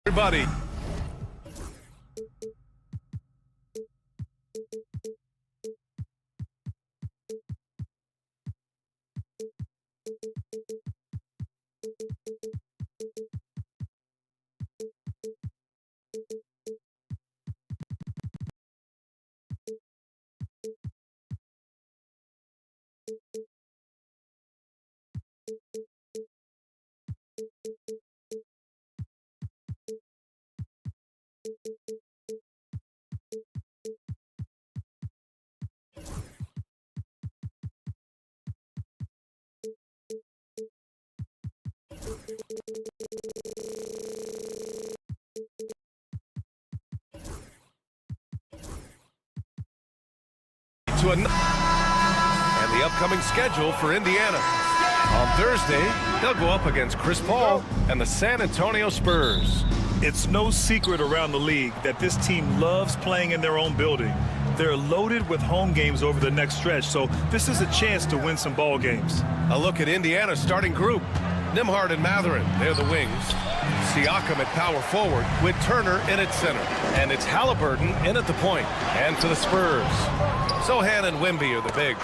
Everybody. And the upcoming schedule for Indiana. On Thursday, they'll go up against Chris Paul and the San Antonio Spurs. It's no secret around the league that this team loves playing in their own building. They're loaded with home games over the next stretch, so this is a chance to win some ball games. A look at Indiana's starting group. Nimhard and Matherin, they're the wings. Siakam at power forward with Turner in at center. And it's Halliburton in at the point. And for the Spurs, Sohan and Wemby are the bigs.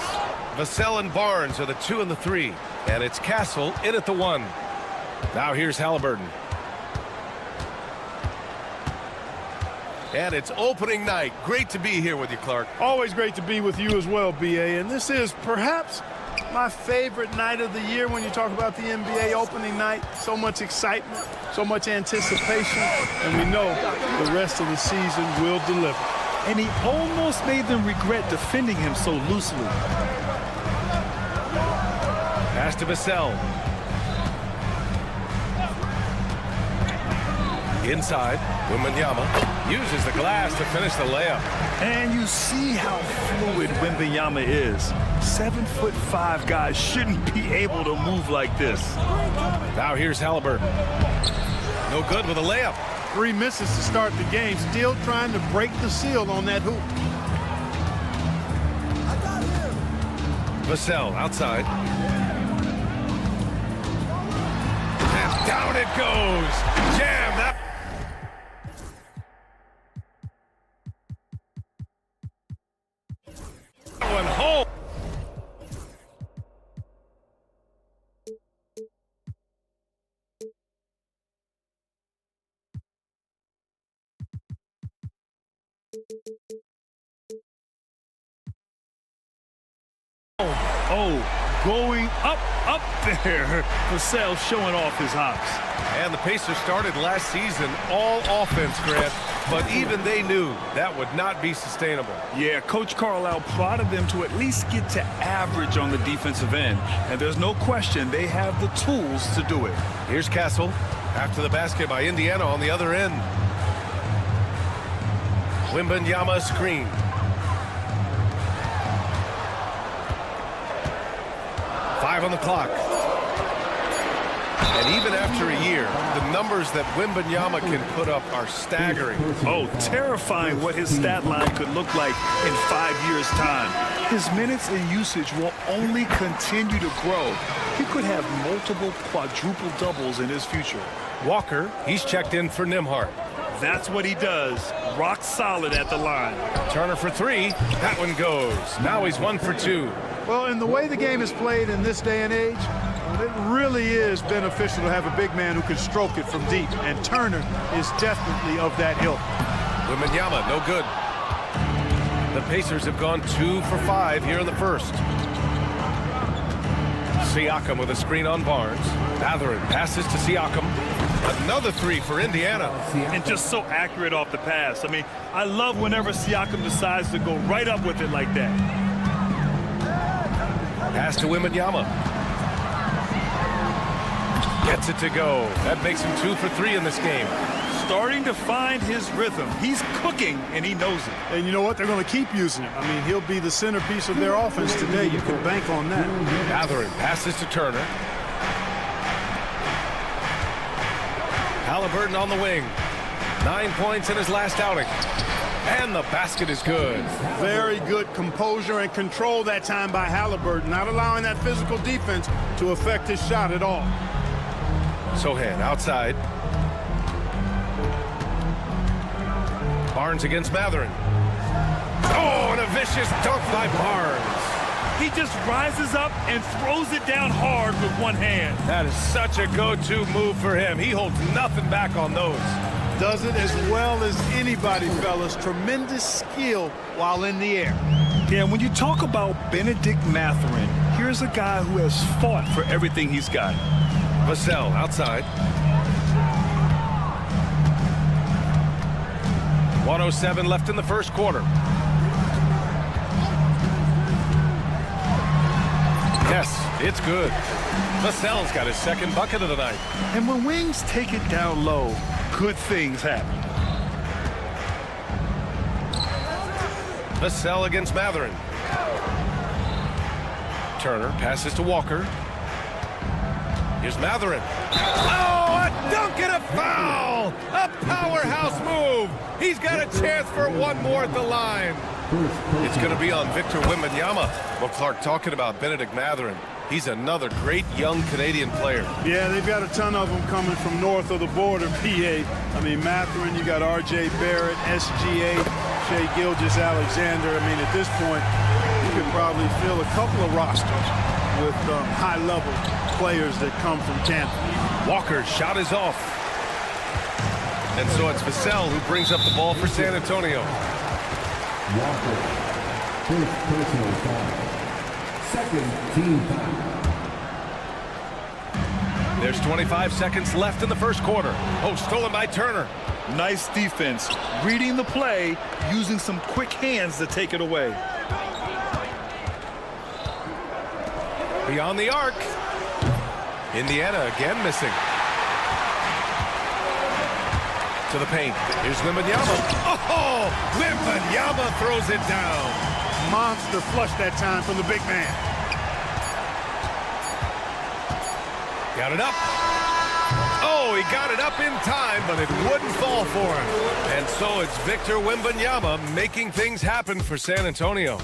Vassell and Barnes are the 2 and the 3. And it's Castle in at the 1. Now here's Halliburton. And it's opening night. Great to be here with you, Clark. Always great to be with you as well, B.A. And this is perhaps my favorite night of the year when you talk about the NBA opening night. So much excitement, so much anticipation, and we know the rest of the season will deliver. And he almost made them regret defending him so loosely. Pass to Vassell. Inside, Wembanyama uses the glass to finish the layup. And you see how fluid Wembanyama is. 7'5" guys shouldn't be able to move like this. Now here's Halliburton. No good with a layup. 3 misses to start the game, still trying to break the seal on that hoop. Vassell outside. And down it goes. Jam that. One home. Oh, going up there. Vassell showing off his hops. And the Pacers started last season all offense, Grant, but even they knew that would not be sustainable. Yeah, Coach Carlisle prodded them to at least get to average on the defensive end. And there's no question they have the tools to do it. Here's Castle after the basket by Indiana on the other end. Wembanyama screen. Five on the clock. And even after a year, the numbers that Wembanyama can put up are staggering. Oh, terrifying what his stat line could look like in 5 years' time. His minutes and usage will only continue to grow. He could have multiple quadruple doubles in his future. Walker, he's checked in for Nimhard. That's what he does. Rock solid at the line. Turner for 3. That one goes. Now he's 1 for 2. Well, in the way the game is played in this day and age, it really is beneficial to have a big man who can stroke it from deep, and Turner is definitely of that ilk. Wembanyama, no good. The Pacers have gone 2 for 5 here in the first. Siakam with a screen on Barnes. Matherin passes to Siakam. Another 3 for Indiana. And just so accurate off the pass. I mean, I love whenever Siakam decides to go right up with it like that. Pass to Wembanyama. Gets gets it to go. That makes him 2 for 3 in this game. Starting to find his rhythm. He's cooking, and he knows it. And you know what? They're going to keep using him. I mean, he'll be the centerpiece of their offense today. You can bank on that. Mathurin passes to Turner. Halliburton on the wing. 9 points in his last outing. And the basket is good. Very good composure and control that time by Halliburton, not allowing that physical defense to affect his shot at all. Sohan outside. Barnes against Mathurin. Oh, and a vicious dunk by Barnes. He just rises up and throws it down hard with one hand. That is such a go-to move for him. He holds nothing back on those. Does it as well as anybody, fellas. Tremendous skill while in the air. Yeah, when you talk about Benedict Mathurin, here's a guy who has fought for everything he's got. Vassell outside. 1:07 left in the first quarter. Yes, it's good. Vassell's got his second bucket of the night. And when wings take it down low, good things happen. Vassell against Mathurin. Turner passes to Walker. Here's Mathurin. Oh, a dunk and a foul! A powerhouse move! He's got a chance for one more at the line. It's going to be on Victor Wembanyama. Well, Clark, talking about Benedict Mathurin, he's another great young Canadian player. Yeah, they've got a ton of them coming from north of the border, PA. I mean, Mathurin, you got R.J. Barrett, SGA, Shai Gilgeous-Alexander. I mean, at this point, you could probably fill a couple of rosters with high-level players that come from Canada. Walker's shot is off. And so it's Vassell who brings up the ball for San Antonio. Walker, first personal foul. Second team foul. There's 25 seconds left in the first quarter. Oh, stolen by Turner. Nice defense, reading the play, using some quick hands to take it away. Beyond the arc. Indiana again missing. To the paint. Here's Wembanyama. Oh! Wembanyama throws it down. Monster flush that time from the big man. Got it up. Oh, he got it up in time, but it wouldn't fall for him. And so it's Victor Wembanyama making things happen for San Antonio.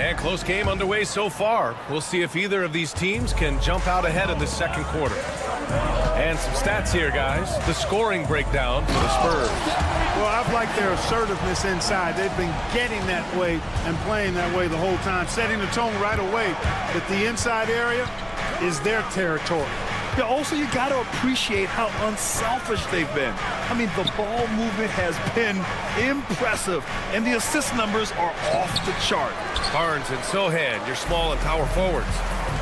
And close game underway so far. We'll see if either of these teams can jump out ahead in the second quarter. And some stats here, guys. The scoring breakdown for the Spurs. Well, I've liked their assertiveness inside. They've been getting that way and playing that way the whole time, setting the tone right away that the inside area is their territory. Yeah, also, you got to appreciate how unselfish they've been. I mean, the ball movement has been impressive, and the assist numbers are off the chart. Barnes and Sohan, your small and power forwards.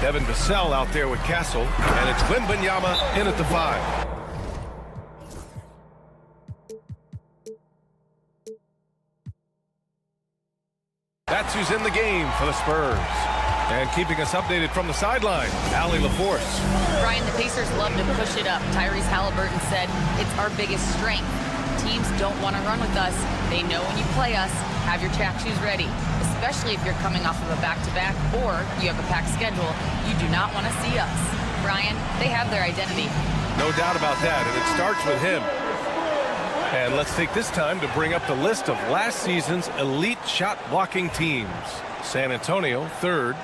Devin Vassell out there with Castle, and it's Wembanyama in at the 5. That's who's in the game for the Spurs. And keeping us updated from the sideline, Allie LaForce. Brian, the Pacers love to push it up. Tyrese Halliburton said, it's our biggest strength. Teams don't want to run with us. They know when you play us, have your track shoes ready, especially if you're coming off of a back-to-back or you have a packed schedule. You do not want to see us. Brian, they have their identity. No doubt about that, and it starts with him. And let's take this time to bring up the list of last season's elite shot-blocking teams. San Antonio, 3rd.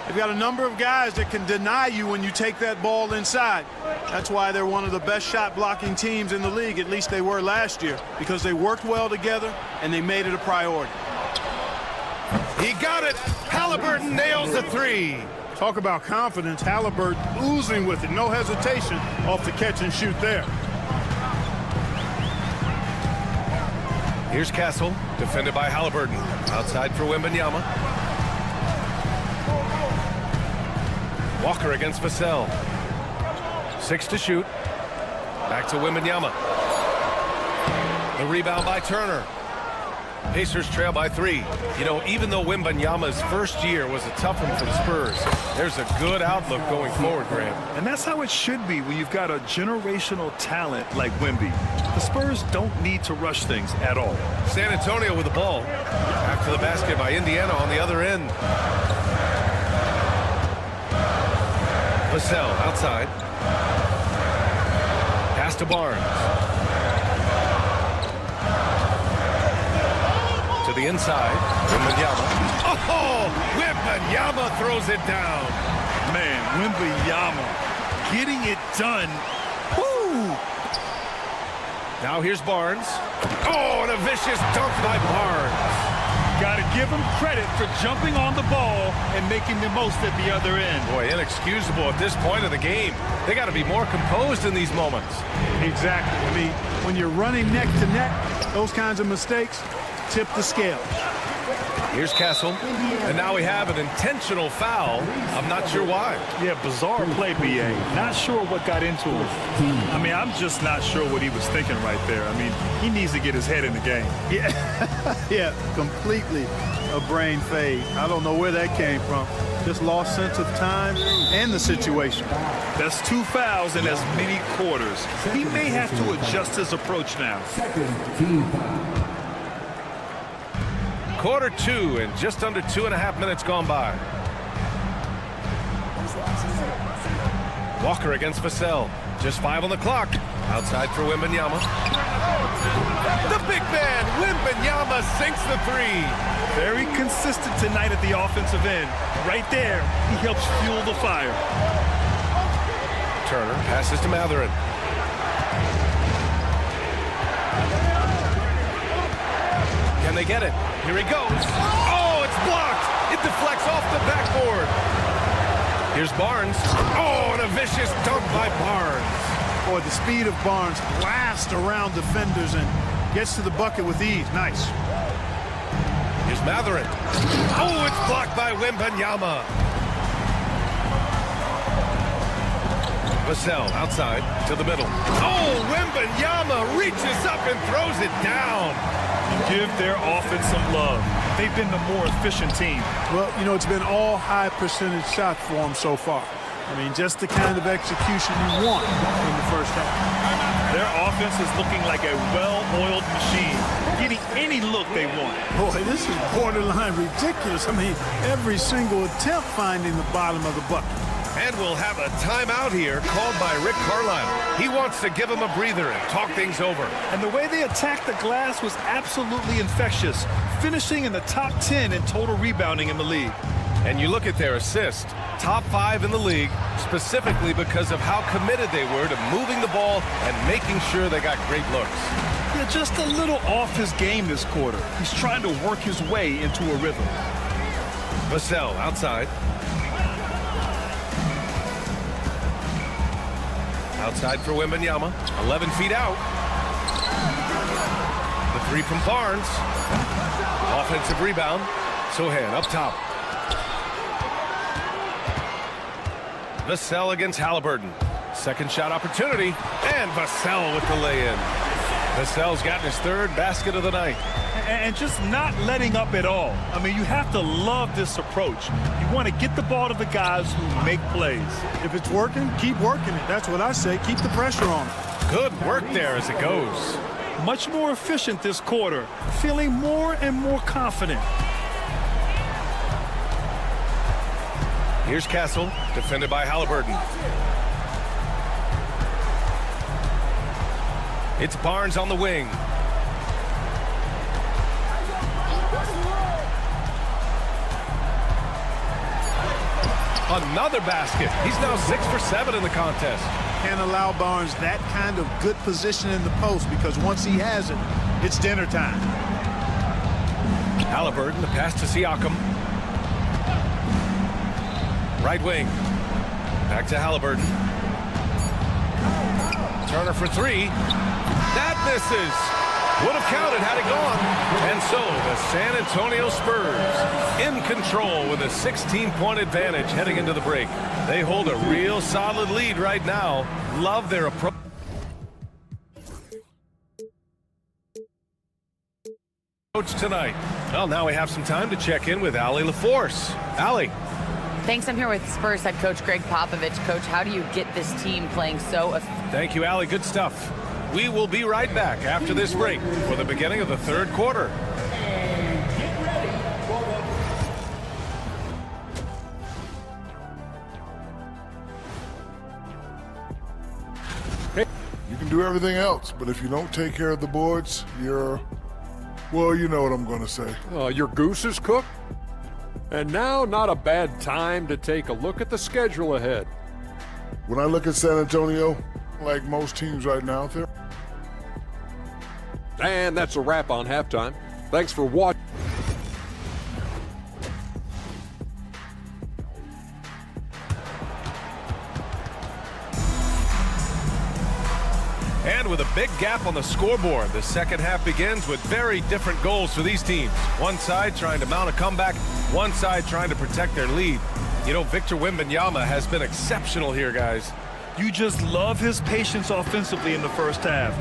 They've got a number of guys that can deny you when you take that ball inside. That's why they're one of the best shot-blocking teams in the league, at least they were last year, because they worked well together and they made it a priority. He got it! Halliburton nails the 3. Talk about confidence. Halliburton oozing with it. No hesitation off the catch and shoot there. Here's Castle, defended by Halliburton. Outside for Wembanyama. Walker against Vassell. 6 to shoot. Back to Wembanyama. The rebound by Turner. Pacers trail by 3. You know, even though Wembanyama's first year was a tough one for the Spurs, there's a good outlook going forward, Graham. And that's how it should be when you've got a generational talent like Wemby. The Spurs don't need to rush things at all. San Antonio with the ball. After the basket by Indiana on the other end. Vassell outside. Pass to Barnes. To the inside. Wembanyama. Oh! Wembanyama throws it down. Man, Wembanyama getting it done. Woo! Now here's Barnes. Oh, and a vicious dunk by Barnes. Got to give him credit for jumping on the ball and making the most at the other end. Boy, inexcusable at this point of the game. They got to be more composed in these moments. Exactly. I mean, when you're running neck to neck, those kinds of mistakes tip the scale. Here's Castle, and now we have an intentional foul. I'm not sure why. Yeah, bizarre play, BA. Not sure what got into him. I mean, I'm just not sure what he was thinking right there. I mean, he needs to get his head in the game. Yeah, yeah, completely a brain fade. I don't know where that came from. Just lost sense of time and the situation. That's 2 fouls in as many quarters. He may have to adjust his approach now. Second team foul. Quarter 2 and just under 2.5 minutes gone by. Walker against Vassell. Just 5 on the clock. Outside for Wembanyama. The big man, Wembanyama, sinks the 3. Very consistent tonight at the offensive end. Right there, he helps fuel the fire. Turner passes to Matherin. Can they get it? Here he goes. Oh, it's blocked. It deflects off the backboard. Here's Barnes. Oh, and a vicious dunk by Barnes. Boy, the speed of Barnes blasts around defenders and gets to the bucket with ease. Nice. Here's Matherin. Oh, it's blocked by Wembanyama. Vassell outside to the middle. Oh, Wembanyama reaches up and throws it down. Give their offense some love. They've been the more efficient team. Well, you know, it's been all high percentage shots for them so far. I mean, just the kind of execution you want in the first half. Their offense is looking like a well-oiled machine, getting any look they want. Boy, this is borderline ridiculous. I mean, every single attempt finding the bottom of the bucket. And we'll have a timeout here called by Rick Carlisle. He wants to give him a breather and talk things over. And the way they attacked the glass was absolutely infectious, finishing in the top 10 in total rebounding in the league. And you look at their assist, top 5 in the league, specifically because of how committed they were to moving the ball and making sure they got great looks. Yeah, just a little off his game this quarter. He's trying to work his way into a rhythm. Vassell outside. Outside for Wembanyama, 11 feet out. The 3 from Barnes. Offensive rebound. Sohan up top. Vassell against Halliburton. Second shot opportunity. And Vassell with the lay-in. Vassell's gotten his 3rd basket of the night. And just not letting up at all. I mean, you have to love this approach. You want to get the ball to the guys who make plays. If it's working, keep working it. That's what I say. Keep the pressure on. Good work there as it goes. Much more efficient this quarter, feeling more and more confident. Here's Castle, defended by Halliburton. It's Barnes on the wing. Another basket. He's now 6 for 7 in the contest. Can't allow Barnes that kind of good position in the post because once he has it, it's dinner time. Halliburton, the pass to Siakam. Right wing. Back to Halliburton. Turner for 3. That misses. Would have counted had it gone. And so the San Antonio Spurs in control with a 16-point advantage heading into the break. They hold a real solid lead right now. Love their approach. coach tonight. Well, now we have some time to check in with Allie LaForce. Allie. Thanks. I'm here with Spurs head coach Greg Popovich. Coach, how do you get this team playing so effectively? Thank you, Allie. Good stuff. We will be right back after this break for the beginning of the third quarter. You can do everything else, but if you don't take care of the boards, you're, well, you know what I'm going to say. Your goose is cooked? And now, not a bad time to take a look at the schedule ahead. When I look at San Antonio, like most teams right now, they're... And that's a wrap on halftime. Thanks for watching. And with a big gap on the scoreboard, the second half begins with very different goals for these teams. One side trying to mount a comeback, one side trying to protect their lead. You know, Victor Wembanyama has been exceptional here, guys. You just love his patience offensively in the first half.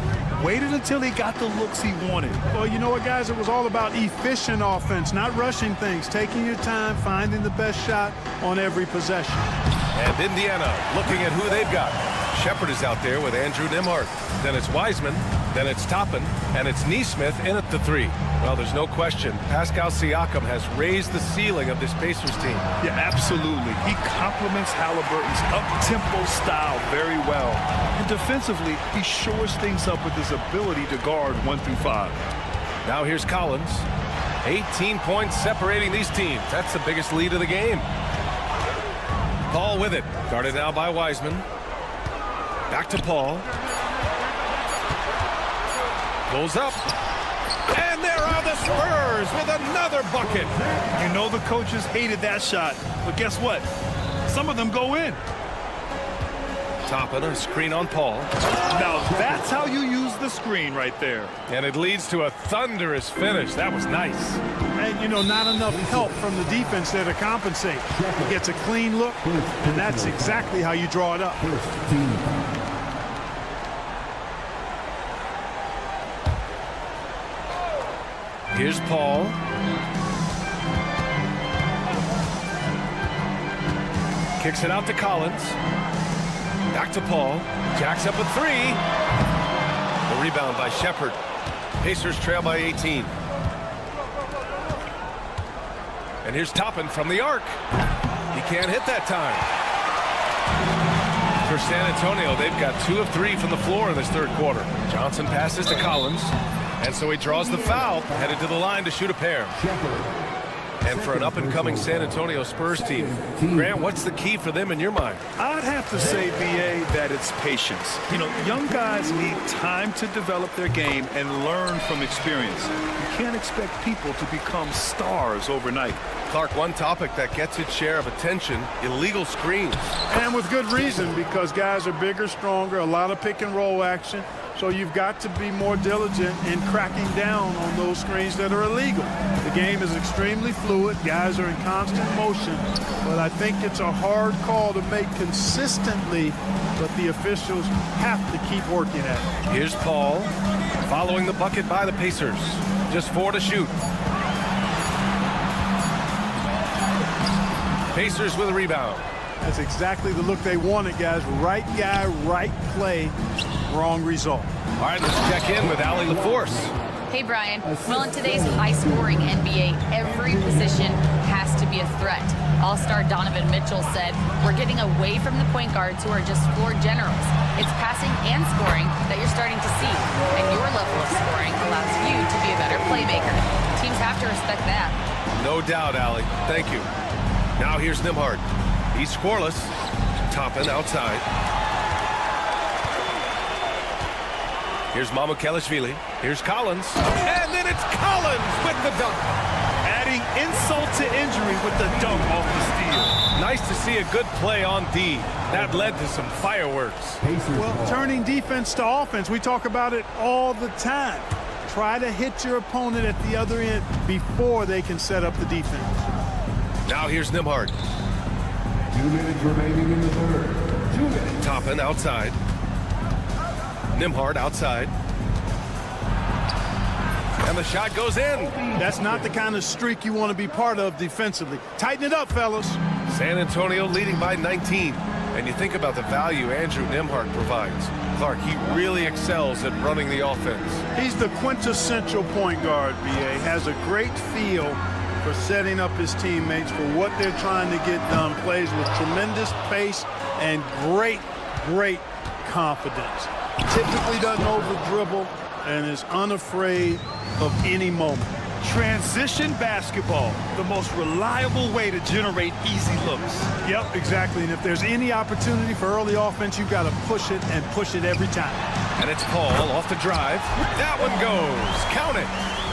Waited until he got the looks he wanted. Well, you know what, guys? It was all about efficient offense, not rushing things, taking your time, finding the best shot on every possession. And Indiana looking at who they've got. Shepard is out there with Andrew Nembhard. Then it's Wiseman, then it's Toppin, and it's Nesmith in at the three. Well, there's no question. Pascal Siakam has raised the ceiling of this Pacers team. Yeah, absolutely. He complements Halliburton's up-tempo style very well. And defensively, he shores things up with his ability to guard 1 through 5. Now here's Collins. 18 points separating these teams. That's the biggest lead of the game. Paul with it. Guarded now by Wiseman. Back to Paul. Pulls up. And there are the Spurs with another bucket. You know the coaches hated that shot, but guess what? Some of them go in. Toppin, a screen on Paul. Now that's how you use the screen right there. And it leads to a thunderous finish. That was nice. And, you know, not enough help from the defense there to compensate. He gets a clean look, and that's exactly how you draw it up. Here's Paul. Kicks it out to Collins. Back to Paul. Jacks up a three. The rebound by Shepard. Pacers trail by 18. And here's Toppin from the arc. He can't hit that time. For San Antonio, they've got 2 of 3 from the floor in this third quarter. Johnson passes to Collins. And so he draws the foul, headed to the line to shoot a pair. And for an up-and-coming San Antonio Spurs team, Grant, what's the key for them in your mind? I'd have to say, B.A., that it's patience. You know, young guys need time to develop their game and learn from experience. You can't expect people to become stars overnight. Clark, one topic that gets its share of attention, illegal screens. And with good reason, because guys are bigger, stronger, a lot of pick-and-roll action. So you've got to be more diligent in cracking down on those screens that are illegal. The game is extremely fluid. Guys are in constant motion. But I think it's a hard call to make consistently, but the officials have to keep working at it. Here's Paul following the bucket by the Pacers. Just 4 to shoot. Pacers with a rebound. That's exactly the look they wanted, guys. Right guy, right play, wrong result. All right, let's check in with Allie LaForce. Hey, Brian. Well, in today's high-scoring NBA, every position has to be a threat. All-star Donovan Mitchell said, "We're getting away from the point guards who are just floor generals. It's passing and scoring that you're starting to see, and your level of scoring allows you to be a better playmaker. Teams have to respect that." No doubt, Allie. Thank you. Now here's Nembhard. He's scoreless. Toppin outside. Here's Mamukelashvili. Here's Collins. And then it's Collins with the dunk. Adding insult to injury with the dunk off the steal. Nice to see a good play on D. That led to some fireworks. Well, turning defense to offense, we talk about it all the time. Try to hit your opponent at the other end before they can set up the defense. Now here's Nembhard. 2 minutes remaining in the third. 2 minutes. Toppin outside. Nembhard outside. And the shot goes in. That's not the kind of streak you want to be part of defensively. Tighten it up, fellas. San Antonio leading by 19. And you think about the value Andrew Nembhard provides. Clark, he really excels at running the offense. He's the quintessential point guard, B.A. Has a great feel for setting up his teammates for what they're trying to get done. Plays with tremendous pace and great confidence. Typically doesn't over-dribble and is unafraid of any moment. Transition basketball, the most reliable way to generate easy looks. Yep, exactly. And if there's any opportunity for early offense, you've got to push it and push it every time. And it's Paul off the drive. That one goes. Count it.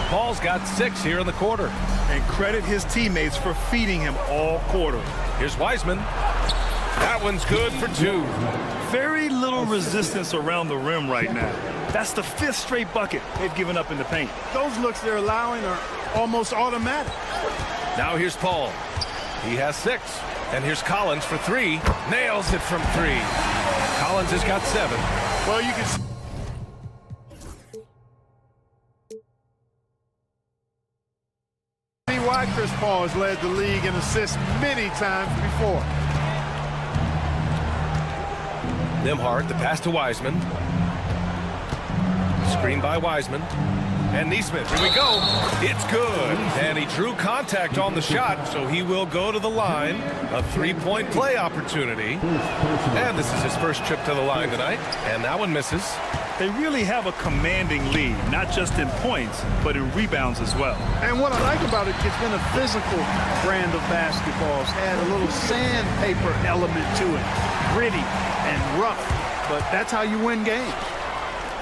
Paul's got 6 here in the quarter. And credit his teammates for feeding him all quarter. Here's Wiseman. That one's good for 2. Very little resistance around the rim right now. That's the 5th straight bucket they've given up in the paint. Those looks they're allowing are almost automatic. Now here's Paul. He has 6. And here's Collins for 3. Nails it from 3. Collins has got 7. Well, you can see why Chris Paul has led the league in assists many times before. Nembhard, the pass to Wiseman. Screen by Wiseman. And Neesmith, here we go. It's good. And he drew contact on the shot, so he will go to the line. A 3-point play opportunity. And this is his first trip to the line tonight. And that one misses. They really have a commanding lead, not just in points, but in rebounds as well. And what I like about it, it's been a physical brand of basketball. It's had a little sandpaper element to it. Gritty and rough, but that's how you win games.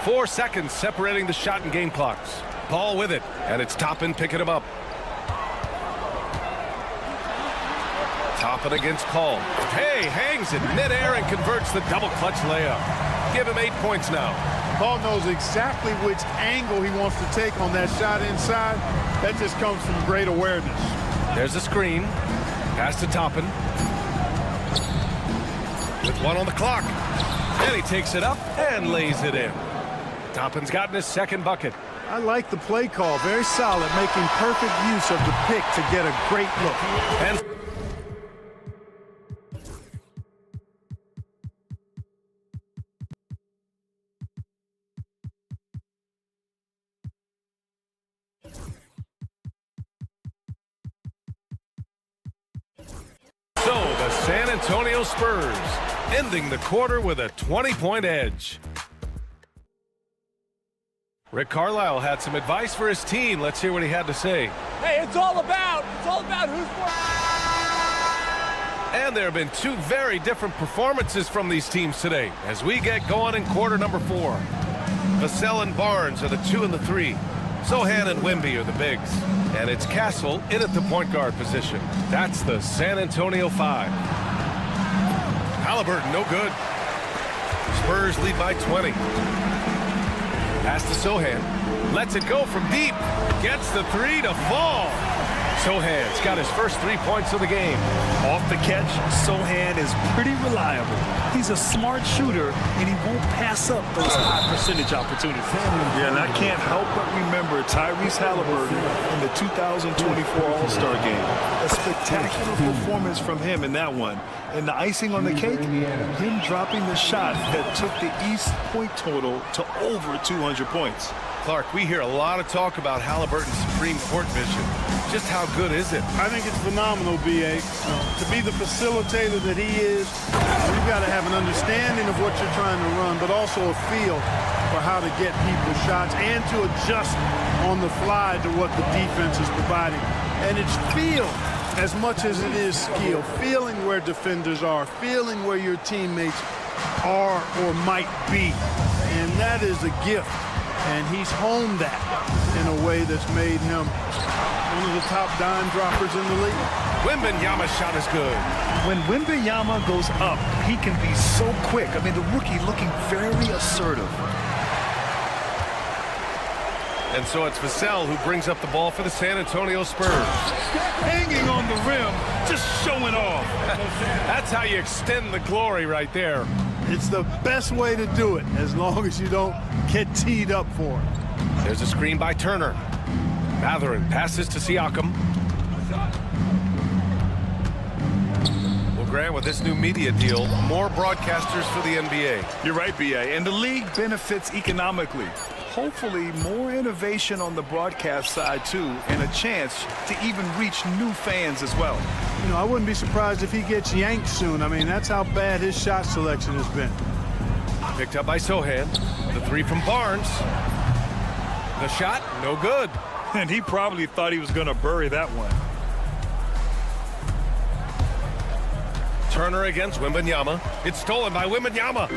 4 seconds separating the shot and game clocks. Paul with it, and it's Toppin picking him up. Toppin against Call. Hey, hangs it midair and converts the double clutch layup. Give him 8 points now. Paul knows exactly which angle he wants to take on that shot inside. That just comes from great awareness. There's a screen. Pass to Toppin. With 1 on the clock. And he takes it up and lays it in. Toppin's gotten his 2nd bucket. I like the play call. Very solid, making perfect use of the pick to get a great look. And so the San Antonio Spurs ending the quarter with a 20-point edge. Rick Carlisle had some advice for his team. Let's hear what he had to say. Hey, it's all about who's more. And there have been 2 very different performances from these teams today as we get going in quarter number 4. Vassell and Barnes are the 2 and the 3. Sohan and Wemby are the bigs. And it's Castle in at the point guard position. That's the San Antonio 5. Halliburton, no good. Spurs lead by 20. Pass to Sohan. Lets it go from deep. Gets the 3 to fall. Sohan's got his first 3 points of the game. Off the catch, Sohan is pretty reliable. He's a smart shooter, and he won't pass up those high percentage opportunities. Yeah, and I can't help but remember Tyrese Halliburton in the 2024 All-Star game. A spectacular performance from him in that one. And the icing on the cake, him dropping the shot that took the East point total to over 200 points. Clark, we hear a lot of talk about Halliburton's supreme court vision. Just how good is it? I think it's phenomenal, B.A. To be the facilitator that he is, you've got to have an understanding of what you're trying to run, but also a feel for how to get people's shots and to adjust on the fly to what the defense is providing. And it's feel as much as it is skill, feeling where defenders are, feeling where your teammates are or might be. And that is a gift. And he's honed that in a way that's made him one of the top dime droppers in the league. Wembanyama's shot is good. When Wembanyama goes up, he can be so quick. I mean, the rookie looking very assertive. And so it's Vassell who brings up the ball for the San Antonio Spurs. Hanging on the rim, just showing off. That's how you extend the glory right there. It's the best way to do it, as long as you don't get teed up for it. There's a screen by Turner. Mathurin passes to Siakam. Well, Grant, with this new media deal, more broadcasters for the NBA. You're right, B.A., and the league benefits economically. Hopefully, more innovation on the broadcast side, too, and a chance to even reach new fans as well. You know, I wouldn't be surprised if he gets yanked soon. I mean, that's how bad his shot selection has been. Picked up by Sohan. The three from Barnes. The shot, no good. And he probably thought he was going to bury that one. Turner against Wembanyama. It's stolen by Wembanyama.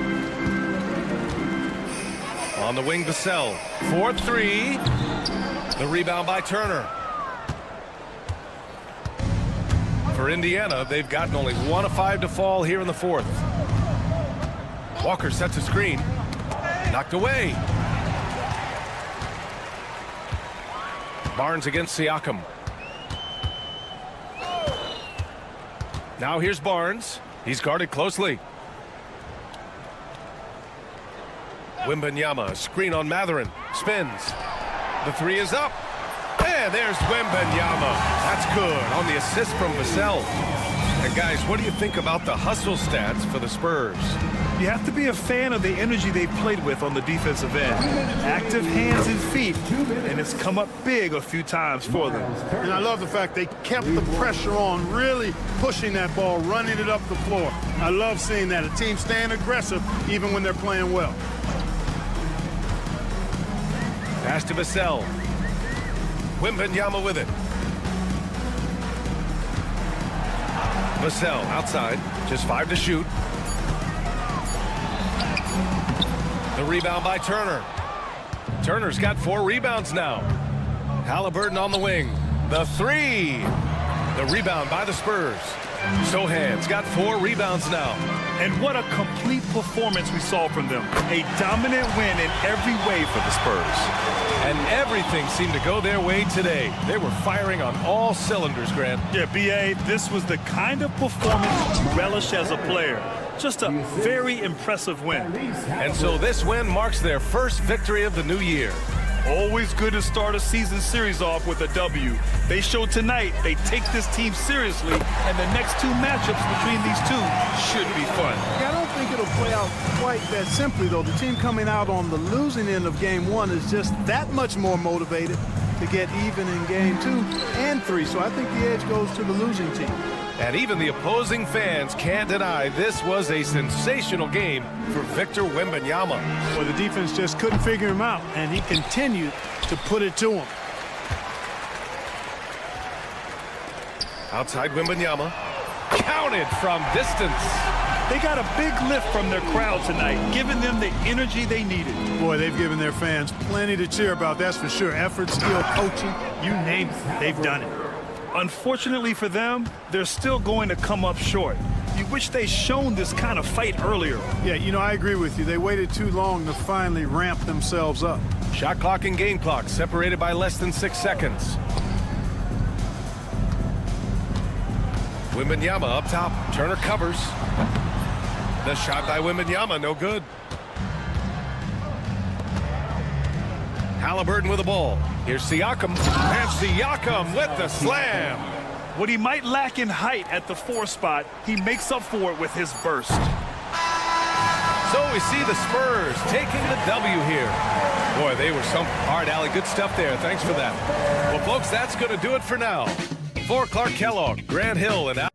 On the wing, Vassell. 4-3. The rebound by Turner. For Indiana, they've gotten only 1 of 5 to fall here in the fourth. Walker sets a screen. Knocked away. Barnes against Siakam. Now here's Barnes. He's guarded closely. Wembanyama, screen on Mathurin. Spins. The three is up. And there's Wembanyama. That's good on the assist from Vassell. And guys, what do you think about the hustle stats for the Spurs? You have to be a fan of the energy they've played with on the defensive end. Active hands and feet, and it's come up big a few times for them. And I love the fact they kept the pressure on, really pushing that ball, running it up the floor. I love seeing that. A team staying aggressive even when they're playing well. Pass to Vassell. Wembanyama with it. Vassell outside, just 5 to shoot. The rebound by Turner. Turner's got 4 rebounds now. Halliburton on the wing. The three. The rebound by the Spurs. Sohan's got 4 rebounds now. And what a complete performance we saw from them. A dominant win in every way for the Spurs. And everything seemed to go their way today. They were firing on all cylinders, Grant. Yeah, B.A., this was the kind of performance you relish as a player. Just a very impressive win. And so this win marks their first victory of the new year. Always good to start a season series off with a W. They showed tonight they take this team seriously, and the next 2 matchups between these two should be fun. I don't think it'll play out quite that simply, though. The team coming out on the losing end of game 1 is just that much more motivated to get even in game 2 and 3. So I think the edge goes to the losing team. And even the opposing fans can't deny this was a sensational game for Victor Wembanyama. Well, the defense just couldn't figure him out, and he continued to put it to him. Outside Wembanyama. Counted from distance. They got a big lift from their crowd tonight, giving them the energy they needed. Boy, they've given their fans plenty to cheer about, that's for sure. Effort, skill, coaching, you name it, they've done it. Unfortunately for them, they're still going to come up short. You wish they'd shown this kind of fight earlier. Yeah, you know, I agree with you. They waited too long to finally ramp themselves up. Shot clock and game clock separated by less than 6 seconds. Wembanyama up top. Turner covers. The shot by Wembanyama, no good. Halliburton with the ball. Here's Siakam. And Siakam with the slam. What he might lack in height at the 4 spot, he makes up for it with his burst. So we see the Spurs taking the W here. Boy, they were some hard alley. Good stuff there. Thanks for that. Well, folks, that's going to do it for now. For Clark Kellogg, Grant Hill, and Al.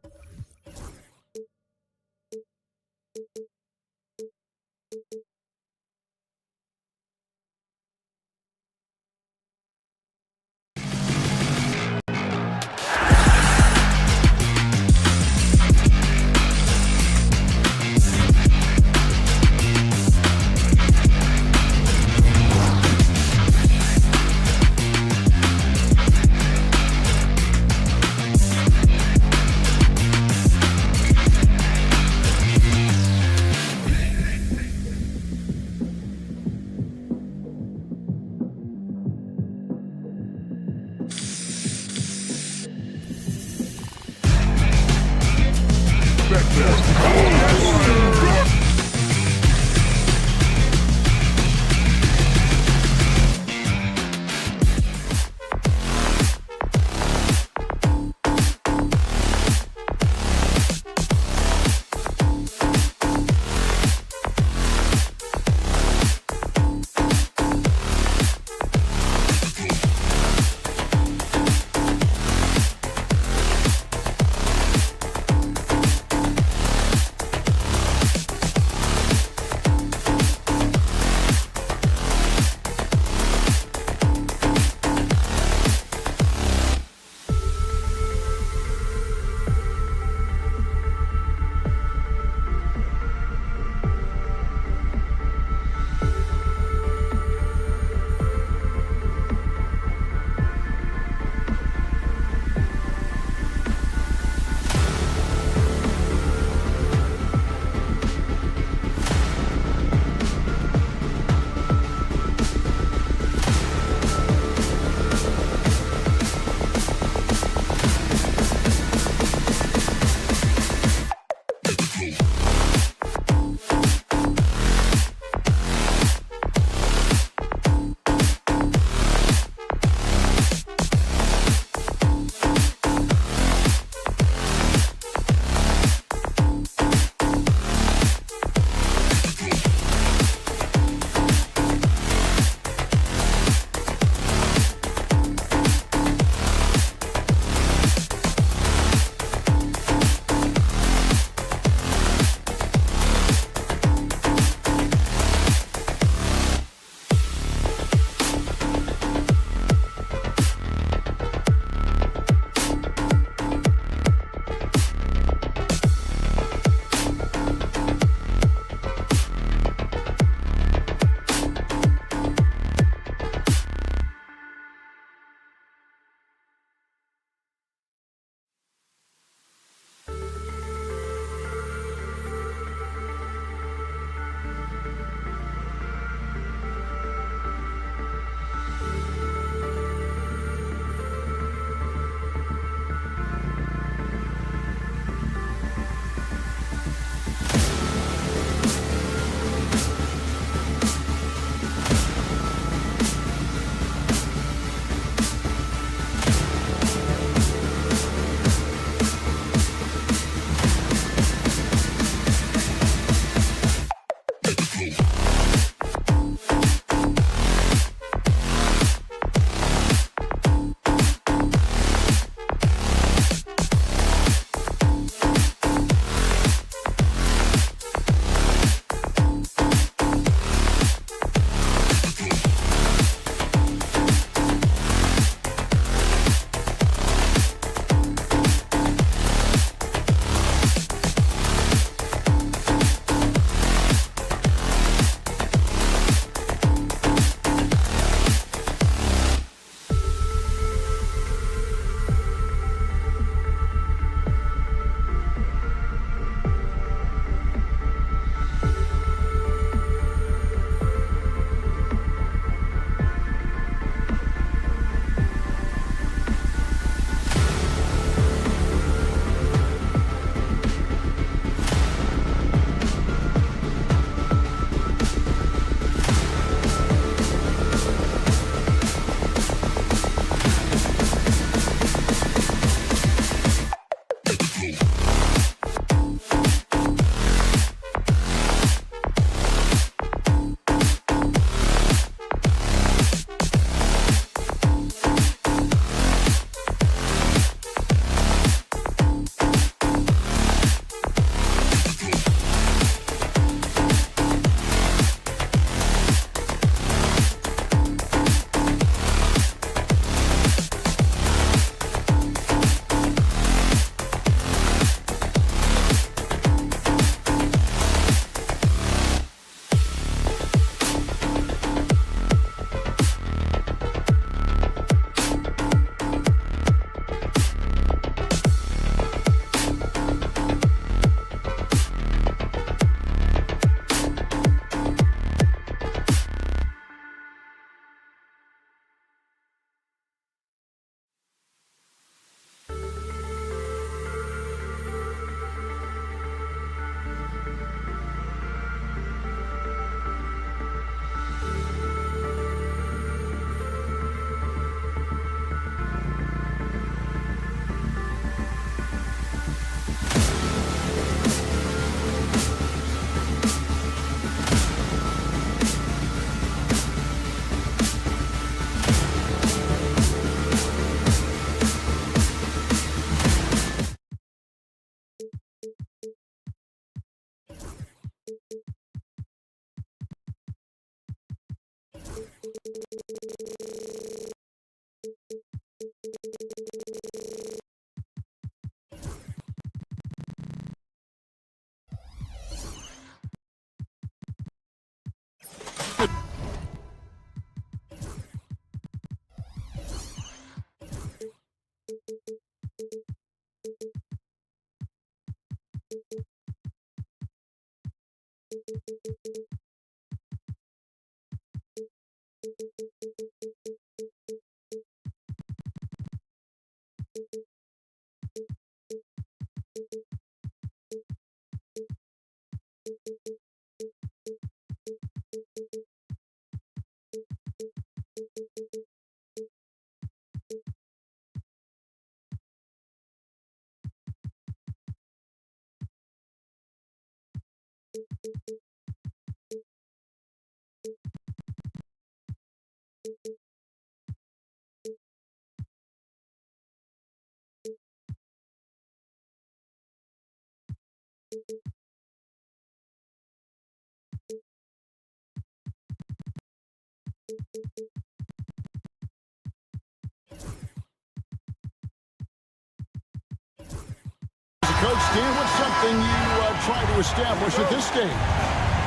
Coach Dan, what's something you try to establish at this stage?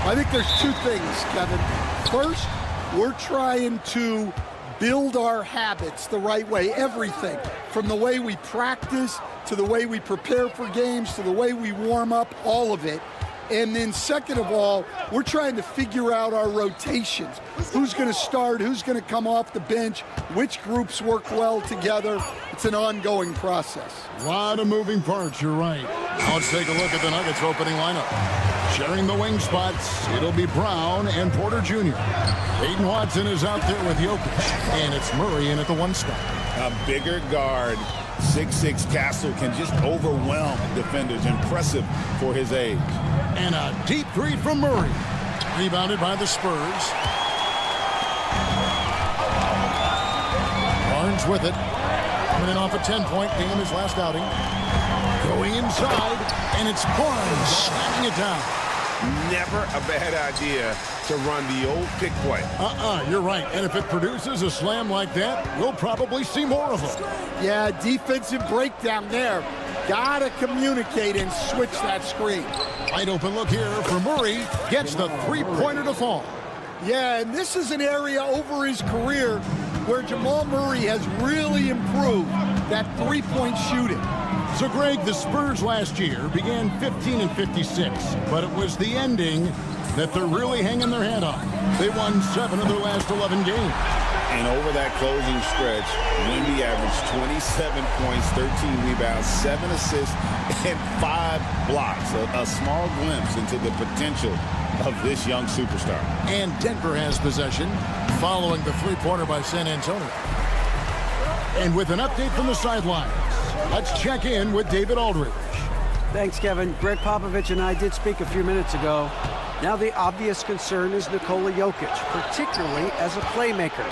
I think there's two things, Kevin. First, we're trying to build our habits the right way, everything, from the way we practice to the way we prepare for games to the way we warm up, all of it. And then second of all, we're trying to figure out our rotations. Who's going to start, who's going to come off the bench, which groups work well together. It's an ongoing process. A lot of moving parts, you're right. Now let's take a look at the Nuggets opening lineup. Sharing the wing spots, it'll be Brown and Porter Jr. Aiden Watson is out there with Jokic, and it's Murray in at the one spot. A bigger guard, 6'6" Castle can just overwhelm defenders. Impressive for his age. And a deep three from Murray. Rebounded by the Spurs. Barnes with it. Coming in off a 10-point game his last outing. Going inside, and it's Barnes slamming it down. Never a bad idea to run the old pick play. You're right. And if it produces a slam like that, we'll probably see more of them. Yeah, defensive breakdown there. Gotta communicate and switch that screen. Wide open look here for Murray. Gets the three-pointer to fall. Yeah, and this is an area over his career where Jamal Murray has really improved that three-point shooting. So, Greg, the Spurs last year began 15-56, but it was the ending that they're really hanging their hat on. They won 7 of their last 11 games. And over that closing stretch, Wemby averaged 27 points, 13 rebounds, 7 assists, and 5 blocks. A small glimpse into the potential of this young superstar. And Denver has possession following the three-pointer by San Antonio. And with an update from the sidelines, let's check in with David Aldridge. Thanks, Kevin. Greg Popovich and I did speak a few minutes ago. Now the obvious concern is Nikola Jokic, particularly as a playmaker.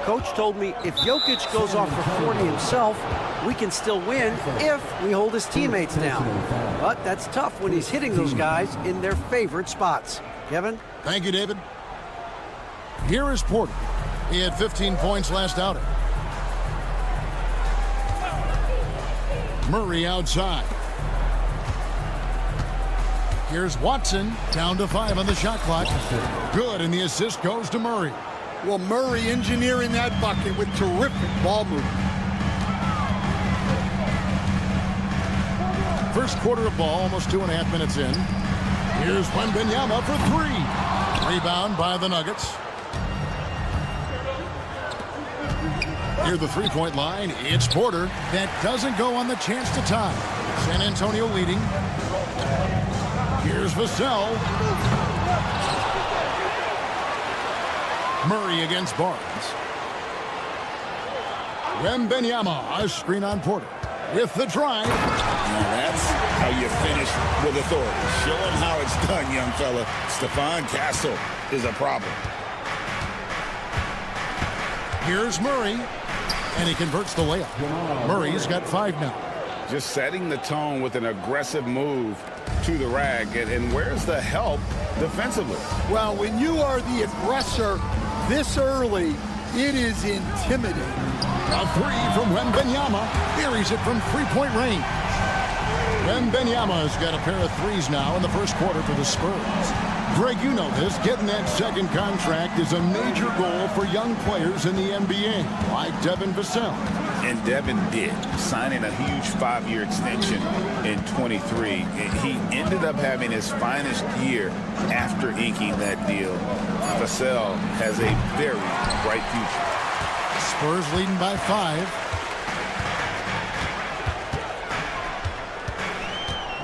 Coach told me if Jokic goes off for 40 himself, we can still win if we hold his teammates down. But that's tough when he's hitting those guys in their favorite spots. Kevin? Thank you, David. Here is Porter. He had 15 points last outing. Murray outside. Here's Watson, down to 5 on the shot clock. Good, and the assist goes to Murray. Well, Murray engineering that bucket with terrific ball movement. First quarter of ball, almost 2.5 minutes in. Here's Wembanyama for 3. Rebound by the Nuggets. Near the three-point line, it's Porter. That doesn't go on the chance to tie. San Antonio leading. Here's Vassell. Murray against Barnes. Wembanyama, a screen on Porter. With the drive. Now that's how you finish with authority. Show him how it's done, young fella. Stephon Castle is a problem. Here's Murray. And he converts the layup. Murray's got 5 now. Just setting the tone with an aggressive move to the rack. And where's the help defensively? Well, when you are the aggressor this early, it is intimidating. A 3 from Wembanyama. Buries it from 3-point range. Wembanyama's got a pair of threes now in the first quarter for the Spurs. Greg, you know this. Getting that second contract is a major goal for young players in the NBA, like Devin Vassell. And Devin did, signing a huge 5-year extension in 23. He ended up having his finest year after inking that deal. Vassell has a very bright future. Spurs leading by 5.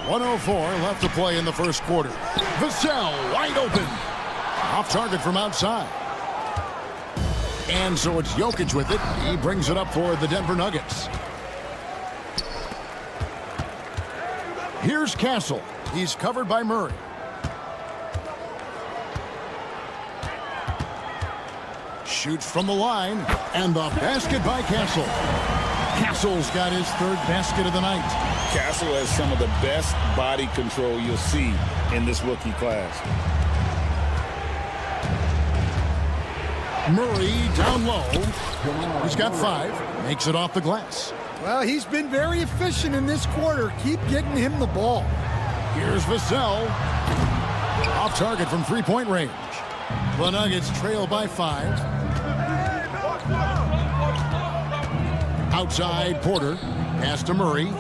1:04 left to play in the first quarter. Vassell wide open. Off target from outside. And so it's Jokic with it. He brings it up for the Denver Nuggets. Here's Castle. He's covered by Murray. Shoots from the line. And the basket by Castle. Castle's got his third basket of the night. Castle has some of the best body control you'll see in this rookie class. Murray down low. He's got 5. Makes it off the glass. Well, he's been very efficient in this quarter. Keep getting him the ball. Here's Vassell. Off target from three-point range. The Nuggets trail by 5. Outside Porter. Pass to Murray.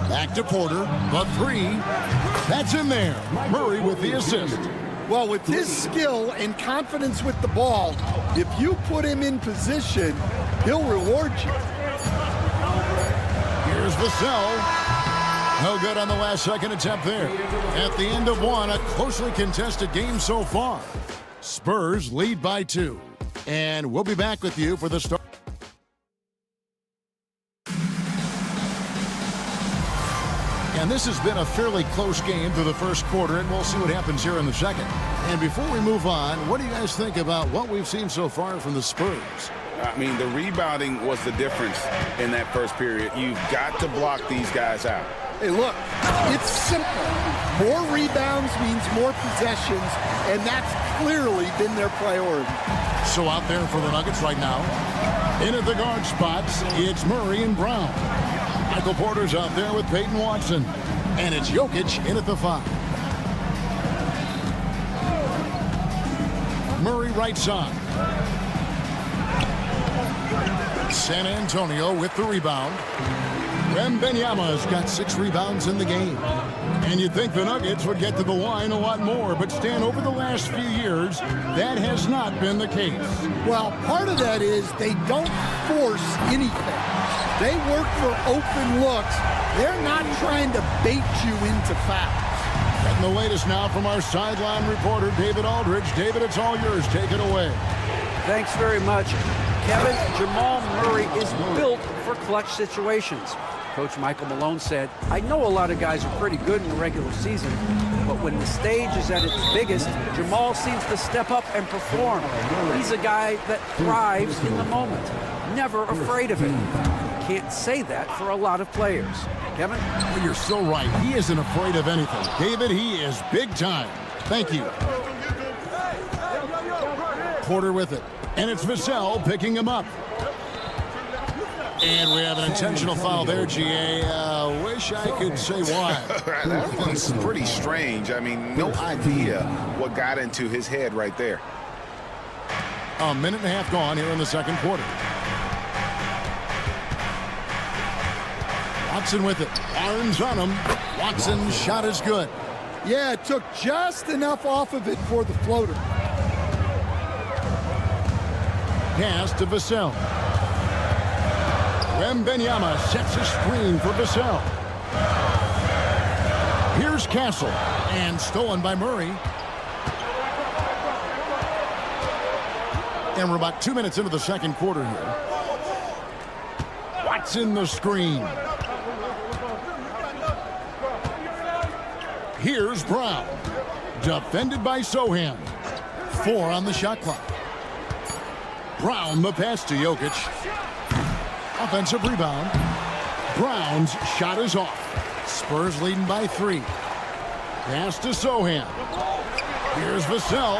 Back to Porter. The 3. That's in there. Murray with the assist. Well, with his skill and confidence with the ball, if you put him in position, he'll reward you. Here's Vassell. No good on the last second attempt there. At the end of one, a closely contested game so far. Spurs lead by 2. And we'll be back with you for the start. And this has been a fairly close game through the first quarter, and we'll see what happens here in the second. And before we move on, what do you guys think about what we've seen so far from the Spurs? I mean, the rebounding was the difference in that first period. You've got to block these guys out. Hey, look, it's simple. More rebounds means more possessions, and that's clearly been their priority. So out there for the Nuggets right now, in at the guard spots, it's Murray and Brown. Michael Porter's out there with Peyton Watson. And it's Jokic in at the 5. Murray right side. San Antonio with the rebound. Wembanyama's got 6 rebounds in the game. And you'd think the Nuggets would get to the line a lot more, but Stan, over the last few years, that has not been the case. Well, part of that is they don't force anything. They work for open looks. They're not trying to bait you into fouls. And the latest now from our sideline reporter, David Aldridge. David, it's all yours. Take it away. Thanks very much. Kevin, Jamal Murray is built for clutch situations. Coach Michael Malone said, I know a lot of guys are pretty good in the regular season, but when the stage is at its biggest, Jamal seems to step up and perform. He's a guy that thrives in the moment, never afraid of it. Can't say that for a lot of players. Kevin? Well, you're so right. He isn't afraid of anything. David, he is big time. Thank you. Porter with it. And it's Vassell picking him up. And we have an intentional foul there, GA. Wish I could say why. That one's pretty strange. I mean, no idea what got into his head right there. A minute and a half gone here in the second quarter. Watson with it. Arms on him. Watson's shot is good. Yeah, it took just enough off of it for the floater. Pass to Vassell. Wembanyama sets a screen for Vassell. Here's Castle. And stolen by Murray. And we're about 2 minutes into the second quarter here. Watson the screen. Here's Brown. Defended by Sohan. 4 on the shot clock. Brown the pass to Jokic. Offensive rebound. Brown's shot is off. Spurs leading by 3. Pass to Sohan. Here's Vassell.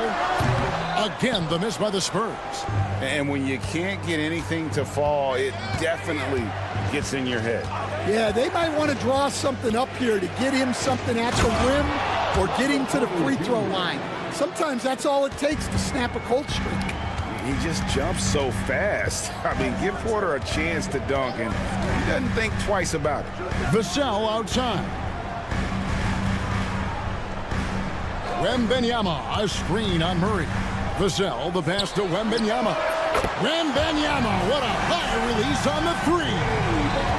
Again, the miss by the Spurs. And when you can't get anything to fall, it definitely gets in your head. Yeah, they might want to draw something up here to get him something at the rim or get him to the free throw line. Sometimes that's all it takes to snap a cold streak. He just jumps so fast. I mean, give Porter a chance to dunk, and he doesn't think twice about it. Vassell outside. Wembanyama, a screen on Murray. Vassell, the pass to Wembanyama. Wembanyama, what a high release on the three.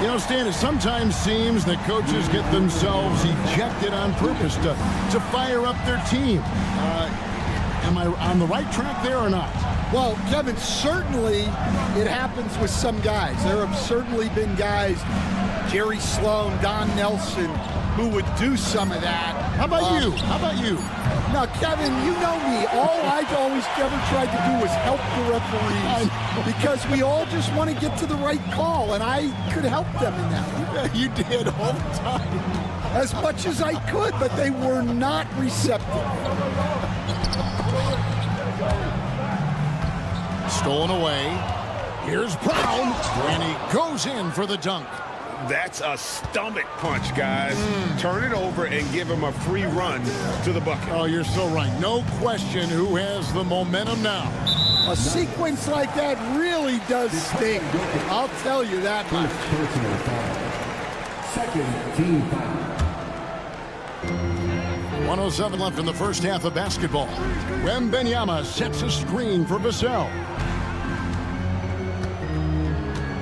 You know, Stan, it sometimes seems that coaches get themselves ejected on purpose to fire up their team. Am I on the right track there or not? Well, Kevin, certainly it happens with some guys. There have certainly been guys, Jerry Sloan, Don Nelson, who would do some of that. How about you? How about you? Now, Kevin, you know me. All I always ever tried to do was help the referees because we all just want to get to the right call, and I could help them in that. You did all the time. As much as I could, but they were not receptive. Stolen away. Here's Brown, and he goes in for the dunk. That's a stomach punch, guys. Turn it over and give him a free run to the bucket. Oh, you're so right. No question who has the momentum now. A sequence like that really does sting. I'll tell you that much. Second team foul. 1:07 left in the first half of basketball. Wembanyama sets a screen for Vassell.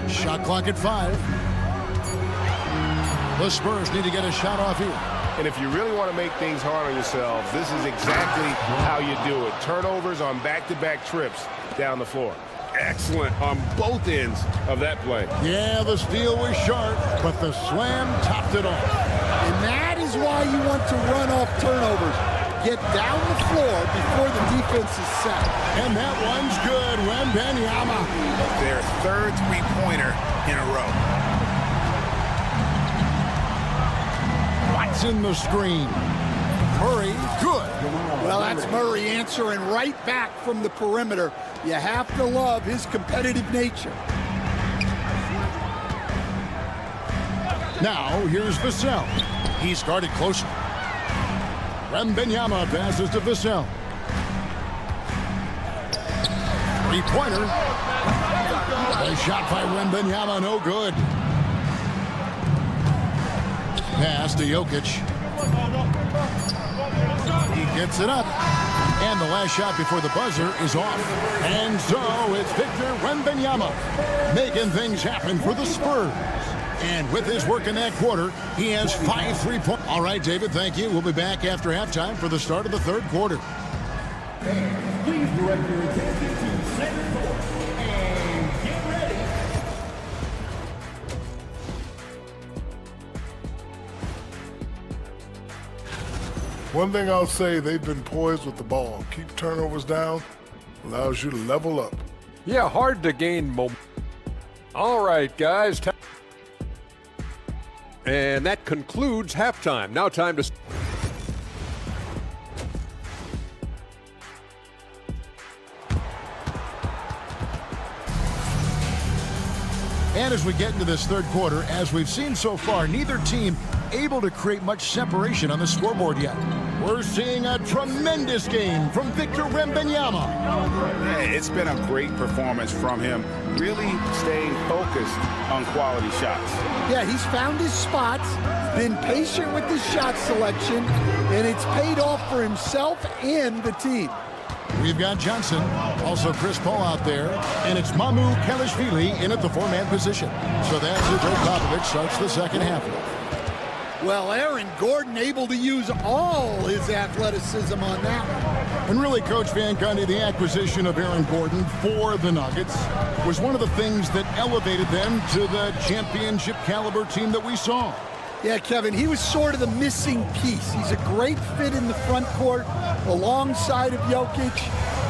Shot clock at 5. The Spurs need to get a shot off here. And if you really want to make things hard on yourselves, this is exactly how you do it. Turnovers on back-to-back trips down the floor. Excellent on both ends of that play. Yeah, the steal was sharp, but the slam topped it off. And that is why you want to run off turnovers. Get down the floor before the defense is set. And that one's good. Wembanyama. Their third three-pointer in a row. In the screen. Murray, good. Well, that's Murray answering right back from the perimeter. You have to love his competitive nature. Now, here's Vassell. He's guarded closely. Wembanyama passes to Vassell. Three-pointer. A shot by Wembanyama, no good. Pass to Jokic. He gets it up. And the last shot before the buzzer is off. And so it's Victor Wembanyama making things happen for the Spurs. And with his work in that quarter, he has 5 3-points. All right, David, thank you. We'll be back after halftime for the start of the third quarter. And please direct your attention to center court and get ready. One thing I'll say, they've been poised with the ball. Keep turnovers down, allows you to level up. Yeah, hard to gain momentum. All right, guys. And that concludes halftime. Now time to... And as we get into this third quarter, as we've seen so far, neither team able to create much separation on the scoreboard yet. We're seeing a tremendous game from Victor Wembanyama. Yeah, it's been a great performance from him, really staying focused on quality shots. Yeah, he's found his spots, been patient with his shot selection, and it's paid off for himself and the team. We've got Johnson, also Chris Paul out there, and it's Mamu Kalashvili in at the 4-man position. So that's it. Joe Popovich starts the second half. Well, Aaron Gordon able to use all his athleticism on that one. And really, Coach Van Gundy, the acquisition of Aaron Gordon for the Nuggets was one of the things that elevated them to the championship caliber team that we saw. Yeah, Kevin, he was sort of the missing piece. He's a great fit in the front court alongside of Jokic.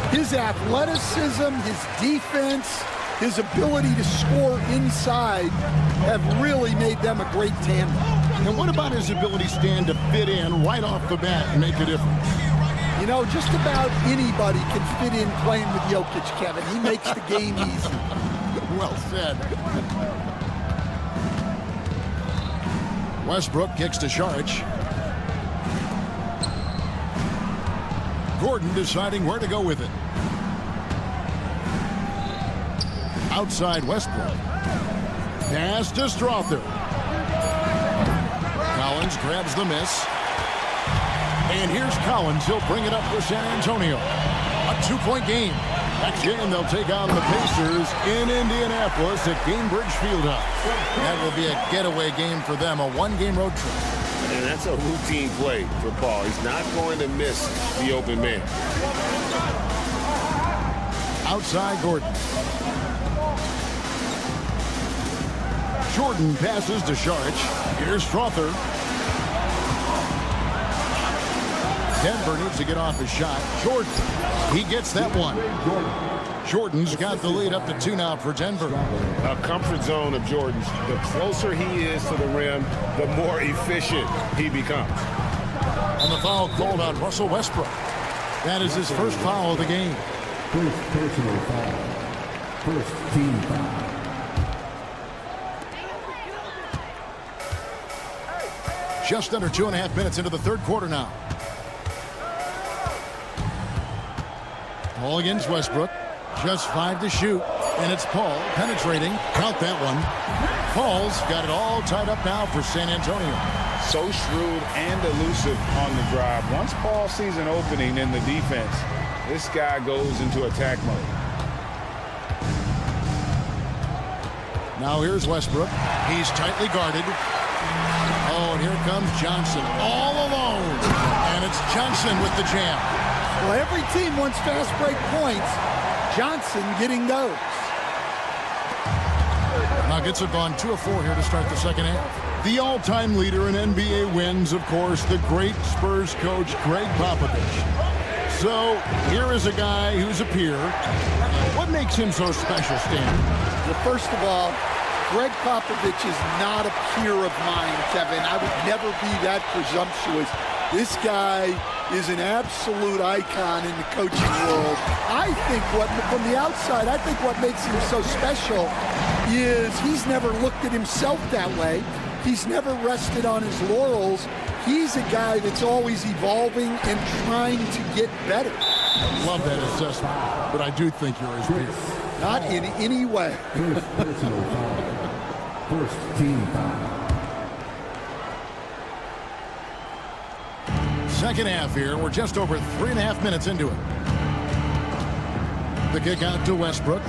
His athleticism, his defense, his ability to score inside have really made them a great tandem. And what about his ability, Stan, to fit in right off the bat and make a difference? You know, just about anybody can fit in playing with Jokic, Kevin. He makes the game easy. Well said. Westbrook kicks to Saric. Gordon deciding where to go with it. Outside Westbrook. Pass to Strother. Collins grabs the miss. And here's Collins. He'll bring it up for San Antonio. A 2-point game. Next game, they'll take on the Pacers in Indianapolis at Gainbridge Fieldhouse. That will be a getaway game for them, a one-game road trip. And that's a routine play for Paul. He's not going to miss the open man. Outside Gordon. Jordan passes to Saric. Here's Strother. Denver needs to get off his shot. Jordan, he gets that one. Jordan's got the lead up to 2 now for Denver. A comfort zone of Jordan's. The closer he is to the rim, the more efficient he becomes. And the foul called on Russell Westbrook. That is his first foul of the game. First personal foul. First team foul. Just under 2.5 minutes into the third quarter now. Paul against Westbrook. Just 5 to shoot. And it's Paul penetrating. Count that one. Paul's got it all tied up now for San Antonio. So shrewd and elusive on the drive. Once Paul sees an opening in the defense, this guy goes into attack mode. Now here's Westbrook. He's tightly guarded. Oh, and here comes Johnson all alone. And it's Johnson with the jam. Well, every team wants fast break points. Johnson getting those. Nuggets have gone 2 of 4 here to start the second half. The all-time leader in NBA wins, of course, the great Spurs coach, Greg Popovich. So here is a guy who's a peer. What makes him so special, Stan? Well, first of all, Greg Popovich is not a peer of mine, Kevin. I would never be that presumptuous. This guy is an absolute icon in the coaching world. I think from the outside, I think what makes him so special is he's never looked at himself that way. He's never rested on his laurels. He's a guy that's always evolving and trying to get better. I love that assessment, but I do think you're his peer. Not in any way. First personal foul. First team foul. Second half here. We're just over 3.5 minutes into it. The kick out to Westbrook.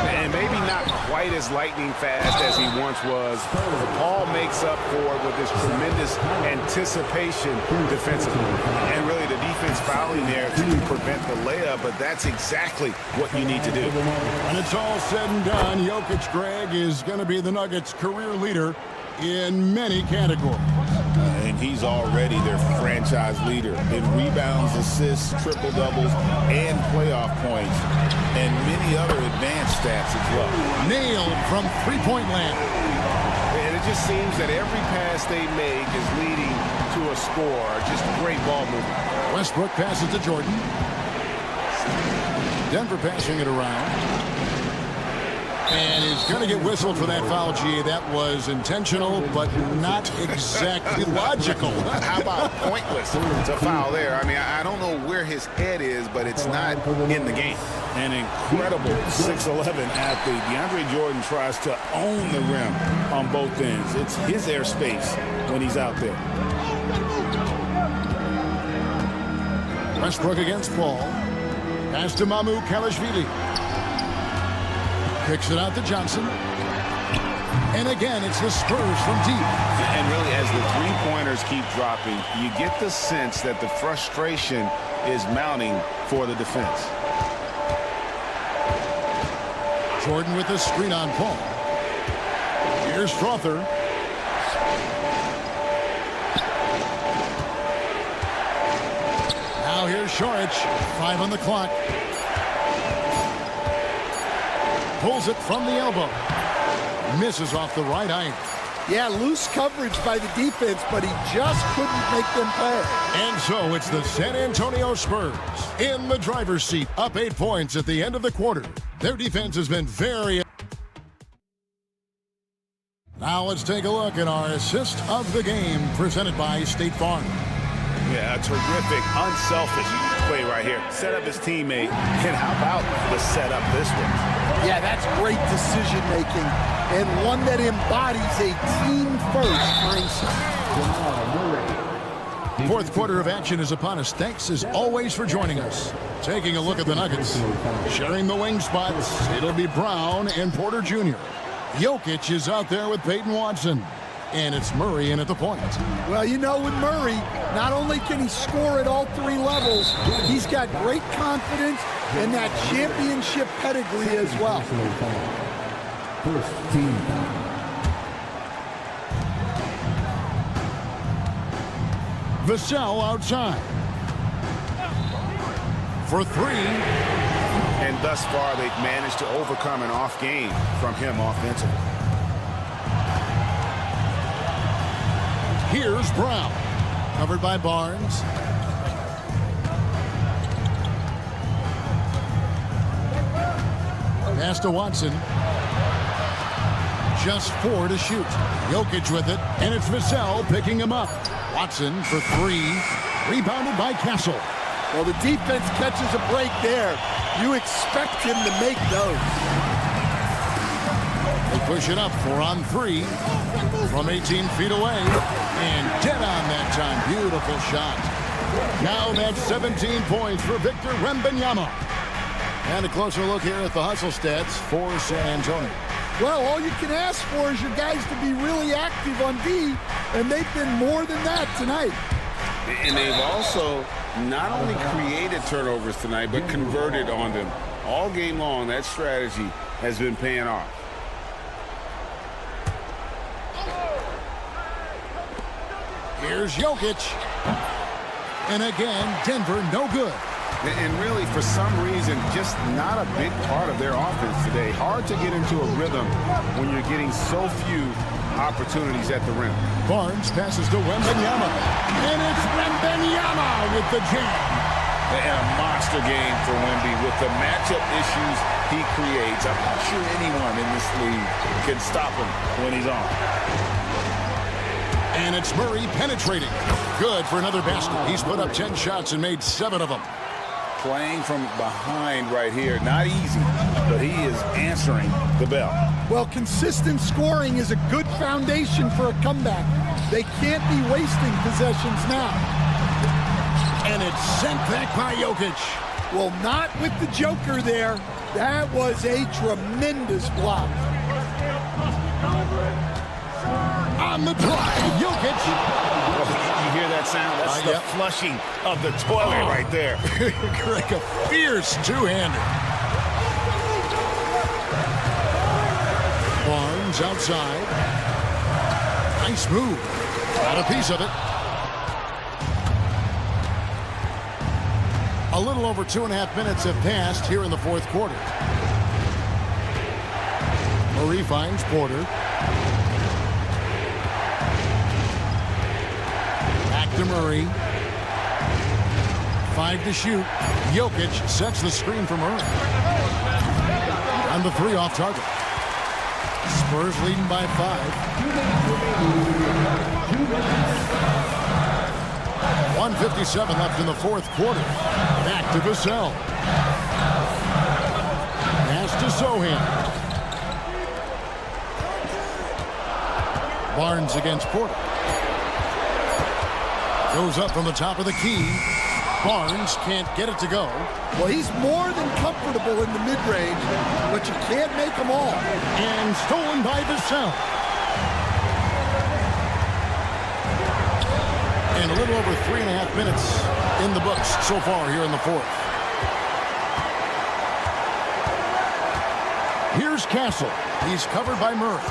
And maybe not quite as lightning fast as he once was. Paul makes up for it with this tremendous anticipation defensively. And really the defense fouling there to prevent the layup, but that's exactly what you need to do. When it's all said and done, Jokic, Greg, is going to be the Nuggets' career leader in many categories. And he's already their franchise leader in rebounds, assists, triple-doubles, and playoff points, and many other advanced stats as well. Nailed from three-point land. And it just seems that every pass they make is leading to a score. Just great ball movement. Westbrook passes to Jordan. Denver passing it around. And he's going to get whistled for that foul, G. That was intentional, but not exactly logical. How about pointless to foul there? I mean, I don't know where his head is, but it's not in the game. An incredible 6'11" athlete. DeAndre Jordan tries to own the rim on both ends. It's his airspace when he's out there. Westbrook against Paul. Pass to Mamu Kalashvili. Kicks it out to Johnson. And again, it's the Spurs from deep. And really, as the three-pointers keep dropping, you get the sense that the frustration is mounting for the defense. Jordan with the screen on Paul. Here's Strother. Now here's Saric. 5 on the clock. Pulls it from the elbow. Misses off the right eye. Yeah, loose coverage by the defense, but he just couldn't make them pay. And so it's the San Antonio Spurs in the driver's seat, up 8 points at the end of the quarter. Their defense has been very... Now let's take a look at our assist of the game presented by State Farm. Yeah, a terrific, unselfish play right here. Set up his teammate, and how about the setup this one? Yeah, that's great decision making and one that embodies a team-first mindset. Fourth quarter of action is upon us. Thanks as always for joining us. Taking a look at the Nuggets. Sharing the wing spots, it'll be Brown and Porter Jr. Jokic is out there with Peyton Watson. And it's Murray in at the point. Well, you know, with Murray, not only can he score at all three levels, he's got great confidence and that championship pedigree as well. First team. Vassell outside. For three. And thus far, they've managed to overcome an off game from him offensively. Here's Brown. Covered by Barnes. Pass to Watson. Just 4 to shoot. Jokic with it, and it's Vassell picking him up. Watson for 3. Rebounded by Castle. Well, the defense catches a break there. You expect him to make those. They push it up 4 on 3 from 18 feet away. And dead on that time. Beautiful shot. Now that's 17 points for Victor Wembanyama. And a closer look here at the hustle stats for San Antonio. Well, all you can ask for is your guys to be really active on D, and they've been more than that tonight. And they've also not only created turnovers tonight, but converted on them. All game long, that strategy has been paying off. Here's Jokic. And again, Denver no good. And really, for some reason, just not a big part of their offense today. Hard to get into a rhythm when you're getting so few opportunities at the rim. Barnes passes to Wembanyama. And it's Wembanyama with the jam. And a monster game for Wemby with the matchup issues he creates. I'm not sure anyone in this league can stop him when he's on. And it's Murray penetrating. Good for another basket. He's put up 10 shots and made 7 of them. Playing from behind right here. Not easy, but he is answering the bell. Well, consistent scoring is a good foundation for a comeback. They can't be wasting possessions now. And it's sent back by Jokic. Well, not with the Joker there. That was a tremendous block. On the play, Jokic. You hear that sound? That's the flushing of the toilet right there. Like a fierce two-hander. Barnes outside. Nice move. Got a piece of it. A little over 2.5 minutes have passed here in the fourth quarter. Murray finds Porter. To Murray. 5 to shoot. Jokic sets the screen for Murray. And the 3 off target. Spurs leading by 5. 1:57 left in the fourth quarter. Back to Vassell. Pass to Sohan. Barnes against Porter. Goes up from the top of the key. Barnes can't get it to go. Well, he's more than comfortable in the mid-range, but you can't make them all. And stolen by Vassell. And a little over 3.5 minutes in the books so far here in the fourth. Here's Castle. He's covered by Murray.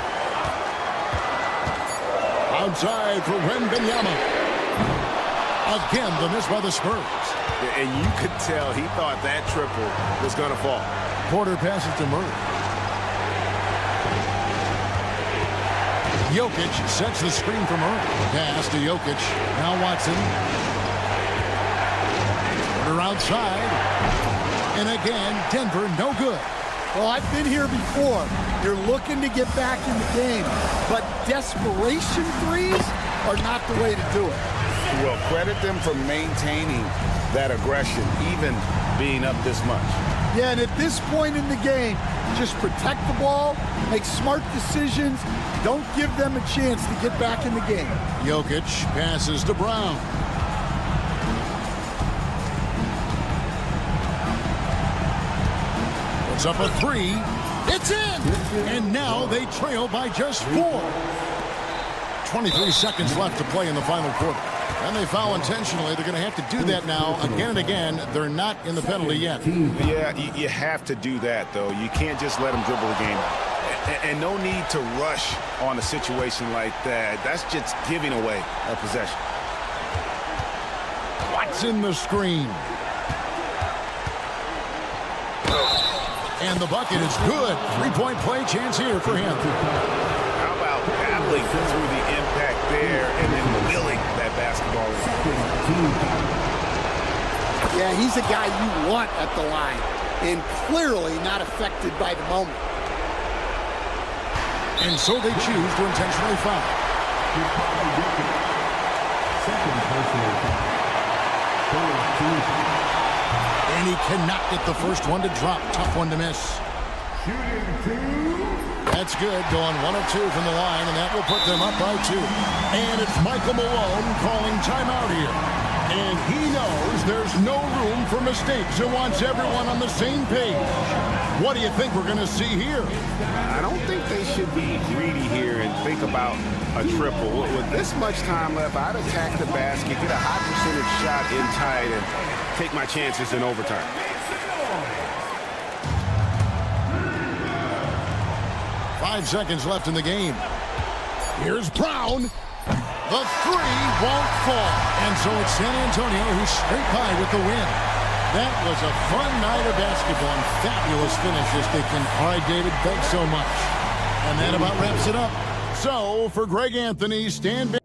Outside for Wembanyama. Again, the miss by the Spurs. And you could tell he thought that triple was going to fall. Porter passes to Murray. Jokic sets the screen for Murray. Pass to Jokic. Now Watson. Porter outside. And again, Denver no good. Well, I've been here before. You're looking to get back in the game, but desperation threes are not the way to do it. Well, credit them for maintaining that aggression, even being up this much. Yeah, and at this point in the game, just protect the ball, make smart decisions, don't give them a chance to get back in the game. Jokic passes to Brown. Puts up a three. It's in! And now they trail by just 4. 23 seconds left to play in the final quarter. And they foul intentionally. They're going to have to do that now again and again. They're not in the penalty yet. Yeah, you have to do that, though. You can't just let them dribble the game out. And no need to rush on a situation like that. That's just giving away a possession. What's in the screen? And the bucket is good. 3-point play chance here for him. How about battling through the impact there and then willing that basketball in? Yeah, he's a guy you want at the line, and clearly not affected by the moment. And so they choose to intentionally foul. And he cannot get the first one to drop. Tough one to miss. That's good. Going 1 of 2 from the line, and that will put them up by 2. And it's Michael Malone calling timeout here. And he knows there's no room for mistakes and wants everyone on the same page. What do you think we're going to see here? I don't think they should be greedy here and think about a triple. With this much time left, I'd attack the basket, get a high percentage shot in tight, and take my chances in overtime. Five seconds left in the game. Here's Brown. The three won't fall. And so it's San Antonio who's straight by with the win. That was a fun night of basketball and fabulous finishes, Dickin. All right, David, thanks so much. And that about wraps it up. So, for Greg Anthony, stand back.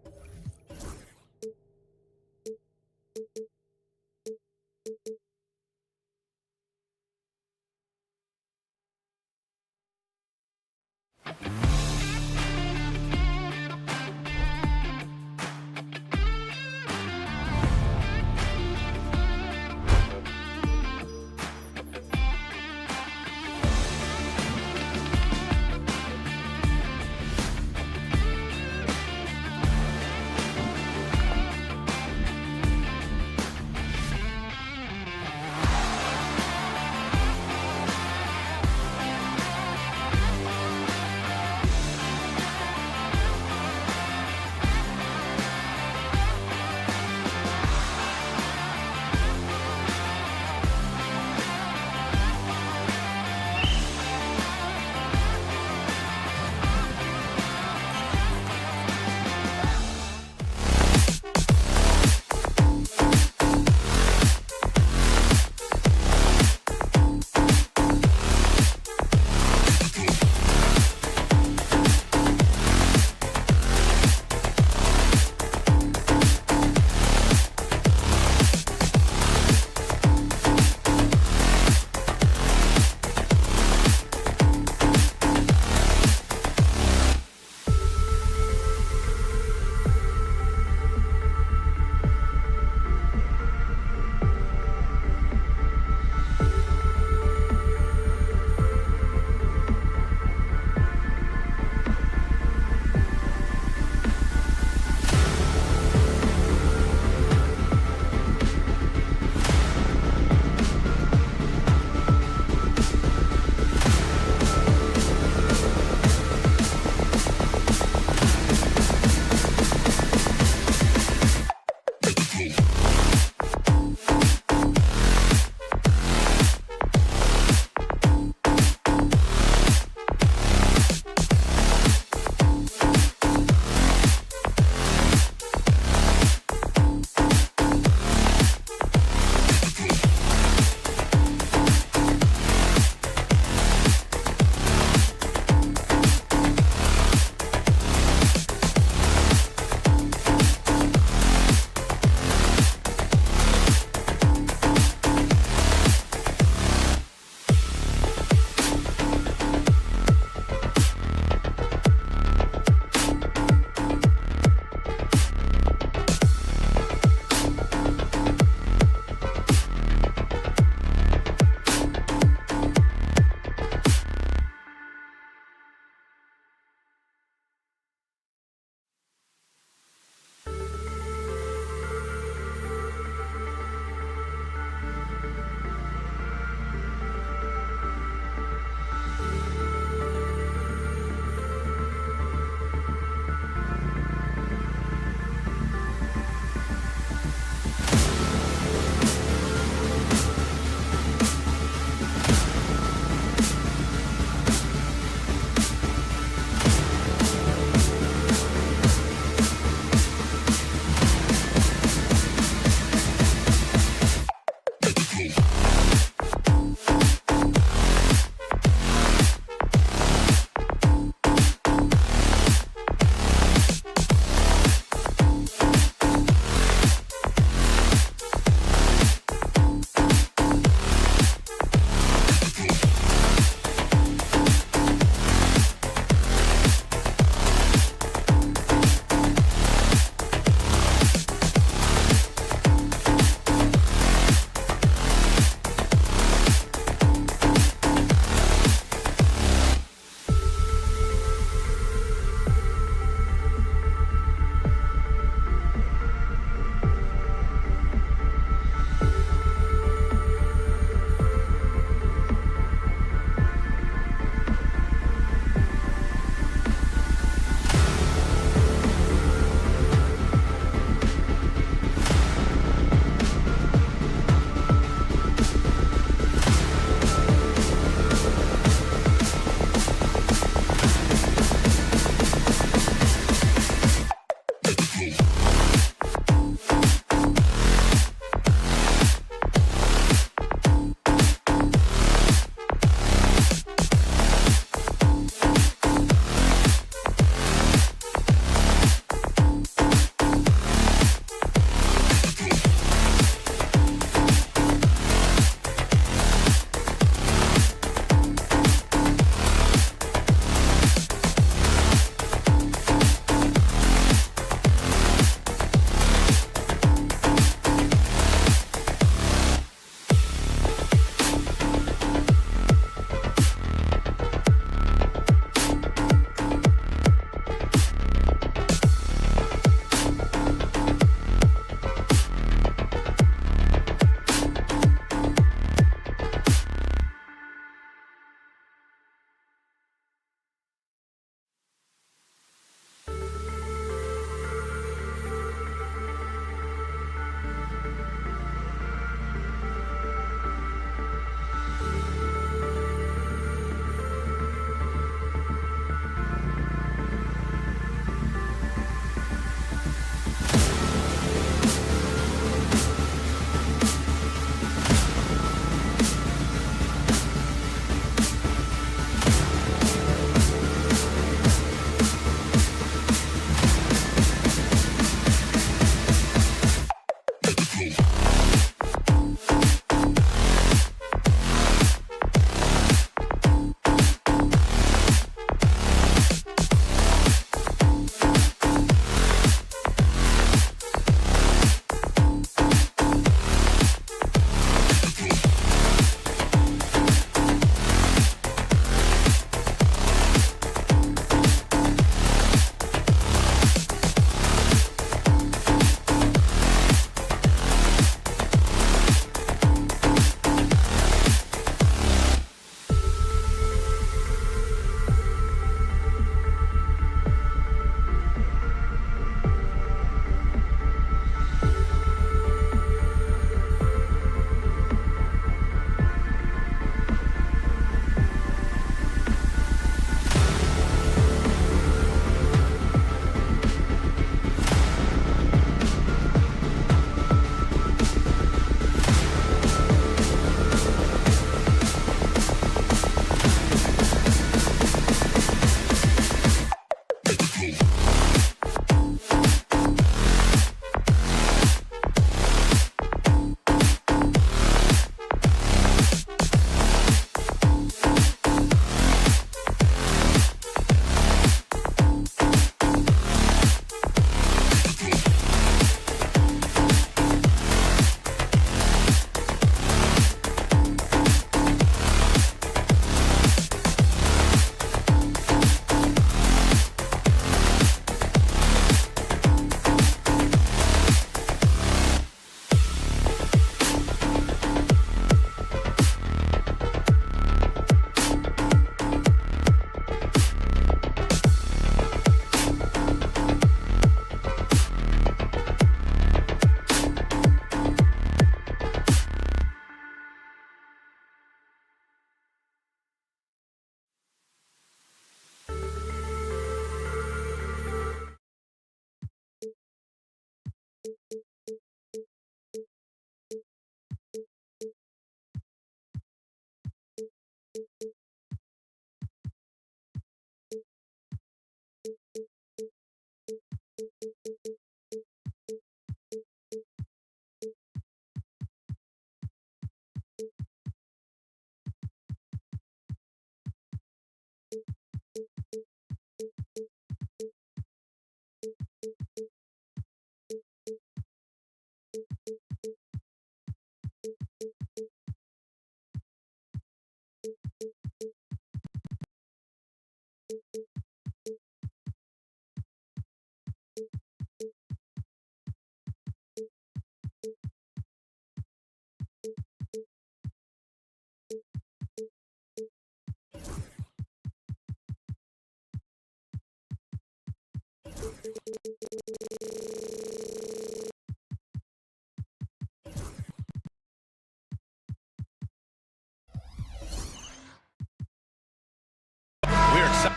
We're excited.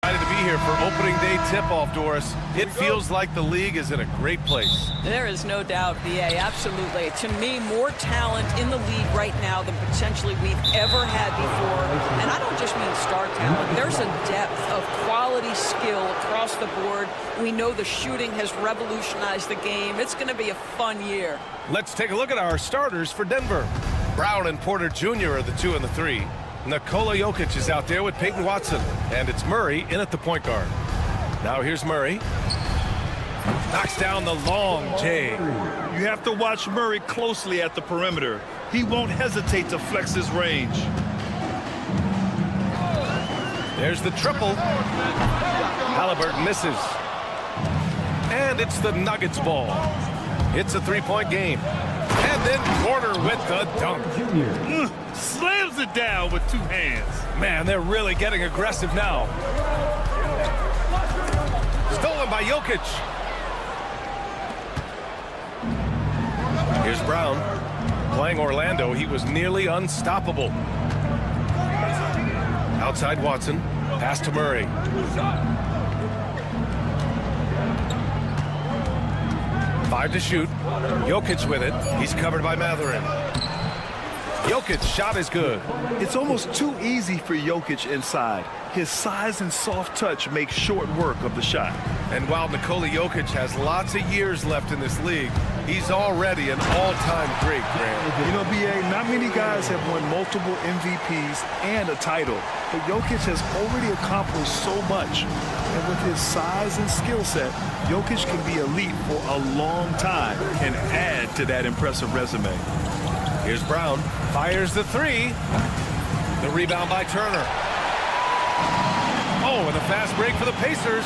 To be here for opening day tip-off, Doris. It feels like the league is in a great place. There is no doubt, BA, absolutely. To me, more talent in the league right now than potentially we've ever had before. And I don't just mean star talent. There's a depth of quality skill across the board. We know the shooting has revolutionized the game. It's going to be a fun year. Let's take a look at our starters for Denver. Brown and Porter Jr. are the 2 and the 3. Nikola Jokic is out there with Peyton Watson, and it's Murray in at the point guard. Now here's Murray. Knocks down the long J. You have to watch Murray closely at the perimeter. He won't hesitate to flex his range. There's the triple. Halliburton misses. And it's the Nuggets ball. It's a three-point game. And then Porter with the dunk. Slams it down with 2 hands. Man, they're really getting aggressive now. Stolen by Jokic. Here's Brown. Playing Orlando, he was nearly unstoppable. Outside Watson. Pass to Murray. Five to shoot. Jokic with it. He's covered by Matherin. Jokic's shot is good. It's almost too easy for Jokic inside. His size and soft touch make short work of the shot. And while Nikola Jokic has lots of years left in this league, he's already an all-time great, Grant. You know, BA, not many guys have won multiple MVPs and a title, but Jokic has already accomplished so much. And with his size and skill set, Jokic can be elite for a long time and add to that impressive resume. Here's Brown. Fires the 3. The rebound by Turner. Oh, and a fast break for the Pacers.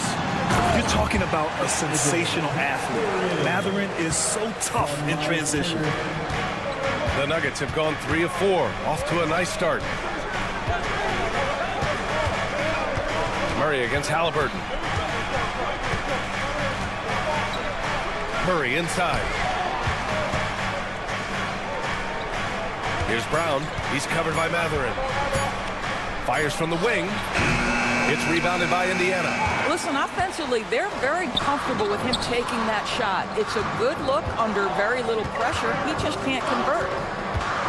You're talking about a sensational athlete. Matherin is so tough in transition. The Nuggets have gone 3 of 4. Off to a nice start. Murray against Halliburton. Murray inside. Here's Brown. He's covered by Matherin. Fires from the wing. It's rebounded by Indiana. Listen, offensively, they're very comfortable with him taking that shot. It's a good look under very little pressure. He just can't convert.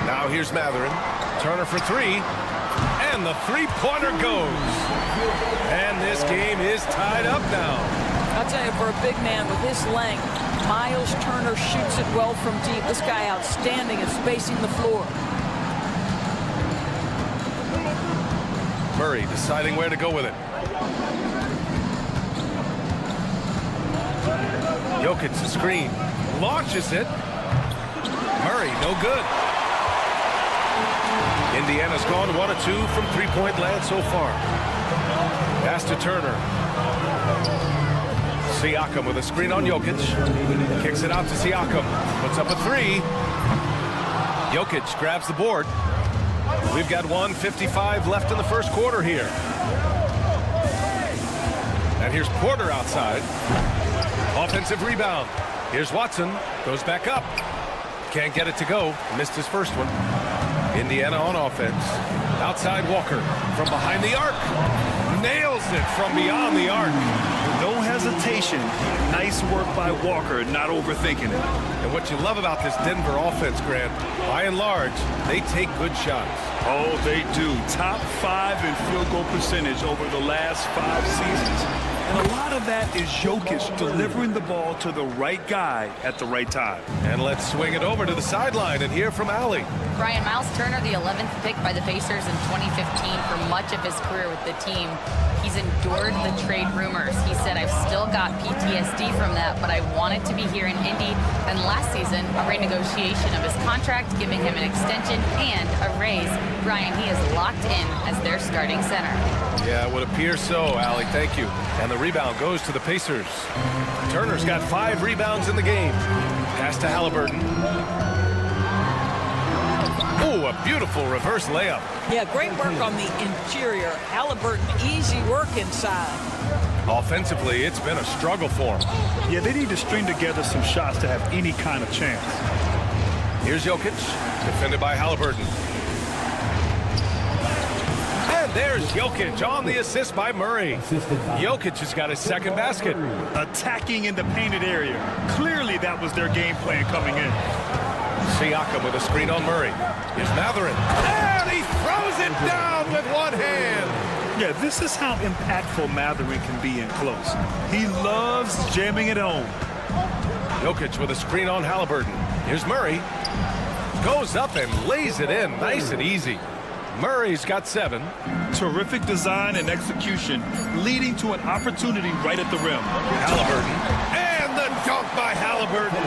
Now here's Matherin. Turner for 3. And the three-pointer goes. And this game is tied up now. I'll tell you, for a big man with his length, Miles Turner shoots it well from deep. This guy outstanding at spacing the floor. Murray deciding where to go with it. Jokic the screen. Launches it. Murray, no good. Indiana's gone 1 of 2 from three-point land so far. Pass to Turner. Siakam with a screen on Jokic. Kicks it out to Siakam. Puts up a three. Jokic grabs the board. We've got 1:55 left in the first quarter here. And here's Porter outside. Offensive rebound. Here's Watson. Goes back up. Can't get it to go. Missed his first one. Indiana on offense. Outside Walker. From behind the arc. Nails it from beyond the arc. No hesitation. Nice work by Walker, not overthinking it. And what you love about this Denver offense, Grant, by and large, they take good shots. Oh, they do. Top 5 in field goal percentage over the last 5 seasons. And a lot of that is Jokic delivering the ball to the right guy at the right time. And let's swing it over to the sideline and hear from Allie. Brian, Miles Turner, the 11th pick by the Pacers in 2015 for much of his career with the team. He's endured the trade rumors. He said, I've still got PTSD from that, but I wanted to be here in Indy. And last season, a renegotiation of his contract, giving him an extension and a raise. Brian, he is locked in as their starting center. Yeah, it would appear so, Allie. Thank you. And the rebound goes to the Pacers. Turner's got 5 rebounds in the game. Pass to Halliburton. Ooh, a beautiful reverse layup. Yeah, great work on the interior. Halliburton, easy work inside. Offensively, it's been a struggle for him. Yeah, they need to string together some shots to have any kind of chance. Here's Jokic, defended by Halliburton. And there's Jokic on the assist by Murray. Jokic has got his second basket. Attacking in the painted area. Clearly that was their game plan coming in. Siakam with a screen on Murray. Here's Matherin. And he throws it down with one hand. Yeah, this is how impactful Matherin can be in close. He loves jamming it home. Jokic with a screen on Halliburton. Here's Murray. Goes up and lays it in nice and easy. Murray's got 7. Terrific design and execution, leading to an opportunity right at the rim. Halliburton. And the dunk by Halliburton.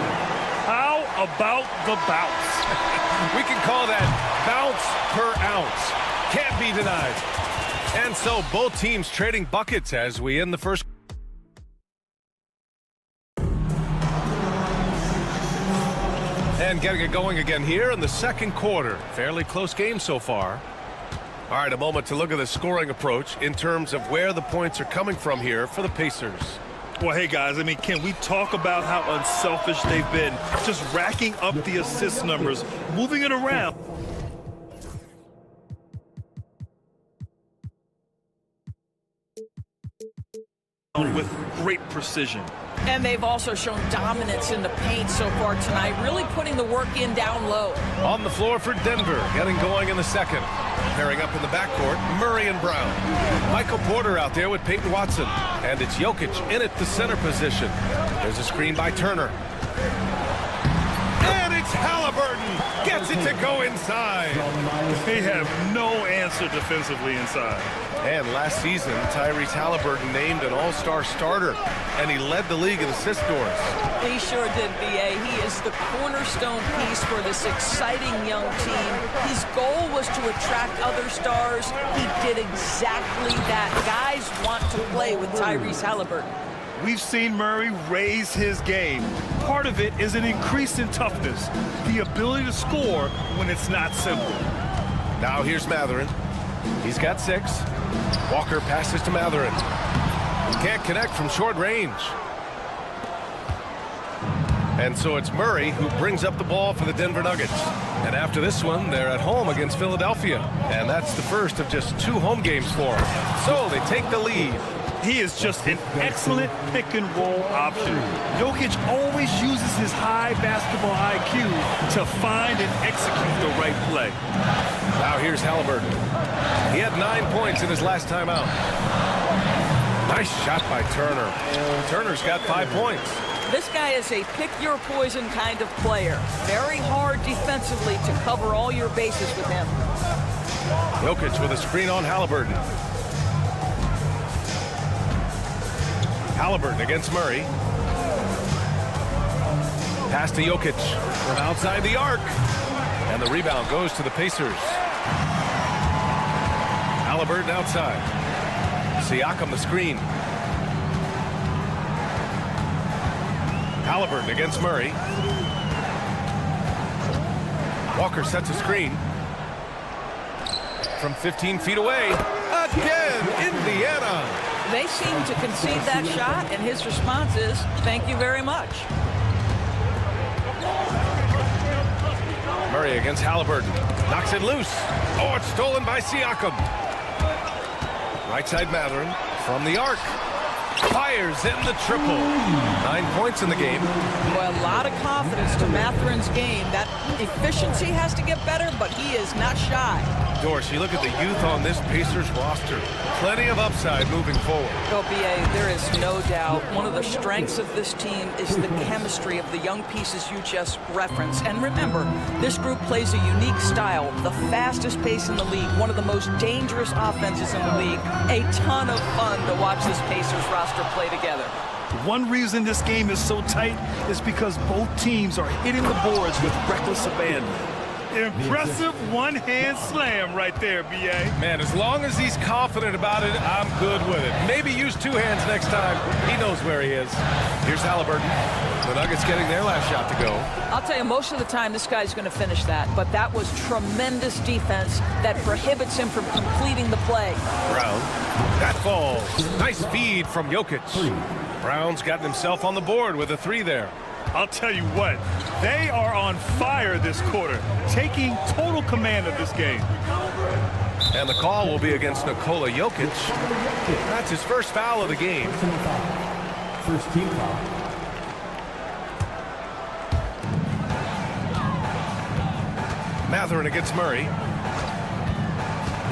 How about the bounce? We can call that bounce per ounce. Can't be denied. And so both teams trading buckets as we end the first. And getting it going again here in the second quarter. Fairly close game so far. All right, a moment to look at the scoring approach in terms of where the points are coming from here for the Pacers. Well, hey, guys, I mean, can we talk about how unselfish they've been? Just racking up the assist numbers, moving it around. With great precision. And they've also shown dominance in the paint so far tonight, really putting the work in down low. On the floor for Denver, getting going in the second. Pairing up in the backcourt, Murray and Brown. Michael Porter out there with Peyton Watson. And it's Jokic in at the center position. There's a screen by Turner. And it's Halliburton. Gets it to go inside. They have no answer defensively inside. And last season, Tyrese Halliburton named an all-star starter, and he led the league in assist doors. He sure did, B.A. He is the cornerstone piece for this exciting young team. His goal was to attract other stars. He did exactly that. Guys want to play with Tyrese Halliburton. We've seen Murray raise his game. Part of it is an increase in toughness, the ability to score when it's not simple. Now here's Matherin. He's got 6. Walker passes to Matherin. Can't connect from short range. And so it's Murray who brings up the ball for the Denver Nuggets. And after this one, they're at home against Philadelphia. And that's the first of just 2 home games for them. So they take the lead. He is just an excellent pick-and-roll option. Jokic always uses his high basketball IQ to find and execute the right play. Now here's Halliburton. He had 9 points in his last time out. Nice shot by Turner. Turner's got 5 points. This guy is a pick-your-poison kind of player. Very hard defensively to cover all your bases with him. Jokic with a screen on Halliburton. Halliburton against Murray. Pass to Jokic from outside the arc. And the rebound goes to the Pacers. Halliburton outside. Siakam the screen. Halliburton against Murray. Walker sets a screen. From 15 feet away. Again, Indiana. They seem to concede that shot, and his response is, thank you very much. Murray against Halliburton. Knocks it loose. Oh, it's stolen by Siakam. Right side Mathurin from the arc. Fires in the triple. 9 points in the game. Well, a lot of confidence to Mathurin's game. That efficiency has to get better, but he is not shy. Doris, you look at the youth on this Pacers roster. Plenty of upside moving forward. Oh, B.A., there is no doubt one of the strengths of this team is the chemistry of the young pieces you just referenced. And remember, this group plays a unique style, the fastest pace in the league, one of the most dangerous offenses in the league. A ton of fun to watch this Pacers roster play together. One reason this game is so tight is because both teams are hitting the boards with reckless abandon. Impressive one-hand slam right there, B.A. Man, as long as he's confident about it, I'm good with it. Maybe use two hands next time. He knows where he is. Here's Halliburton. The Nuggets getting their last shot to go. I'll tell you, most of the time, this guy's going to finish that. But that was tremendous defense that prohibits him from completing the play. Brown. That falls. Nice feed from Jokic. Brown's gotten himself on the board with a three there. I'll tell you what, they are on fire this quarter, taking total command of this game. And the call will be against Nikola Jokic. That's his first foul of the game. First team foul. Mathurin against Murray.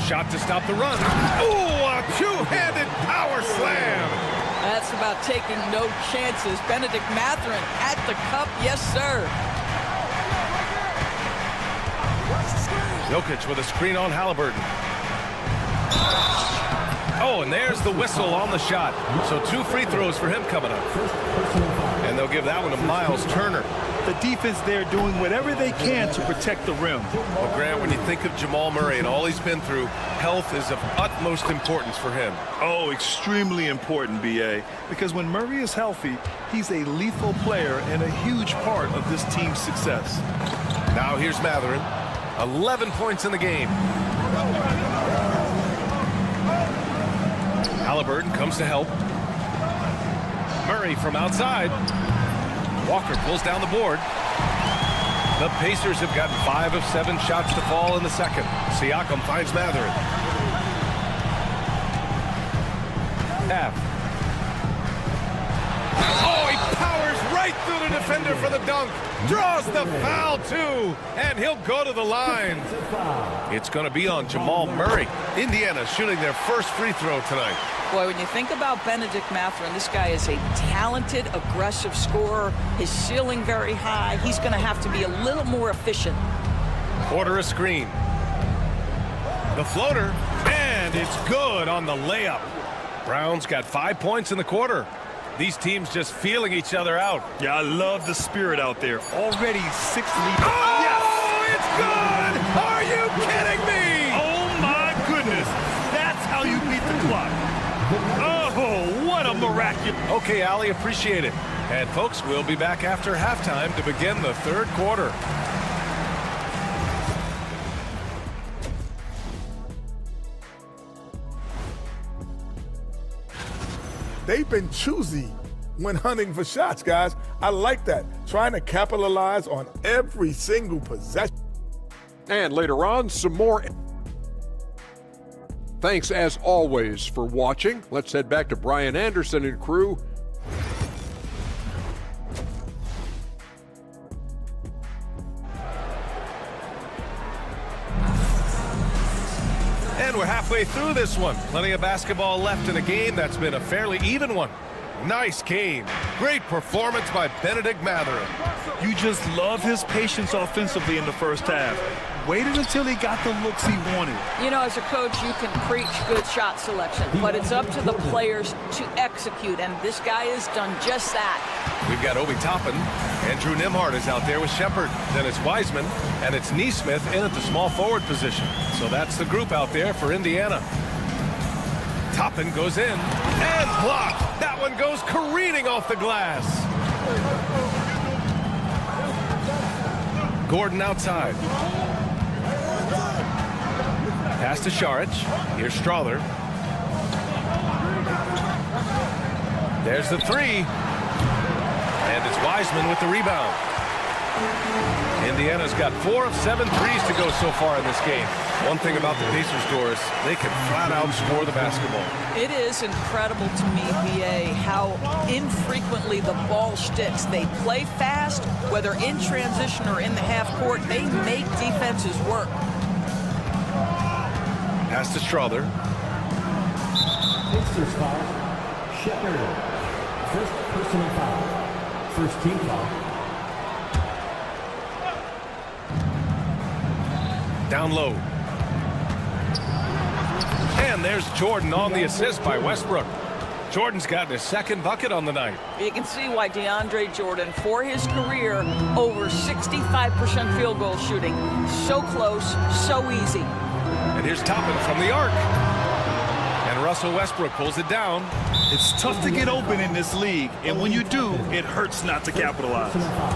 Shot to stop the run. Ooh, a two-handed power slam. That's about taking no chances. Benedict Mathurin at the cup, yes, sir. Jokic with a screen on Halliburton. Oh, and there's the whistle on the shot. So 2 free throws for him coming up. And they'll give that one to Miles Turner. The defense there doing whatever they can to protect the rim. Well, Grant, when you think of Jamal Murray and all he's been through, health is of utmost importance for him. Oh, extremely important, B.A., because when Murray is healthy, he's a lethal player and a huge part of this team's success. Now here's Mathurin. 11 points in the game. Halliburton comes to help. Murray from outside. Walker pulls down the board. The Pacers have gotten 5 of 7 shots to fall in the second. Siakam finds Mathurin. Oh, he powers right through the defender for the dunk. Draws the foul, too. And he'll go to the line. It's going to be on Jamal Murray. Indiana shooting their first free throw tonight. Boy, when you think about Benedict Mathurin, this guy is a talented, aggressive scorer. His ceiling very high. He's going to have to be a little more efficient. Order a screen. The floater, and it's good on the layup. Brown's got 5 points in the quarter. These teams just feeling each other out. Yeah, I love the spirit out there. Already 6 lead. Oh, yes! It's good! Are you kidding me? Oh, my goodness. That's how you beat the clock. Oh, what a miraculous. Okay, Ali, appreciate it. And, folks, we'll be back after halftime to begin the third quarter. They've been choosy when hunting for shots, guys. I like that. Trying to capitalize on every single possession. And later on, some more. Thanks, as always, for watching. Let's head back to Brian Anderson and crew. And we're halfway through this one. Plenty of basketball left in a game that's been a fairly even one. Nice game. Great performance by Benedict Mathurin. You just love his patience offensively in the first half. Waited until he got the looks he wanted. You know, as a coach, you can preach good shot selection, but it's up to the players to execute, and this guy has done just that. We've got Obi Toppin. Andrew Nembhard is out there with Shepard. Then it's Wiseman, and it's Neesmith in at the small forward position. So that's the group out there for Indiana. Toppin goes in and blocked. That one goes careening off the glass. Gordon outside. Pass to Šarić. Here's Strawther. There's the three. And it's Wiseman with the rebound. Indiana's got 4 of 7 threes to go so far in this game. One thing about the Pacers, Doris, they can flat out score the basketball. It is incredible to me, BA, how infrequently the ball sticks. They play fast, whether in transition or in the half court. They make defenses work. Pass to Strawther. Pacers foul. Shepard. First personal foul. First team foul. Down low. And there's Jordan on the assist by Westbrook. Jordan's gotten his second bucket on the night. You can see why DeAndre Jordan, for his career, over 65% field goal shooting. So close, so easy. And here's Toppin from the arc. And Russell Westbrook pulls it down. It's tough to get open in this league, and when you do, it hurts not to capitalize.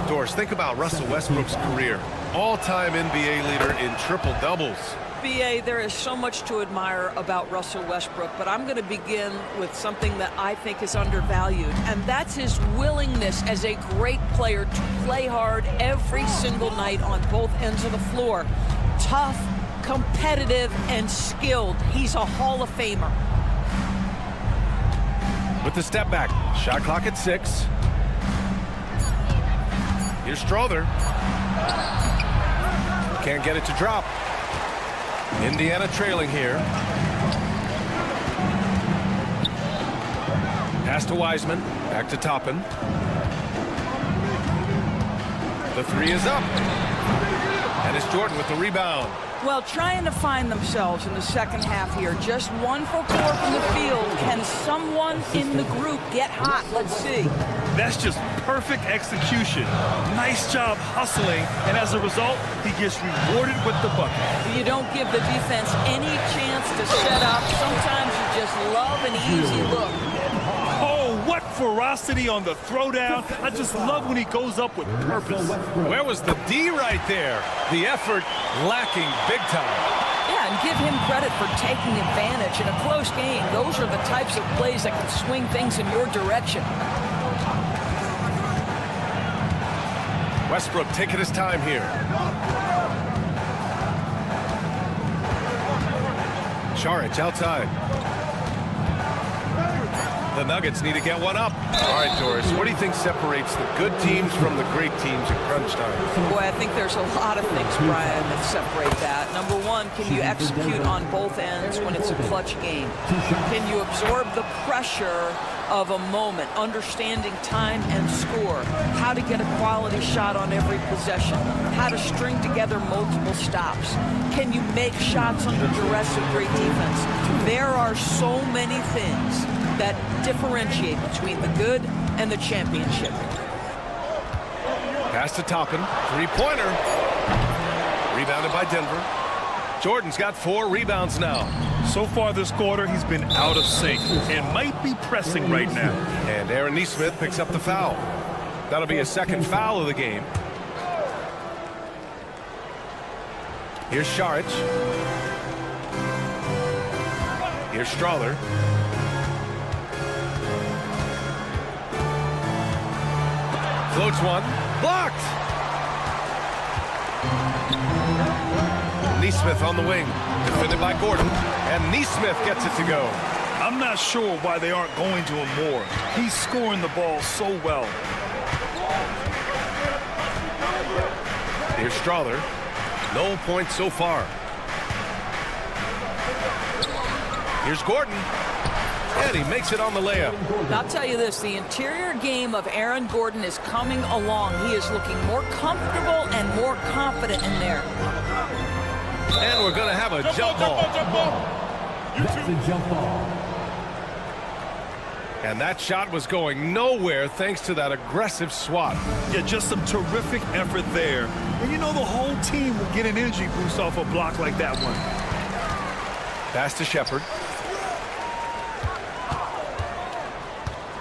Doris, think about Russell Westbrook's career. All-time NBA leader in triple-doubles. BA, there is so much to admire about Russell Westbrook, but I'm going to begin with something that I think is undervalued, and that's his willingness as a great player to play hard every single night on both ends of the floor. Tough, competitive, and skilled. He's a Hall of Famer. With the step back, shot clock at 6. Here's Strawther. Can't get it to drop. Indiana trailing here. Pass to Wiseman. Back to Toppin. The three is up. And it's Jordan with the rebound. Well, trying to find themselves in the second half here. Just 1 for 4 from the field. Can someone in the group get hot? Let's see. That's just perfect execution. Nice job hustling, and as a result, he gets rewarded with the bucket. You don't give the defense any chance to set up. Sometimes you just love an easy look. Oh, what ferocity on the throwdown. I just love when he goes up with purpose. Where was the D right there? The effort lacking big time. Yeah, and give him credit for taking advantage in a close game. Those are the types of plays that can swing things in your direction. Westbrook taking his time here. Šarić outside. The Nuggets need to get one up. All right, Doris, what do you think separates the good teams from the great teams at crunch time? Boy, I think there's a lot of things, Brian, that separate that. Number one, can you execute on both ends when it's a clutch game? Can you absorb the pressure of a moment, understanding time and score, how to get a quality shot on every possession, how to string together multiple stops? Can you make shots under duress of great defense? There are so many things that differentiate between the good and the championship. Pass to Toppin, three-pointer. Rebounded by Denver. Jordan's got 4 rebounds now. So far this quarter, he's been out of sync and might be pressing right now. And Aaron Neesmith picks up the foul. That'll be a second foul of the game. Here's Šarić. Here's Strawther. Floats one. Blocked! Neesmith on the wing. Defended by Gordon. And Neesmith gets it to go. I'm not sure why they aren't going to him more. He's scoring the ball so well. Here's Strawther. No points so far. Here's Gordon. And he makes it on the layup. I'll tell you this, the interior game of Aaron Gordon is coming along. He is looking more comfortable and more confident in there. And we're going to have a jump ball. That's a jump ball. And that shot was going nowhere thanks to that aggressive swat. Yeah, just some terrific effort there. And you know the whole team will get an energy boost off a block like that one. Pass to Shepard.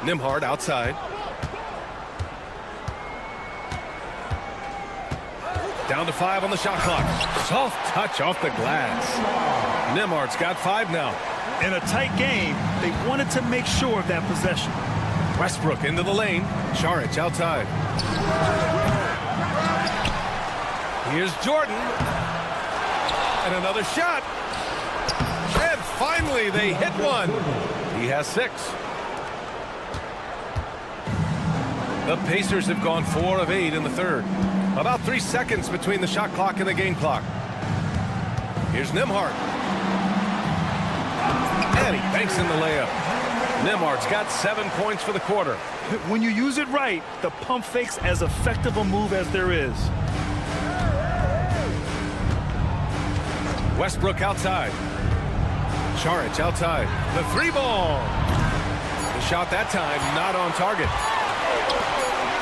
Nembhard outside. Down to 5 on the shot clock. Soft touch off the glass. Nembhard's got 5 now. In a tight game, they wanted to make sure of that possession. Westbrook into the lane. Saric outside. Here's Jordan. And another shot. And finally, they hit one. He has 6. The Pacers have gone 4 of 8 in the third. About 3 seconds between the shot clock and the game clock. Here's Nembhard. And he banks in the layup. Nembhard's got 7 points for the quarter. When you use it right, the pump fake's as effective a move as there is. Westbrook outside. Saric outside. The 3 ball. The shot that time not on target.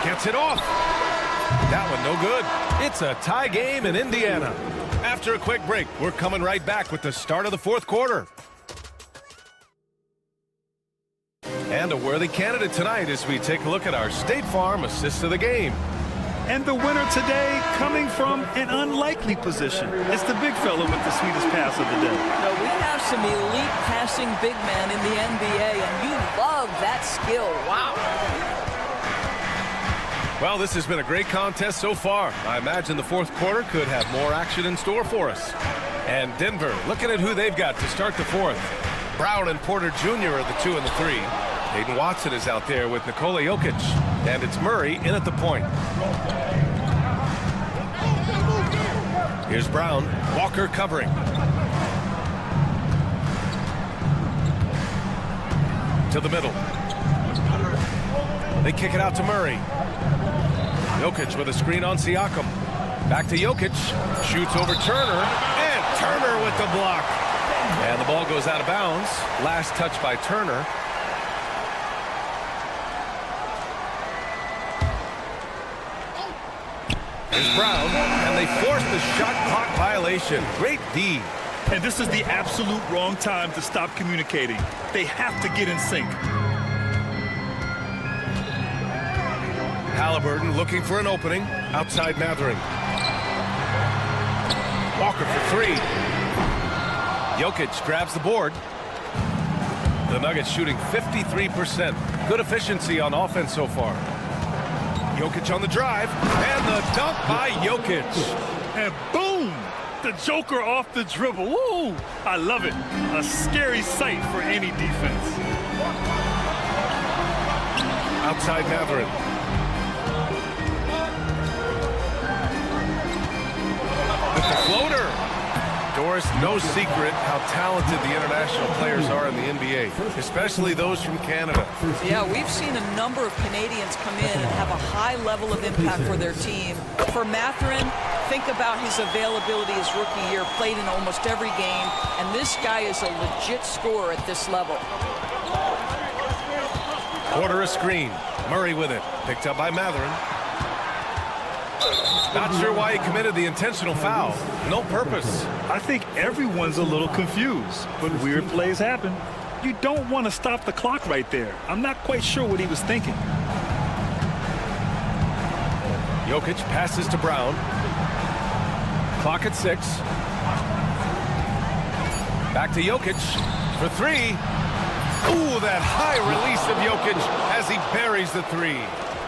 Gets it off. That one no good. It's a tie game in Indiana. After a quick break, we're coming right back with the start of the 4th quarter. And a worthy candidate tonight as we take a look at our State Farm assist of the game. And the winner today coming from an unlikely position. It's the big fella with the sweetest pass of the day. Now, we have some elite passing big men in the NBA, and you love that skill. Wow. Well, this has been a great contest so far. I imagine the 4th quarter could have more action in store for us. And Denver, looking at who they've got to start the 4th. Brown and Porter Jr. are the 2 and the 3. Hayden Watson is out there with Nikola Jokic. And it's Murray in at the point. Here's Brown. Walker covering. To the middle. They kick it out to Murray. Jokic with a screen on Siakam. Back to Jokic. Shoots over Turner. And Turner with the block. And the ball goes out of bounds. Last touch by Turner. Here's Brown. And they force the shot clock violation. Great D. And this is the absolute wrong time to stop communicating. They have to get in sync. Halliburton looking for an opening. Outside Mathurin. Walker for 3. Jokic grabs the board. The Nuggets shooting 53%. Good efficiency on offense so far. Jokic on the drive. And the dunk by Jokic. And boom! The Joker off the dribble. Woo! I love it. A scary sight for any defense. Outside Mathurin. With the floater. Doris, no secret how talented the international players are in the NBA, especially those from Canada. Yeah, we've seen a number of Canadians come in and have a high level of impact for their team. For Mathurin, think about his availability his rookie year, played in almost every game, and this guy is a legit scorer at this level. Quarter a screen. Murray with it. Picked up by Mathurin. Not sure why he committed the intentional foul. No purpose. I think everyone's a little confused, but weird plays happen. You don't want to stop the clock right there. I'm not quite sure what he was thinking. Jokic passes to Brown. Clock at 6. Back to Jokic for 3. Ooh, that high release of Jokic as he buries the 3.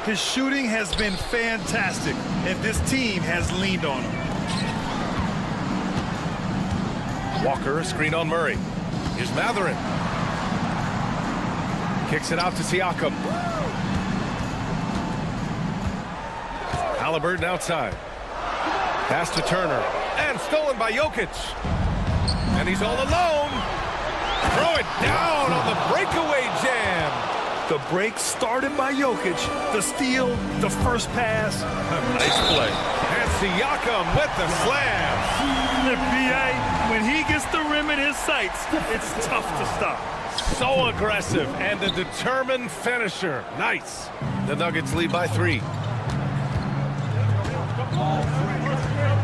His shooting has been fantastic, and this team has leaned on him. Walker, a screen on Murray. Here's Mathurin. Kicks it out to Siakam. Halliburton outside. Pass to Turner. And stolen by Jokic. And he's all alone. Throw it down on the breakaway jam. The break started by Jokic. The steal, the first pass. Nice play. And Siakam with the slam. The BA, when he gets the rim in his sights, it's tough to stop. So aggressive and a determined finisher. Nice. The Nuggets lead by 3.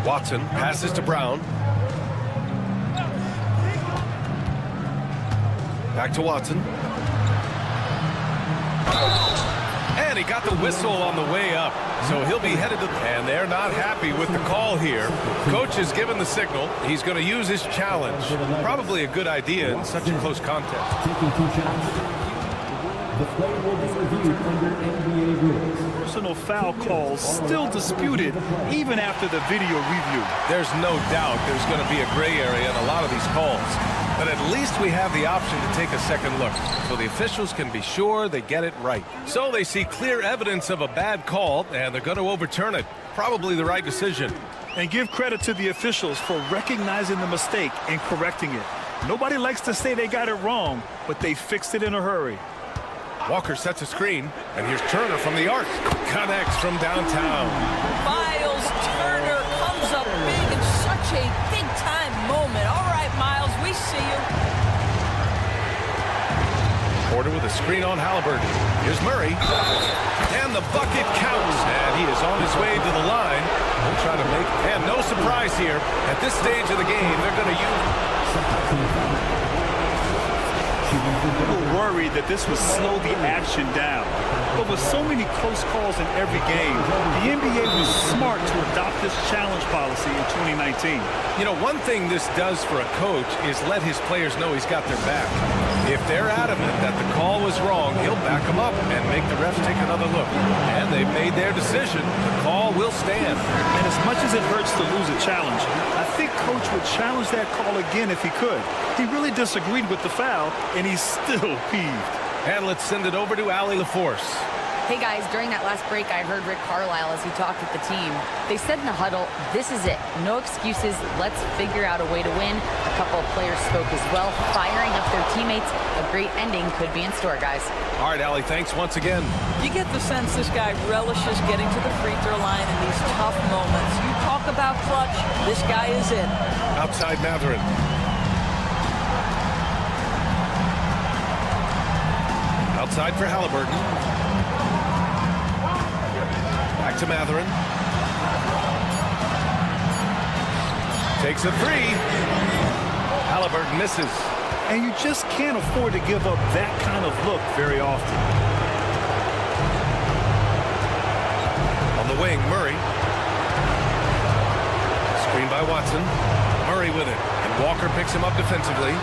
Watson passes to Brown. Back to Watson. And he got the whistle on the way up. So he'll be headed to... And they're not happy with the call here. Coach has given the signal. He's going to use his challenge. Probably a good idea in such a close contest. Taking 2 shots. The play will be reviewed under NBA rules. Personal foul calls still disputed even after the video review. There's no doubt there's going to be a gray area in a lot of these calls. But at least we have the option to take a second look, so the officials can be sure they get it right. So they see clear evidence of a bad call, and they're going to overturn it. Probably the right decision. And give credit to the officials for recognizing the mistake and correcting it. Nobody likes to say they got it wrong, but they fixed it in a hurry. Walker sets a screen, and here's Turner from the arc. Connects from downtown. Miles Turner comes up big in such a big-time moment. All right, Miles, we see you. Porter with a screen on Halliburton. Here's Murray. And the bucket counts. And he is on his way to the line. We'll try to make... And no surprise here. At this stage of the game, they're going to use... People worried that this would slow the action down. But with so many close calls in every game, the NBA was smart to adopt this challenge policy in 2019. You know, one thing this does for a coach is let his players know he's got their back. If they're adamant that the call was wrong, he'll back them up and make the refs take another look. And they've made their decision. The call will stand. And as much as it hurts to lose a challenge, I think Coach would challenge that call again if he could. He really disagreed with the foul, and he's still peeved. And let's send it over to Allie LaForce. Hey guys, during that last break, I heard Rick Carlisle as he talked with the team. They said in the huddle, this is it. No excuses. Let's figure out a way to win. A couple of players spoke as well, firing up their teammates. A great ending could be in store, guys. All right, Allie, thanks once again. You get the sense this guy relishes getting to the free throw line in these tough moments. You talk about clutch, this guy is it. Outside Matherin. Outside for Halliburton. Back to Matherin. Takes a 3. Halliburton misses. And you just can't afford to give up that kind of look very often. On the wing, Murray. Screen by Watson. Murray with it. And Walker picks him up defensively.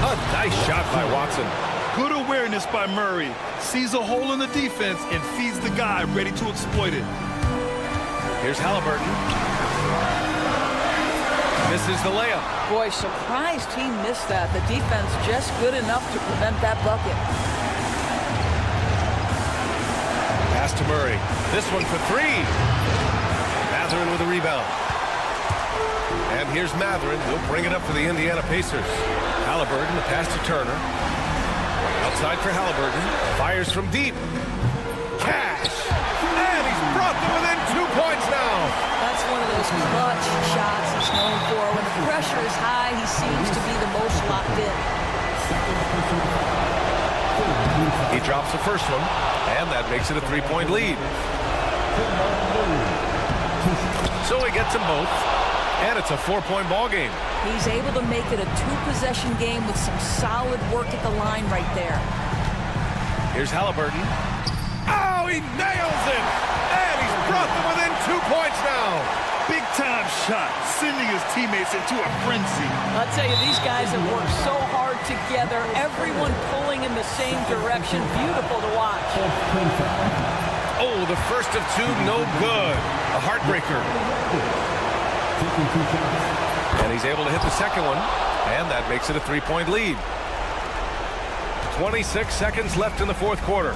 A nice shot by Watson. Good awareness by Murray. Sees a hole in the defense and feeds the guy ready to exploit it. Here's Halliburton. Misses the layup. Boy, surprised he missed that. The defense just good enough to prevent that bucket. Pass to Murray. This one for 3. Matherin with a rebound. And here's Matherin. He'll bring it up for the Indiana Pacers. Halliburton, the pass to Turner. Outside for Halliburton. Fires from deep. Cash. And he's brought them within 2 points now. That's one of those clutch shots he's known for. When the pressure is high, he seems to be the most locked in. He drops the first one, and that makes it a 3-point lead. So he gets them both, and it's a 4-point ball game. He's able to make it a 2-possession game with some solid work at the line right there. Here's Halliburton. Oh, he nails it! And he's brought them within 2 points now. Big-time shot, sending his teammates into a frenzy. I'll tell you, these guys have worked so hard together, everyone pulling in the same direction. Beautiful to watch. Oh, the first of 2, no good. A heartbreaker. And he's able to hit the second one, and that makes it a 3-point lead. 26 seconds left in the fourth quarter.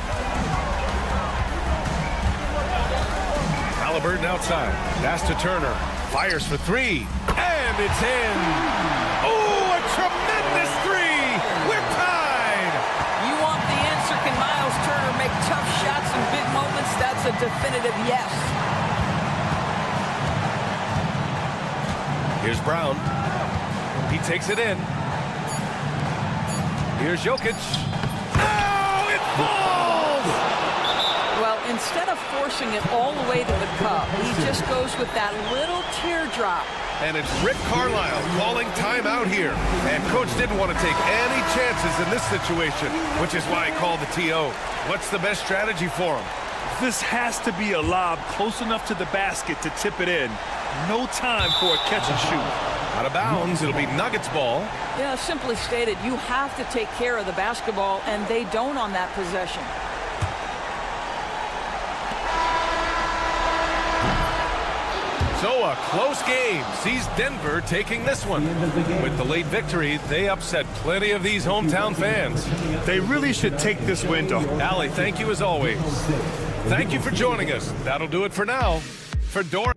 Halliburton outside. Pass to Turner. Fires for 3. And it's in. Oh, a tremendous 3. Here's Brown. He takes it in. Here's Jokic. Oh, it falls! Well, instead of forcing it all the way to the cup, he just goes with that little teardrop. And it's Rick Carlisle calling timeout here. And Coach didn't want to take any chances in this situation, which is why he called the TO. What's the best strategy for him? This has to be a lob close enough to the basket to tip it in. No time for a catch and shoot. Out of bounds, it'll be Nuggets ball. Yeah, simply stated, you have to take care of the basketball, and they don't on that possession. So a close game sees Denver taking this one. With the late victory, they upset plenty of these hometown fans. They really should take this win to Allie, thank you as always. Thank you for joining us. That'll do it for now. For Dor.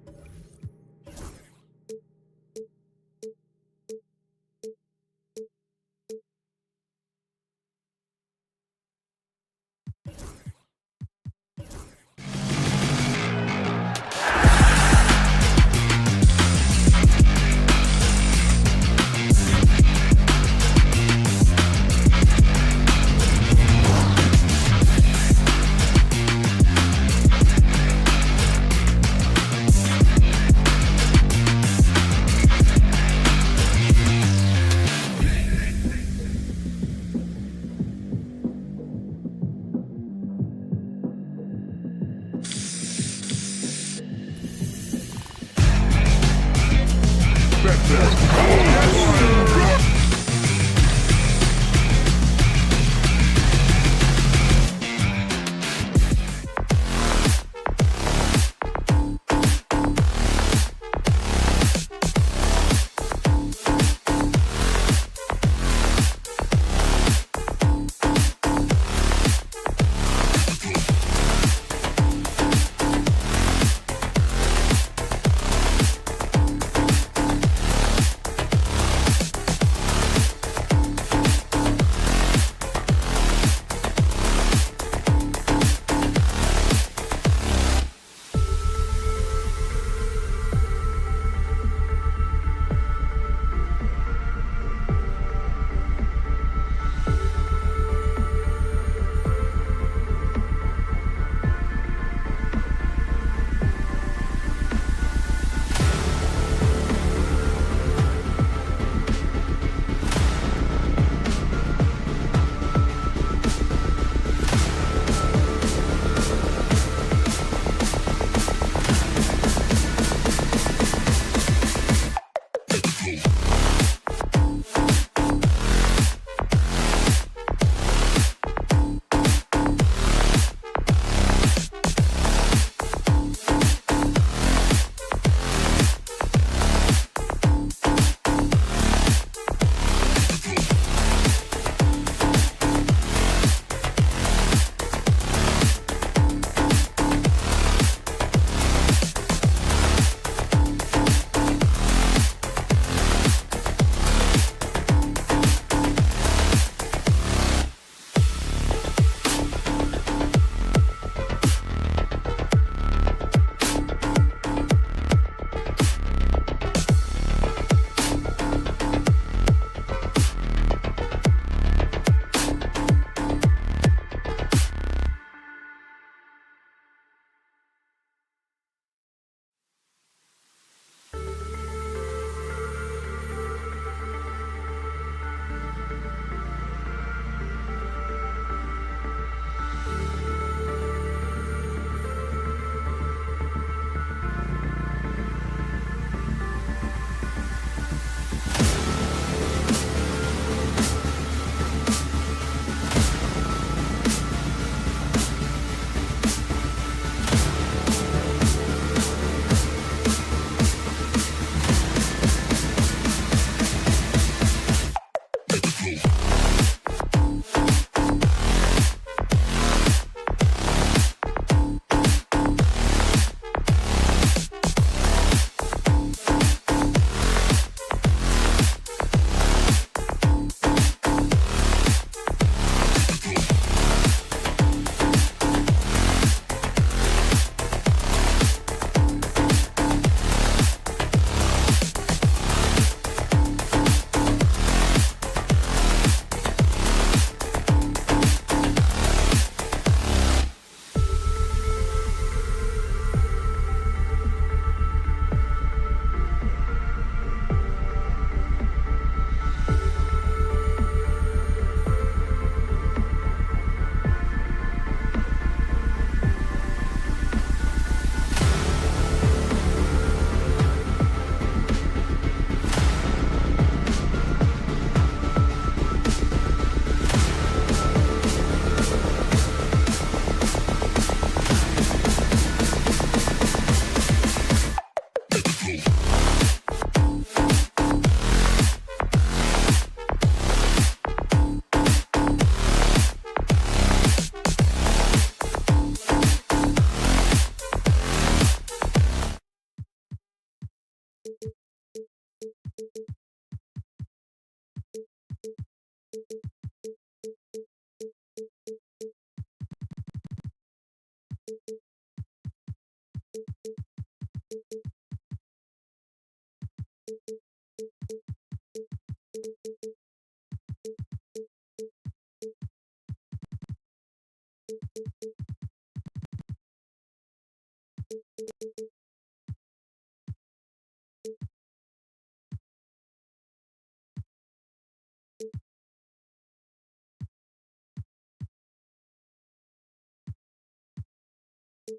Hi,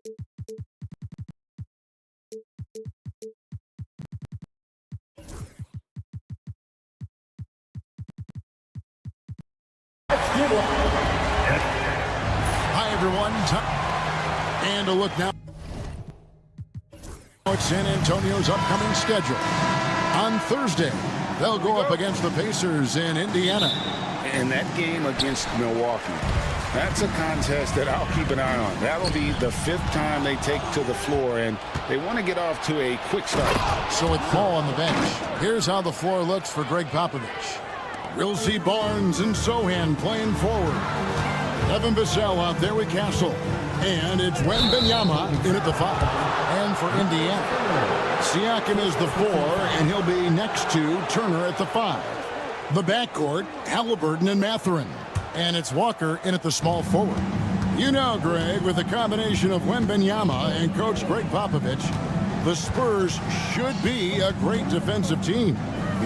everyone. And a look now at San Antonio's upcoming schedule. On Thursday, they'll go up against the Pacers in Indiana. And that game against Milwaukee, that's a contest that I'll keep an eye on. That'll be the 5th time they take to the floor, and they want to get off to a quick start. So with Paul on the bench, here's how the floor looks for Greg Popovich. We'll see Barnes and Sohan playing forward. Evan Vassell out there with Castle. And it's Wembanyama in at the 5. And for Indiana, Siakam is the 4, and he'll be next to Turner at the 5. The backcourt, Halliburton and Mathurin. And it's Walker in at the small forward. You know, Greg, with the combination of Wembanyama and Coach Greg Popovich, the Spurs should be a great defensive team.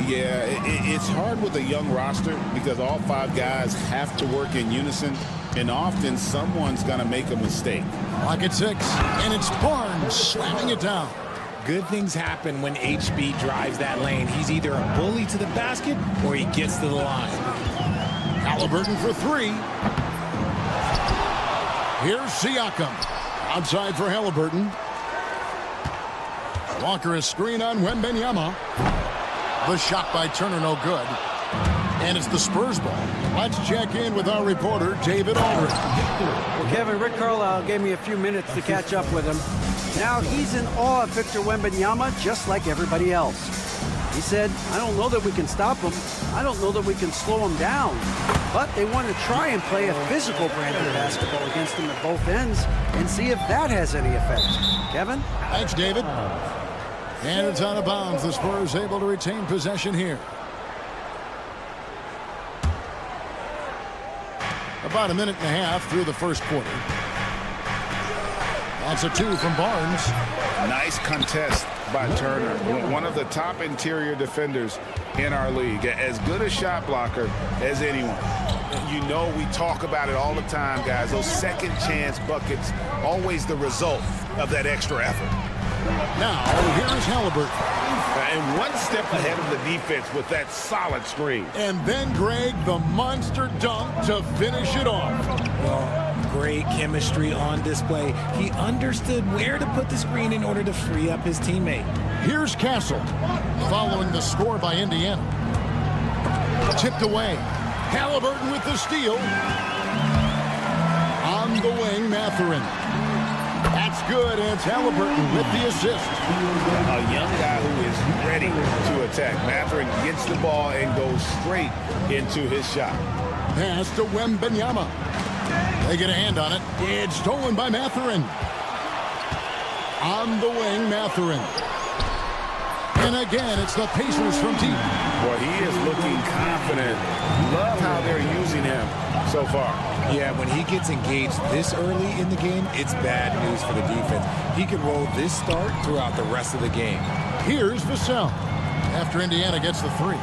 Yeah, it's hard with a young roster because all 5 guys have to work in unison, and often someone's going to make a mistake. Lock at 6, and it's Barnes slamming it down. Good things happen when HB drives that lane. He's either a bully to the basket or he gets to the line. Halliburton for 3. Here's Siakam. Outside for Halliburton. Walker is screen on Wembanyama. The shot by Turner, no good. And it's the Spurs ball. Let's check in with our reporter, David Aldridge. Well, Kevin, Rick Carlisle gave me a few minutes to catch up with him. Now he's in awe of Victor Wembanyama, just like everybody else. He said, I don't know that we can stop him. I don't know that we can slow him down. But they want to try and play a physical brand of basketball against him at both ends and see if that has any effect. Kevin? Thanks, David. And it's out of bounds. The Spurs able to retain possession here. About a minute and a half through the first quarter. That's a 2 from Barnes. Nice contest by Turner, one of the top interior defenders in our league. As good a shot blocker as anyone. You know we talk about it all the time, guys. Those second chance buckets, always the result of that extra effort. Now, here's Halliburton. And one step ahead of the defense with that solid screen. And then, Greg, the monster dunk to finish it off. Well, great chemistry on display. He understood where to put the screen in order to free up his teammate. Here's Castle, following the score by Indiana. Tipped away. Halliburton with the steal. On the wing, Mathurin. That's good, and it's Halliburton with the assist. A young guy who is ready to attack. Mathurin gets the ball and goes straight into his shot. Pass to Wembanyama. They get a hand on it. It's stolen by Mathurin. On the wing, Mathurin. And again, it's the Pacers from deep. Boy, he is looking confident. Love how they're using him so far. Yeah, when he gets engaged this early in the game, it's bad news for the defense. He can roll this start throughout the rest of the game. Here's Vassell after Indiana gets the 3.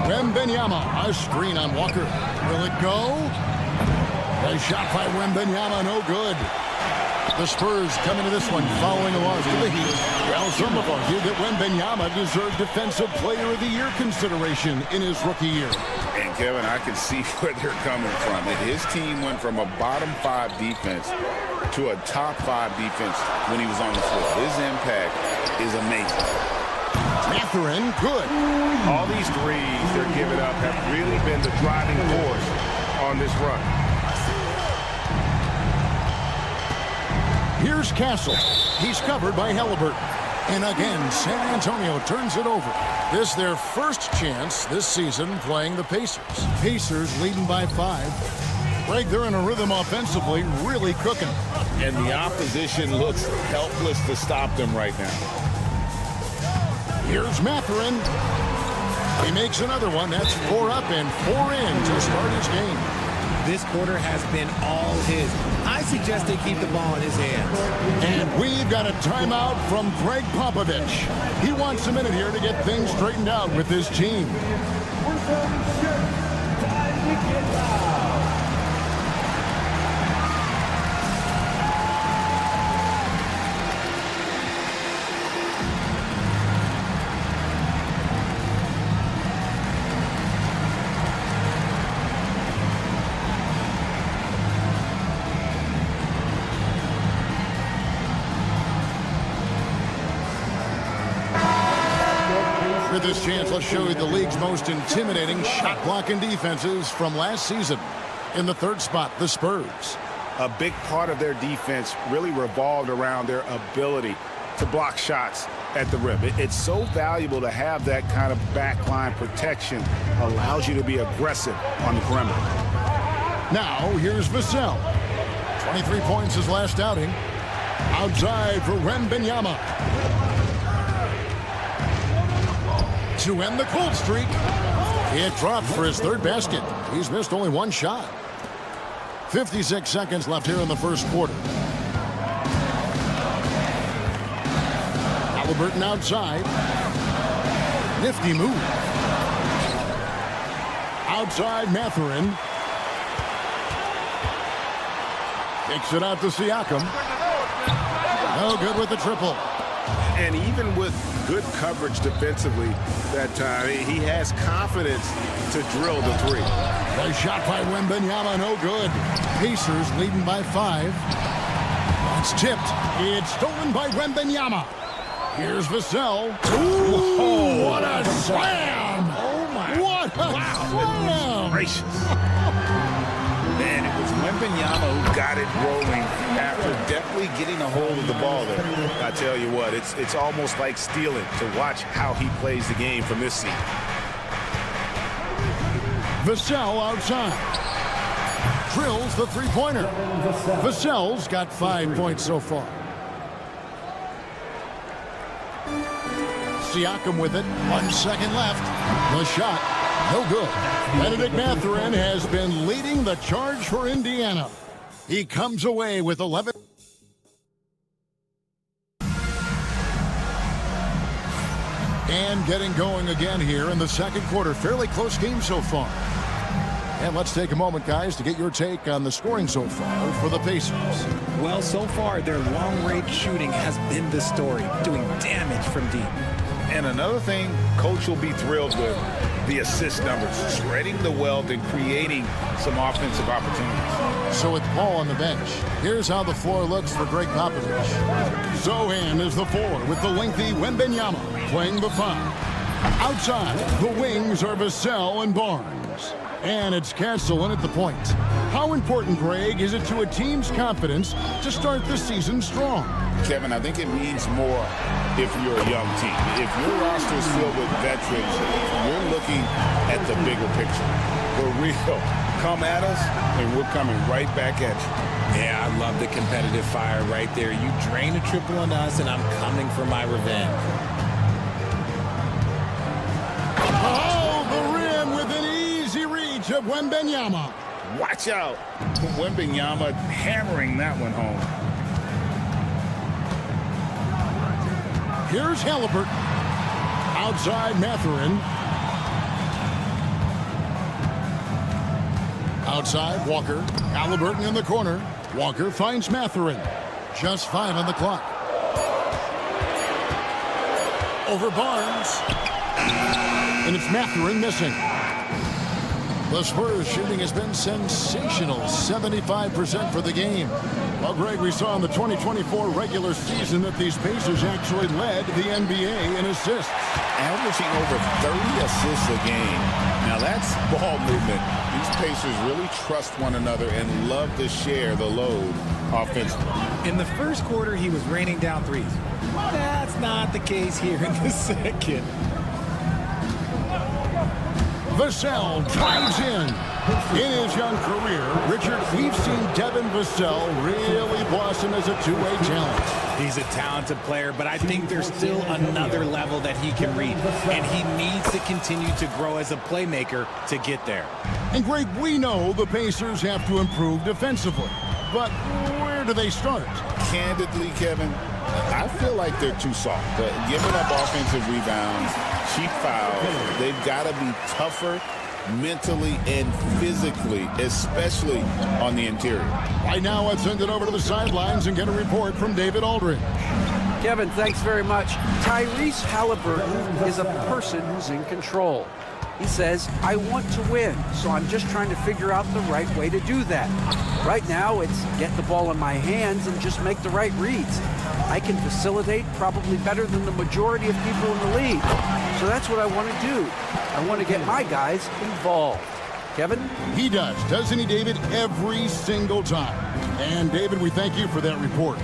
Wembanyama, a screen on Walker. Will it go? A shot by Wembanyama, no good. The Spurs come into this one following a loss to the Heat. Well, some have argued that Wembanyama deserved Defensive Player of the Year consideration in his rookie year. And Kevin, I can see where they're coming from. His team went from a bottom 5 defense to a top 5 defense when he was on the floor. His impact is amazing. Mathurin, good. All these threes they're giving up have really been the driving force on this run. Here's Castle. He's covered by Halliburton. And again, San Antonio turns it over. This their first chance this season playing the Pacers. Pacers leading by 5. Greg, they're in a rhythm offensively, really cooking. And the opposition looks helpless to stop them right now. Here's Mathurin. He makes another one. That's 4 up and 4 in to start his game. This quarter has been all his. I suggest they keep the ball in his hands. And we've got a timeout from Greg Popovich. He wants a minute here to get things straightened out with his team. this chance, let's show you the league's most intimidating shot blocking defenses from last season. In the third spot, the Spurs. A big part of their defense really revolved around their ability to block shots at the rim. It's so valuable to have that kind of backline protection. Allows you to be aggressive on the perimeter. Now, here's Vassell. 23 points his last outing. Outside for Wembanyama. To end the cold streak. It dropped for his third basket. He's missed only one shot. 56 seconds left here in the first quarter. Halliburton outside. Nifty move. Outside Mathurin. Kicks it out to Siakam. No good with the triple. And even with good coverage defensively that time, he has confidence to drill the three. A shot by Wembanyama, no good. Pacers leading by 5. It's tipped. It's stolen by Wembanyama. Here's Vassell. Ooh, what a slam! Oh, my. What a slam! Gracious. Man, it was Wembanyama who got it rolling after definitely getting a hold of the ball there. I tell you what, it's almost like stealing to watch how he plays the game from this seat. Vassell outside. Drills the three-pointer. Vassell's got 5 points so far. Siakam with it. 1 second left. The shot, no good. Benedict Mathurin has been leading the charge for Indiana. He comes away with 11. And getting going again here in the second quarter. Fairly close game so far. And let's take a moment, guys, to get your take on the scoring so far for the Pacers. Well, so far, their long-range shooting has been the story, doing damage from deep. And another thing Coach will be thrilled with, the assist numbers, spreading the wealth and creating some offensive opportunities. So with Paul on the bench, here's how the floor looks for Greg Popovich. Zohan is the 4 with the lengthy Wembanyama playing the 5. Outside, the wings are Vassell and Barnes. And it's Castellan at the point. How important, Greg, is it to a team's confidence to start the season strong? Kevin, I think it means more if you're a young team. If your roster is filled with veterans, you're looking at the bigger picture. The real come at us, and we're coming right back at you. Yeah, I love the competitive fire right there. You drain a triple on us, and I'm coming for my revenge. Oh, the rim with an easy reach of Wembanyama. Watch out. Wembanyama hammering that one home. Here's Halliburton. Outside Mathurin. Outside Walker. Halliburton in the corner. Walker finds Mathurin. Just 5 on the clock. Over Barnes. And it's Mathurin missing. The Spurs shooting has been sensational. 75% for the game. Well, Greg, we saw in the 2024 regular season that these Pacers actually led the NBA in assists. Averaging over 30 assists a game. Now that's ball movement. These Pacers really trust one another and love to share the load offensively. In the first quarter, he was raining down threes. That's not the case here in the second. Vassell drives in. In his young career, Richard, we've seen Devin Vassell really blossom as a two-way talent. He's a talented player, but I think there's still another level that he can reach, and he needs to continue to grow as a playmaker to get there. And Greg, we know the Pacers have to improve defensively, but where do they start? Candidly, Kevin, I feel like they're too soft. Giving up offensive rebounds, cheap fouls, they've got to be tougher mentally and physically, especially on the interior. Right now, let's send it over to the sidelines and get a report from David Aldridge. Kevin, thanks very much. Tyrese Halliburton is a person who's in control. He says, I want to win, so I'm just trying to figure out the right way to do that. Right now, it's get the ball in my hands and just make the right reads. I can facilitate probably better than the majority of people in the league. So that's what I want to do. I want to get my guys involved. Kevin? He does, doesn't he, David? Every single time. And, David, we thank you for that report.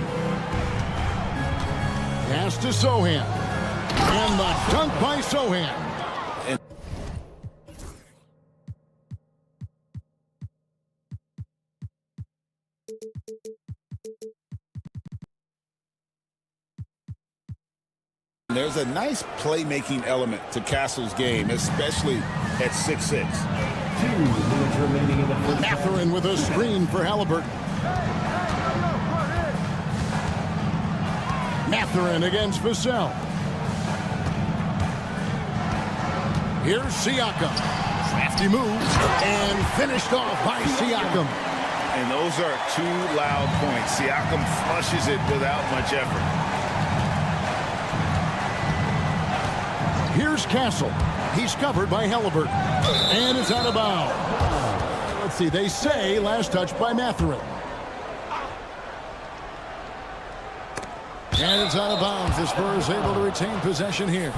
Pass to Sohan. And the dunk by Sohan. There's a nice playmaking element to Castle's game, especially at 6'6". Mathurin with a screen for Halliburton. Mathurin against Vassell. Here's Siakam. Crafty move and finished off by Siakam. And those are two loud points. Siakam flushes it without much effort. Here's Castle. He's covered by Halliburton. And it's out of bounds. Let's see, they say last touch by Mathurin. And it's out of bounds. The Spurs able to retain possession here.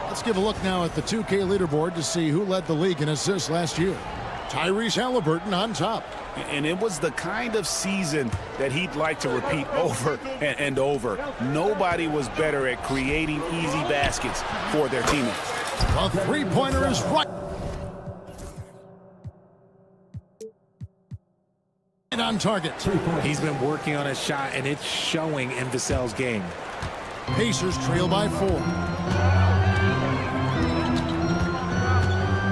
Let's give a look now at the 2K leaderboard to see who led the league in assists last year. Tyrese Halliburton on top. And it was the kind of season that he'd like to repeat over and over. Nobody was better at creating easy baskets for their teammates. The three-pointer is right on target. He's been working on a shot, and it's showing in Vassell's game. Pacers trail by 4.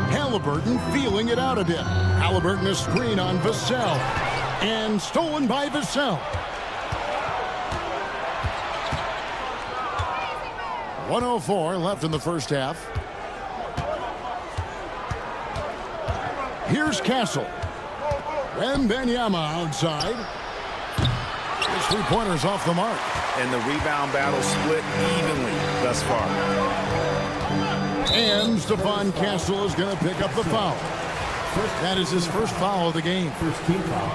Halliburton feeling it out a bit. Halliburton a screen on Vassell. And stolen by Vassell. 1:04 left in the first half. Here's Castle. Wembanyama outside. His three-pointer's off the mark. And the rebound battle split evenly thus far. And Stephon Castle is going to pick up the foul. That is his first foul of the game. First team foul.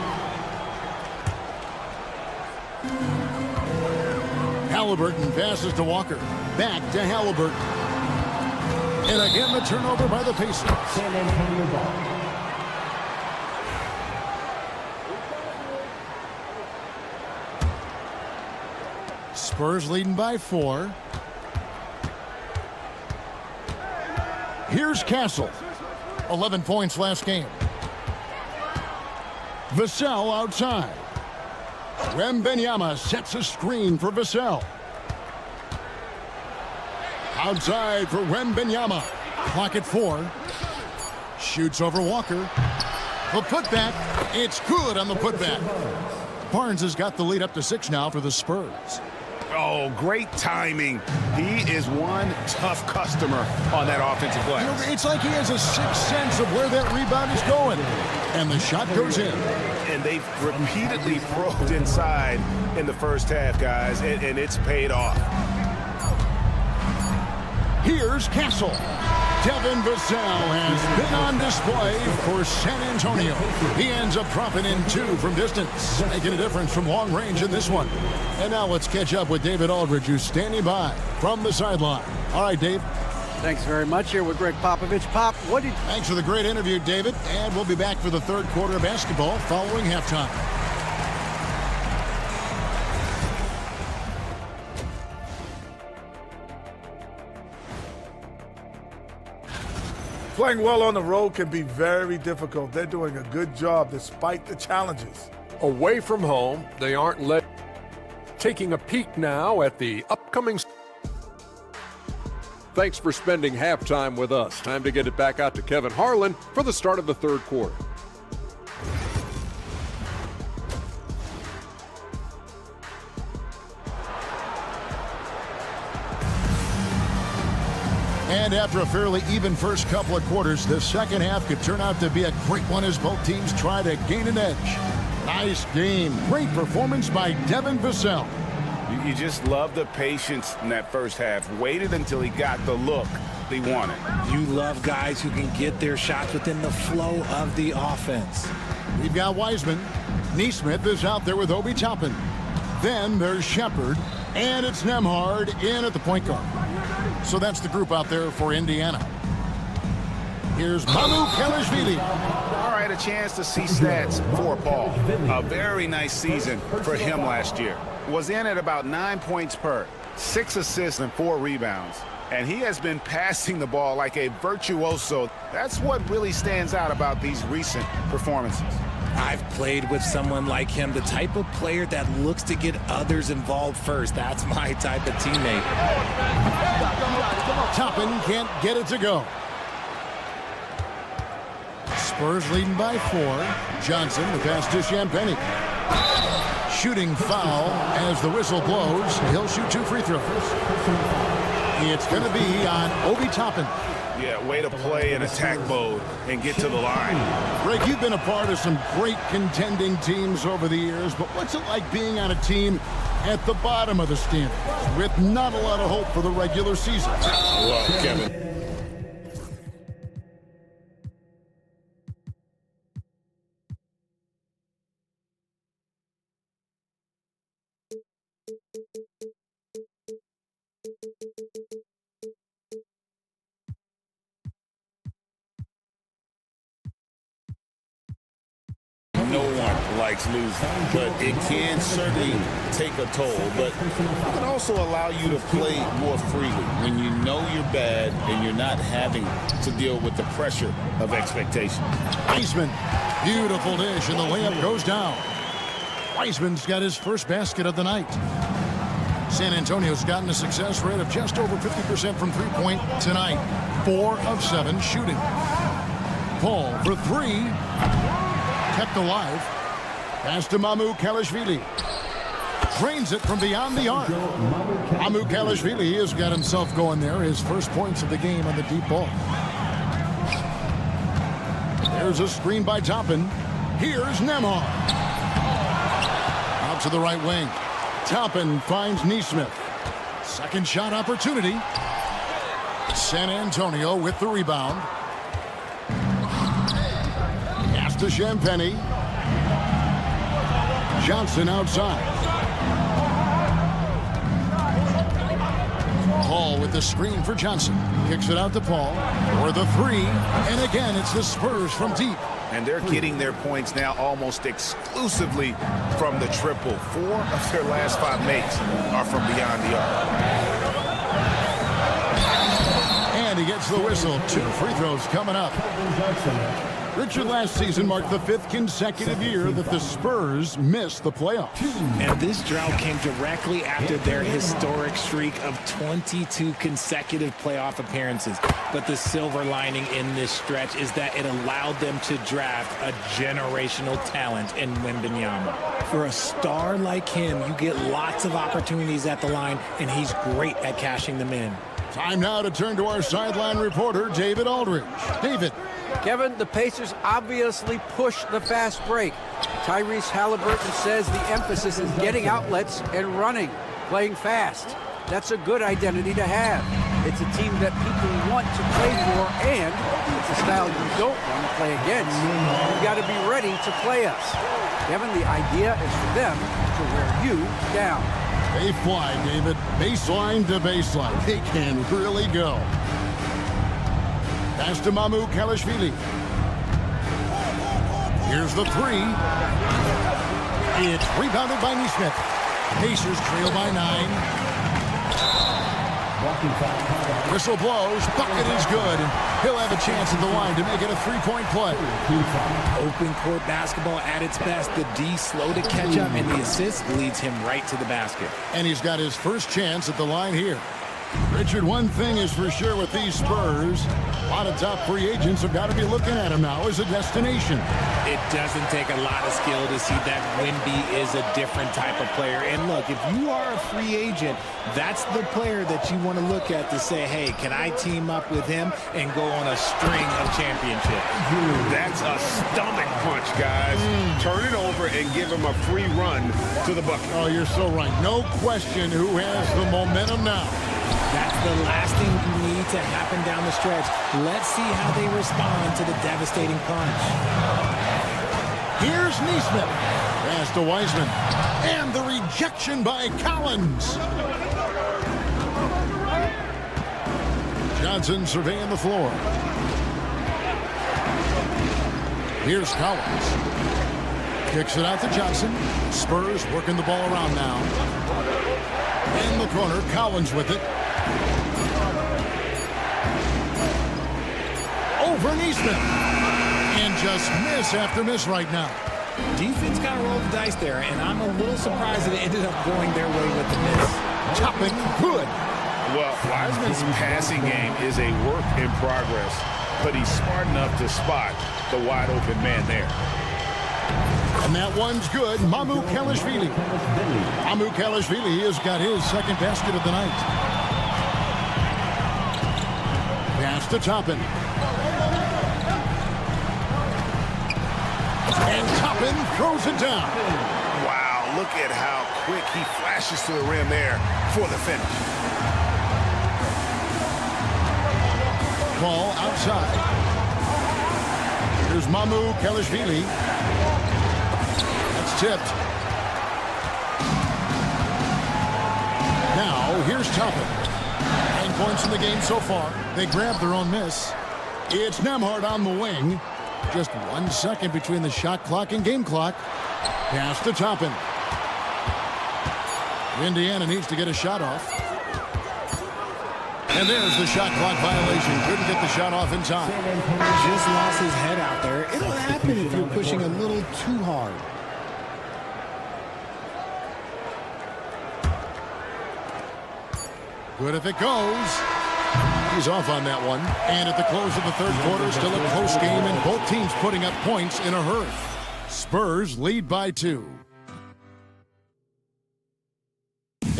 Halliburton passes to Walker. Back to Halliburton. And again the turnover by the Pacers. San Antonio ball. Spurs leading by 4. Here's Castle. 11 points last game. Vassell outside. Wembanyama sets a screen for Vassell. Outside for Wembanyama. Clock at 4. Shoots over Walker. The putback. It's good on the putback. Barnes has got the lead up to 6 now for the Spurs. Oh, great timing. He is one tough customer on that offensive play. You know, it's like he has a sixth sense of where that rebound is going. And the shot goes in. And they've repeatedly probed inside in the first half, guys, and it's paid off. Here's Castle. Devin Vassell has been on display for San Antonio. He ends up dropping in 2 from distance, making a difference from long range in this one. And now let's catch up with David Aldridge, who's standing by from the sideline. All right, Dave. Thanks very much. Here with Greg Popovich. Pop, what did... Thanks for the great interview, David. And we'll be back for the third quarter of basketball following halftime. Playing well on the road can be very difficult. They're doing a good job despite the challenges. Away from home, they aren't led. Taking a peek now at the upcoming. Thanks for spending halftime with us. Time to get it back out to Kevin Harlan for the start of the third quarter. And after a fairly even first couple of quarters, the second half could turn out to be a great one as both teams try to gain an edge. Nice game. Great performance by Devin Vassell. You just love the patience in that first half. Waited until he got the look he wanted. You love guys who can get their shots within the flow of the offense. We've got Wiseman. Neesmith is out there with Obi Toppin. Then there's Shepard. And it's Nembhard in at the point guard. So that's the group out there for Indiana. Here's Mamoukelashvili. All right, a chance to see stats for Paul. A very nice season for him last year. Was in at about 9 points per, 6 assists and 4 rebounds. And he has been passing the ball like a virtuoso. That's what really stands out about these recent performances. I've played with someone like him, the type of player that looks to get others involved first. That's my type of teammate. Toppin can't get it to go. Spurs leading by 4. Johnson, the pass to Champagnie. Shooting foul as the whistle blows. He'll shoot 2 free throws. It's going to be on Obi Toppin. Yeah, way to play in attack mode and get to the line. Rick, you've been a part of some great contending teams over the years, but what's it like being on a team at the bottom of the standings with not a lot of hope for the regular season? Well, Kevin. No one likes losing, but it can certainly take a toll. But it can also allow you to play more freely when you know you're bad and you're not having to deal with the pressure of expectation. Wiseman, beautiful dish, and the layup goes down. Wiseman's got his first basket of the night. San Antonio's gotten a success rate of just over 50% from three-point tonight. 4 of 7 shooting. Paul for 3. Kept alive. Pass to Mamoukelashvili. Drains it from beyond the arc. Mamoukelashvili has got himself going there. His first points of the game on the deep ball. There's a screen by Toppin. Here's Nembhard. Out to the right wing. Toppin finds Nesmith. Second shot opportunity. San Antonio with the rebound. Pass to Champagnie. Johnson outside. Paul with the screen for Johnson. Kicks it out to Paul for the 3. And again, it's the Spurs from deep. And they're getting their points now almost exclusively from the triple. 4 of their last 5 makes are from beyond the arc. And he gets the whistle. 2 free throws coming up. Richard, last season marked the 5th consecutive year that the Spurs missed the playoffs. And this drought came directly after their historic streak of 22 consecutive playoff appearances. But the silver lining in this stretch is that it allowed them to draft a generational talent in Wembanyama. For a star like him, you get lots of opportunities at the line, and he's great at cashing them in. Time now to turn to our sideline reporter, David Aldridge. David. Kevin, the Pacers obviously push the fast break. Tyrese Halliburton says the emphasis is getting outlets and running, playing fast. That's a good identity to have. It's a team that people want to play for, and it's a style you don't want to play against. You've got to be ready to play us. Kevin, the idea is for them to wear you down. They fly, David. Baseline to baseline. They can really go. Pass to Mamoukelashvili. Here's the 3. It's rebounded by Nesmith. Pacers trail by 9. Whistle blows. Bucket is good. And he'll have a chance at the line to make it a 3-point play. Open court basketball at its best. The D slow to catch up, and the assist leads him right to the basket. And he's got his first chance at the line here. Richard, one thing is for sure with these Spurs, a lot of top free agents have got to be looking at him now as a destination. It doesn't take a lot of skill to see that Wemby is a different type of player. And look, if you are a free agent, that's the player that you want to look at to say, hey, can I team up with him and go on a string of championships? That's a stomach punch, guys. Turn it over and give him a free run to the bucket. Oh, you're so right. No question who has the momentum now. That's the last thing you need to happen down the stretch. Let's see how they respond to the devastating punch. Here's Nesmith. Pass to Wiseman. And the rejection by Collins. Johnson surveying the floor. Here's Collins. Kicks it out to Johnson. Spurs working the ball around now. In the corner, Collins with it. Over Neesmith. And just miss after miss right now. Defense got to roll the dice there, and I'm a little surprised that it ended up going their way with the miss. Chopping good. Well, Wiseman's passing game is a work in progress, but he's smart enough to spot the wide open man there. And that one's good. Mamu Kalashvili. Mamu Kalashvili has got his second basket of the night. Pass to Toppin. And Toppin throws it down. Wow, look at how quick he flashes to the rim there for the finish. Ball outside. Here's Mamu Kalashvili. That's tipped. Now, here's Toppin. 9 points in the game so far. They grabbed their own miss. It's Nembhard on the wing. Just 1 second between the shot clock and game clock. Pass to Toppin. Indiana needs to get a shot off. And there's the shot clock violation. Couldn't get the shot off in time. Just lost his head out there. It'll happen if you're pushing a little too hard. Good if it goes. He's off on that one. And at the close of the third quarter, still a close game, and both teams putting up points in a hurry. Spurs lead by 2.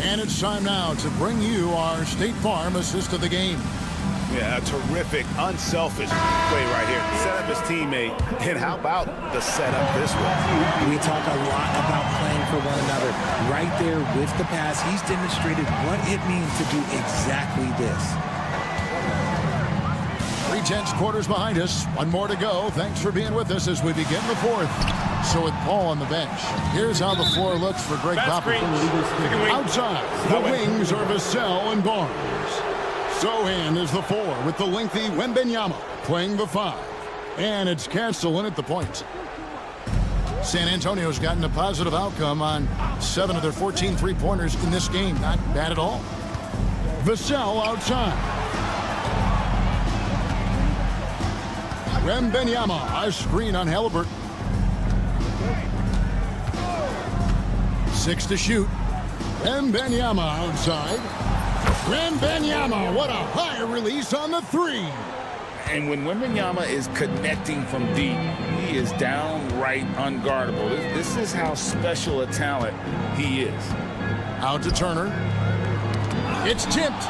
And it's time now to bring you our State Farm assist of the game. Yeah, a terrific, unselfish play right here. Set up his teammate, and how about the setup this way? We talk a lot about playing for one another. Right there with the pass, he's demonstrated what it means to do exactly this. 3/10 quarters behind us. One more to go. Thanks for being with us as we begin the fourth. So with Paul on the bench, here's how the floor looks for Greg Popovich. Outside, the wings are Vassell and Barnes. Sohan is the 4 with the lengthy Wembanyama playing the 5. And it's Castle in at the point. San Antonio's gotten a positive outcome on 7 of their 14 three-pointers in this game. Not bad at all. Vassell outside. Wembanyama, a screen on Halliburton. 6 to shoot. Wembanyama outside. Wembanyama, what a high release on the 3. And when Wembanyama is connecting from deep, he is downright unguardable. This is how special a talent he is. Out to Turner. It's tipped.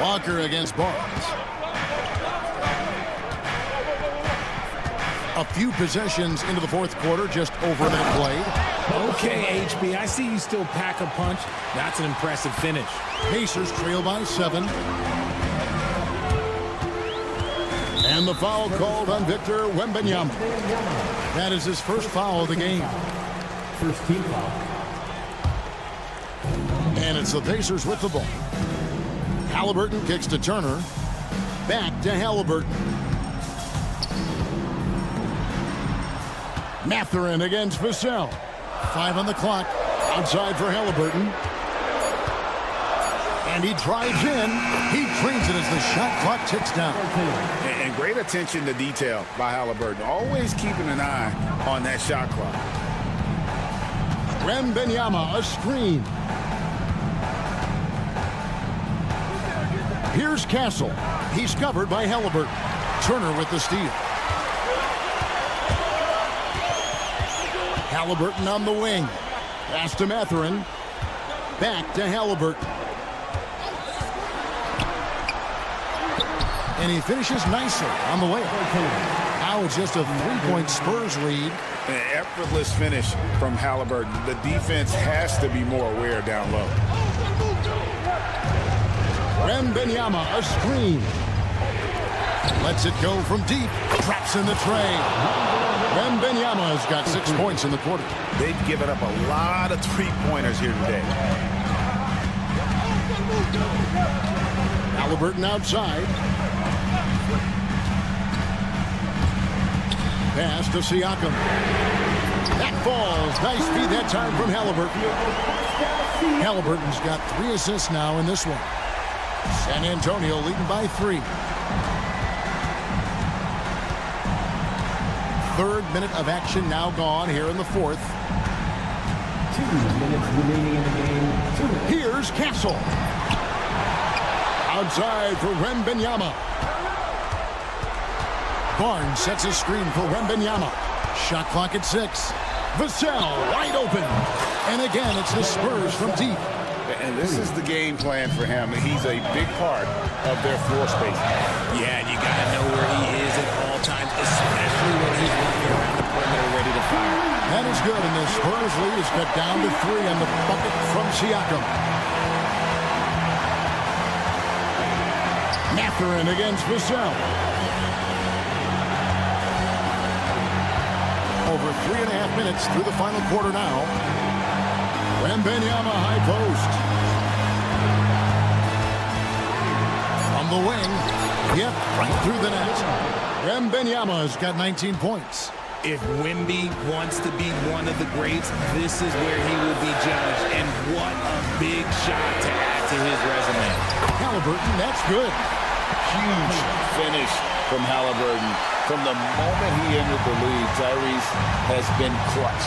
Walker against Barnes. A few possessions into the fourth quarter, just over a minute played. Okay, HB, I see you still pack a punch. That's an impressive finish. Pacers trail by 7. And the foul called on Victor Wembanyama. That is his first foul of the game. First team foul. And it's the Pacers with the ball. Halliburton kicks to Turner. Back to Halliburton. Mathurin against Vassell. 5 on the clock. Outside for Halliburton. And he drives in. He drains it as the shot clock ticks down. And great attention to detail by Halliburton. Always keeping an eye on that shot clock. Wembanyama, a screen. Here's Castle. He's covered by Halliburton. Turner with the steal. Halliburton on the wing. Pass to Mathurin. Back to Halliburton. And he finishes nicely on the way. Now it's just a 3-point Spurs lead. An effortless finish from Halliburton. The defense has to be more aware down low. Wembanyama, a screen. Lets it go from deep. Traps in the tray. Wembanyama has got 6 points in the quarter. They've given up a lot of three-pointers here today. Halliburton outside. Pass to Siakam. That falls. Nice feed that time from Halliburton. Halliburton's got 3 assists now in this one. San Antonio leading by 3. Third minute of action now gone here in the fourth. 2 minutes remaining in the game. Here's Castle. Outside for Wembanyama. Barnes sets a screen for Wembanyama. Shot clock at 6. Vassell wide open. And again, it's the Spurs from deep. And this is the game plan for him. He's a big part of their floor space. Yeah, and you got to know where he is at all times, especially when he's running around the perimeter ready to fire. That is good, and the Spurs lead is cut down to 3 on the bucket from Siakam. Mathurin against Vassell. Over 3.5 minutes through the final quarter now. Wembanyama high post. From the wing. Yep, right through the net. Wembanyama's got 19 points. If Wemby wants to be one of the greats, this is where he will be judged. And what a big shot to add to his resume. Halliburton, that's good. Huge finish from Halliburton. From the moment he entered the league, Tyrese has been clutch.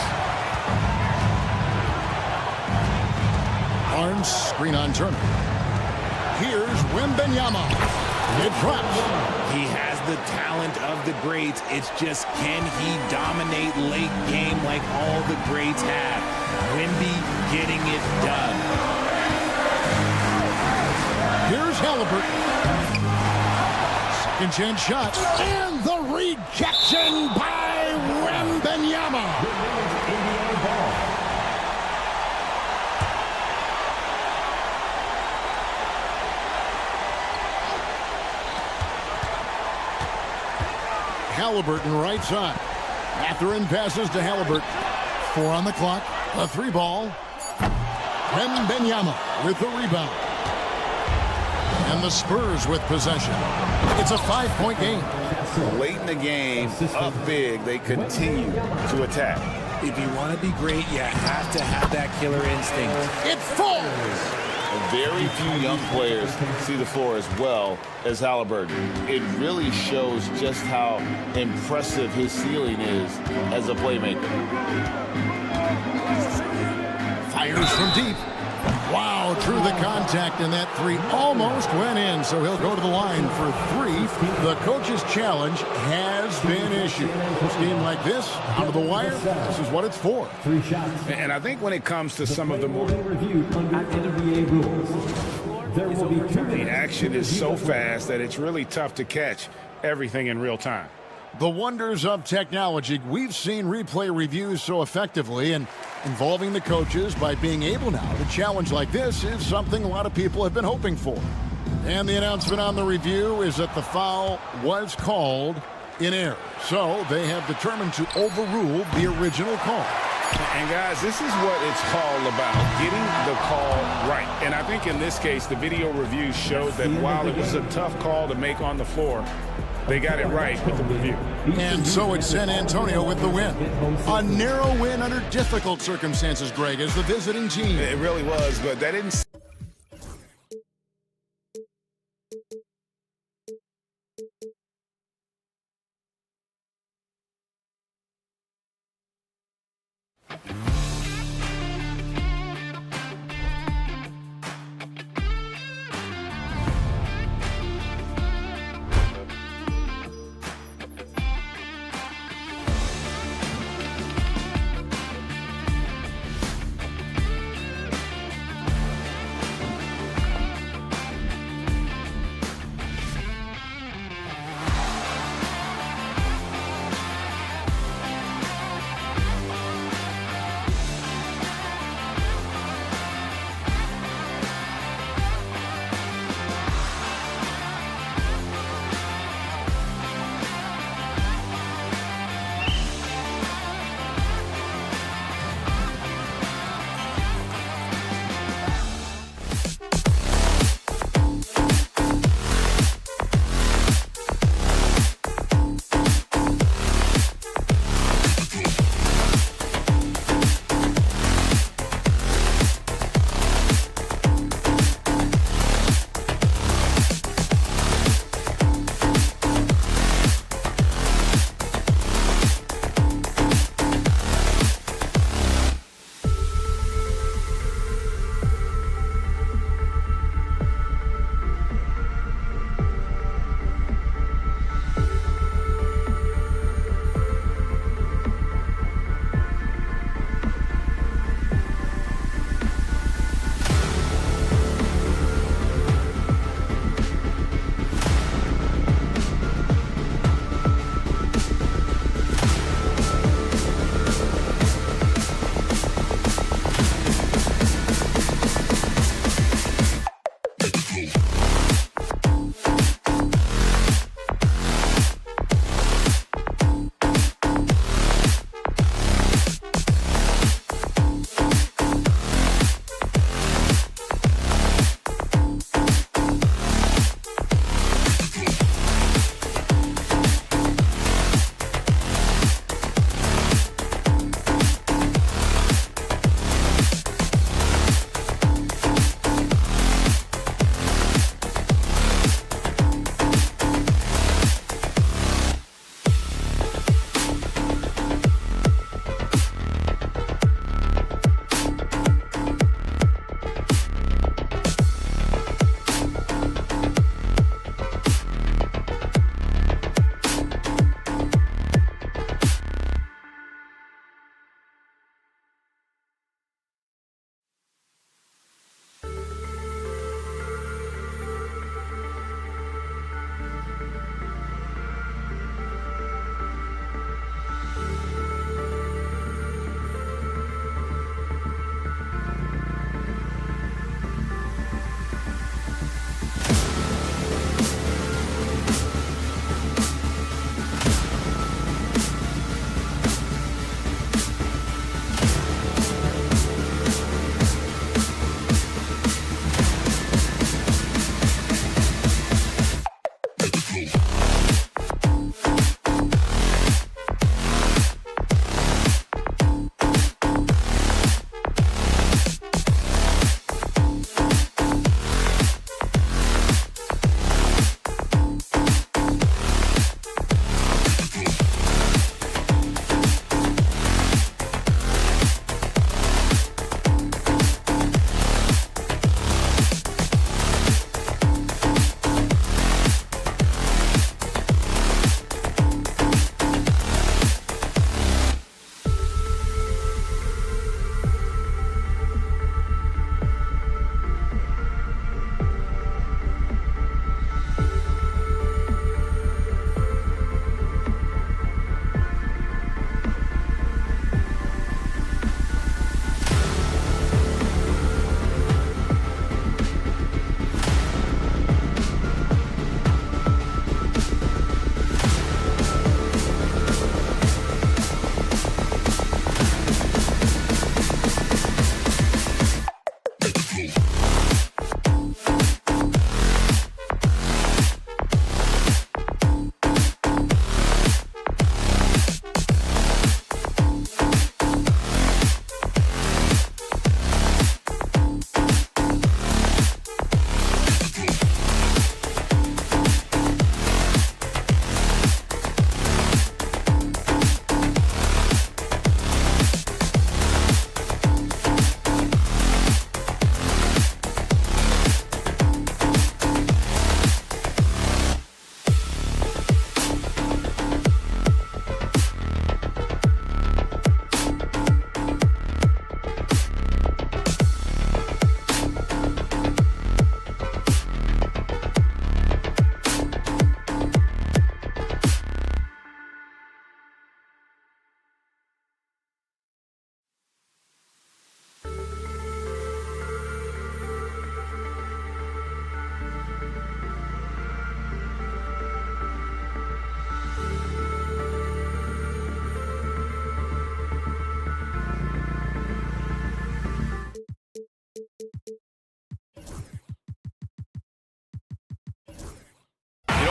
Barnes, screen on Turner. Here's Wembanyama. It drops. He has the talent of the greats. It's just, can he dominate late game like all the greats have? Wemby getting it done. Here's Halliburton. Second chance shot. And the rejection by Wembanyama. Indiana ball. Halliburton right side. Mathurin passes to Halliburton. 4 on the clock. A 3 ball. Wembanyama with the rebound. And the Spurs with possession. It's a 5-point game. Late in the game, up big, they continue to attack. If you want to be great, you have to have that killer instinct. It falls. Very few young players see the floor as well as Halliburton. It really shows just how impressive his ceiling is as a playmaker. Fires from deep. Wow, through the contact, and that 3 almost went in, so he'll go to the line for 3. The coach's challenge has been issued. A game like this, out of the wire, this is what it's for. 3 shots. And I think when it comes to some of the more... reviewed under NBA rules. There will be 2 The minutes. action is so fast that it's really tough to catch everything in real time. The wonders of technology. We've seen replay reviews so effectively, and involving the coaches by being able now to challenge like this is something a lot of people have been hoping for. And the announcement on the review is that the foul was called in error. So they have determined to overrule the original call. And guys, this is what it's all about, getting the call right. And I think in this case, the video review showed that while it was a tough call to make on the floor, they got it right with the review. And so it's San Antonio with the win. A narrow win under difficult circumstances, Greg, as the visiting team. It really was, but that didn't...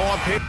on pace.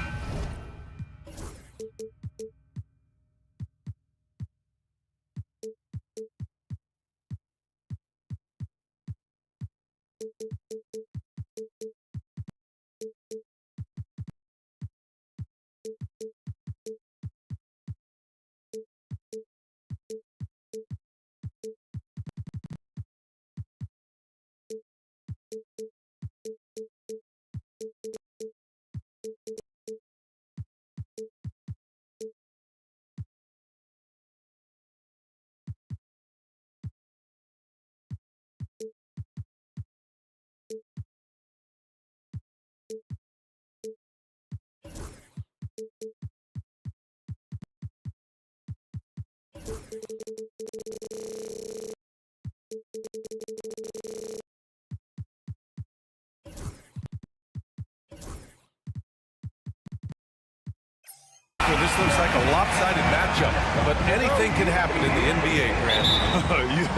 This looks like a lopsided matchup, but anything can happen in the NBA, Grant.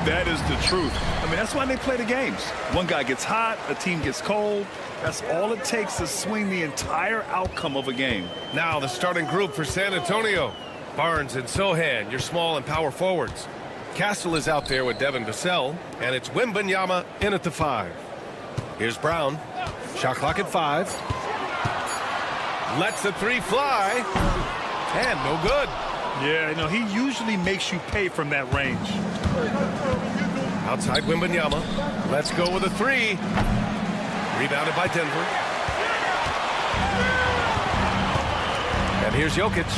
That is the truth. I mean, that's why they play the games. One guy gets hot, a team gets cold. That's all it takes to swing the entire outcome of a game. Now the starting group for San Antonio. Barnes and Sohan, your small and power forwards. Castle is out there with Devin Vassell, and it's Wembanyama in at the 5. Here's Brown. Shot clock at 5. Lets the 3 fly. And no good. Yeah, no, he usually makes you pay from that range. Outside Wembanyama. Let's go with a 3. Rebounded by Denver. And here's Jokic.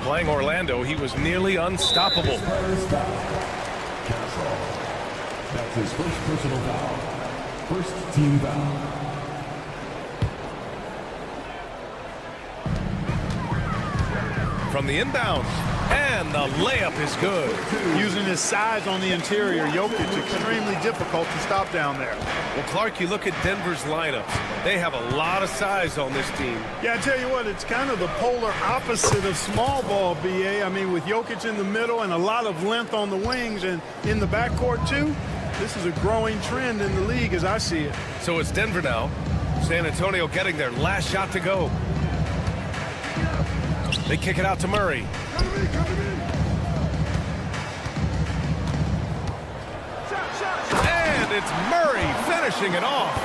Playing Orlando, he was nearly unstoppable. That's his first personal foul. First team foul. From the inbound, and the layup is good. Using his size on the interior, Jokic extremely difficult to stop down there. Well, Clark, you look at Denver's lineups. They have a lot of size on this team. Yeah, I tell you what, it's kind of the polar opposite of small ball, BA. I mean, with Jokic in the middle and a lot of length on the wings and in the backcourt, too, this is a growing trend in the league as I see it. So it's Denver now. San Antonio getting their last shot to go. They kick it out to Murray. And it's Murray finishing it off.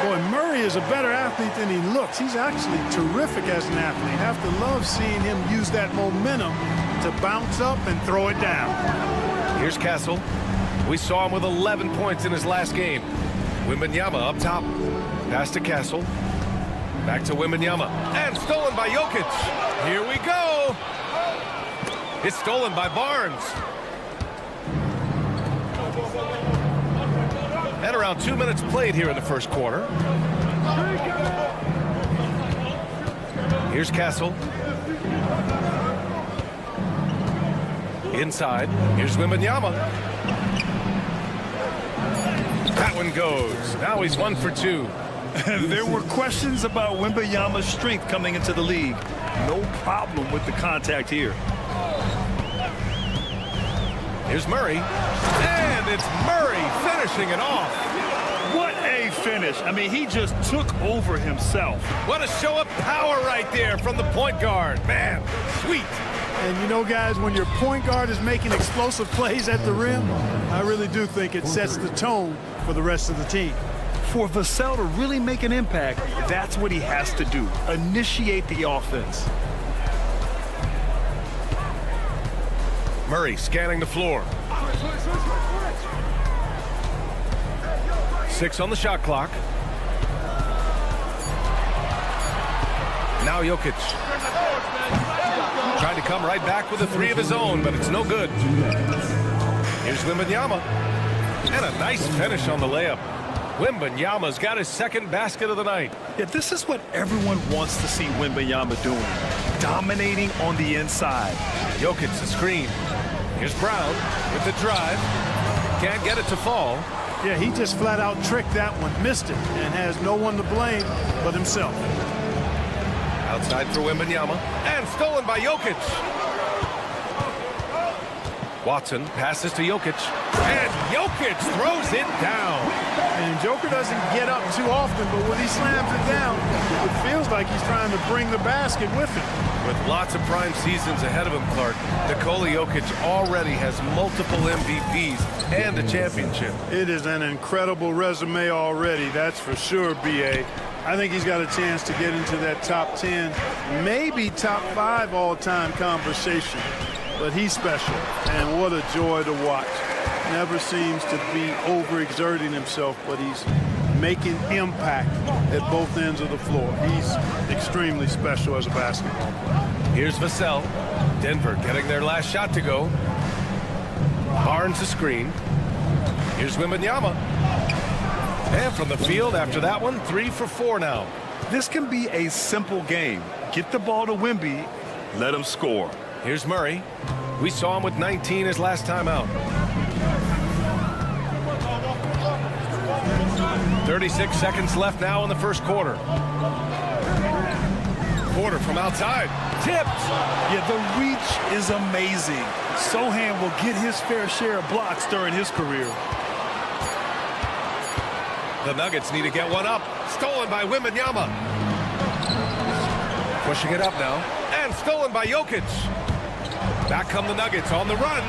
Boy, Murray is a better athlete than he looks. He's actually terrific as an athlete. Have to love seeing him use that momentum to bounce up and throw it down. Here's Castle. We saw him with 11 points in his last game. Wembanyama up top. Pass to Castle. Back to Wembanyama. And stolen by Jokic. Here we go. It's stolen by Barnes. And around 2 minutes played here in the first quarter. Here's Castle. Inside. Here's Wembanyama. That one goes. Now he's 1 for 2. There were questions about Wembanyama's strength coming into the league. No problem with the contact here. Here's Murray. And it's Murray finishing it off. What a finish. I mean, he just took over himself. What a show of power right there from the point guard. Man, sweet. And you know, guys, when your point guard is making explosive plays at the rim, I really do think it sets the tone for the rest of the team. For Vassell to really make an impact, that's what he has to do. Initiate the offense. Murray scanning the floor. 6 on the shot clock. Now Jokic. Trying to come right back with a 3 of his own, but it's no good. Here's Wembanyama. And a nice finish on the layup. Wembanyama's got his second basket of the night. Yeah, this is what everyone wants to see Wembanyama doing. Dominating on the inside. Jokic the screen. Here's Brown with the drive. Can't get it to fall. Yeah, he just flat out tricked that one, missed it, and has no one to blame but himself. Outside for Wembanyama, and stolen by Jokic. Watson passes to Jokic, and Jokic throws it down. And Joker doesn't get up too often, but when he slams it down, it feels like like he's trying to bring the basket with him. With lots of prime seasons ahead of him, Clark, Nikola Jokic already has multiple MVPs and a championship. It is an incredible resume already, that's for sure, B.A. I think he's got a chance to get into that top 10, maybe top 5 all-time conversation. But he's special, and what a joy to watch. Never seems to be overexerting himself, but he's making impact at both ends of the floor. He's extremely special as a basketball player. Here's Vassell. Denver getting their last shot to go. Barnes a screen. Here's Wembanyama. And from the field after that one, 3 for 4 now. This can be a simple game. Get the ball to Wemby, let him score. Here's Murray. We saw him with 19 his last time out. 36 seconds left now in the first quarter. Porter from outside. Tipped. Yeah, the reach is amazing. Sohan will get his fair share of blocks during his career. The Nuggets need to get one up. Stolen by Wembanyama. Pushing it up now. And stolen by Jokic. Back come the Nuggets on the run.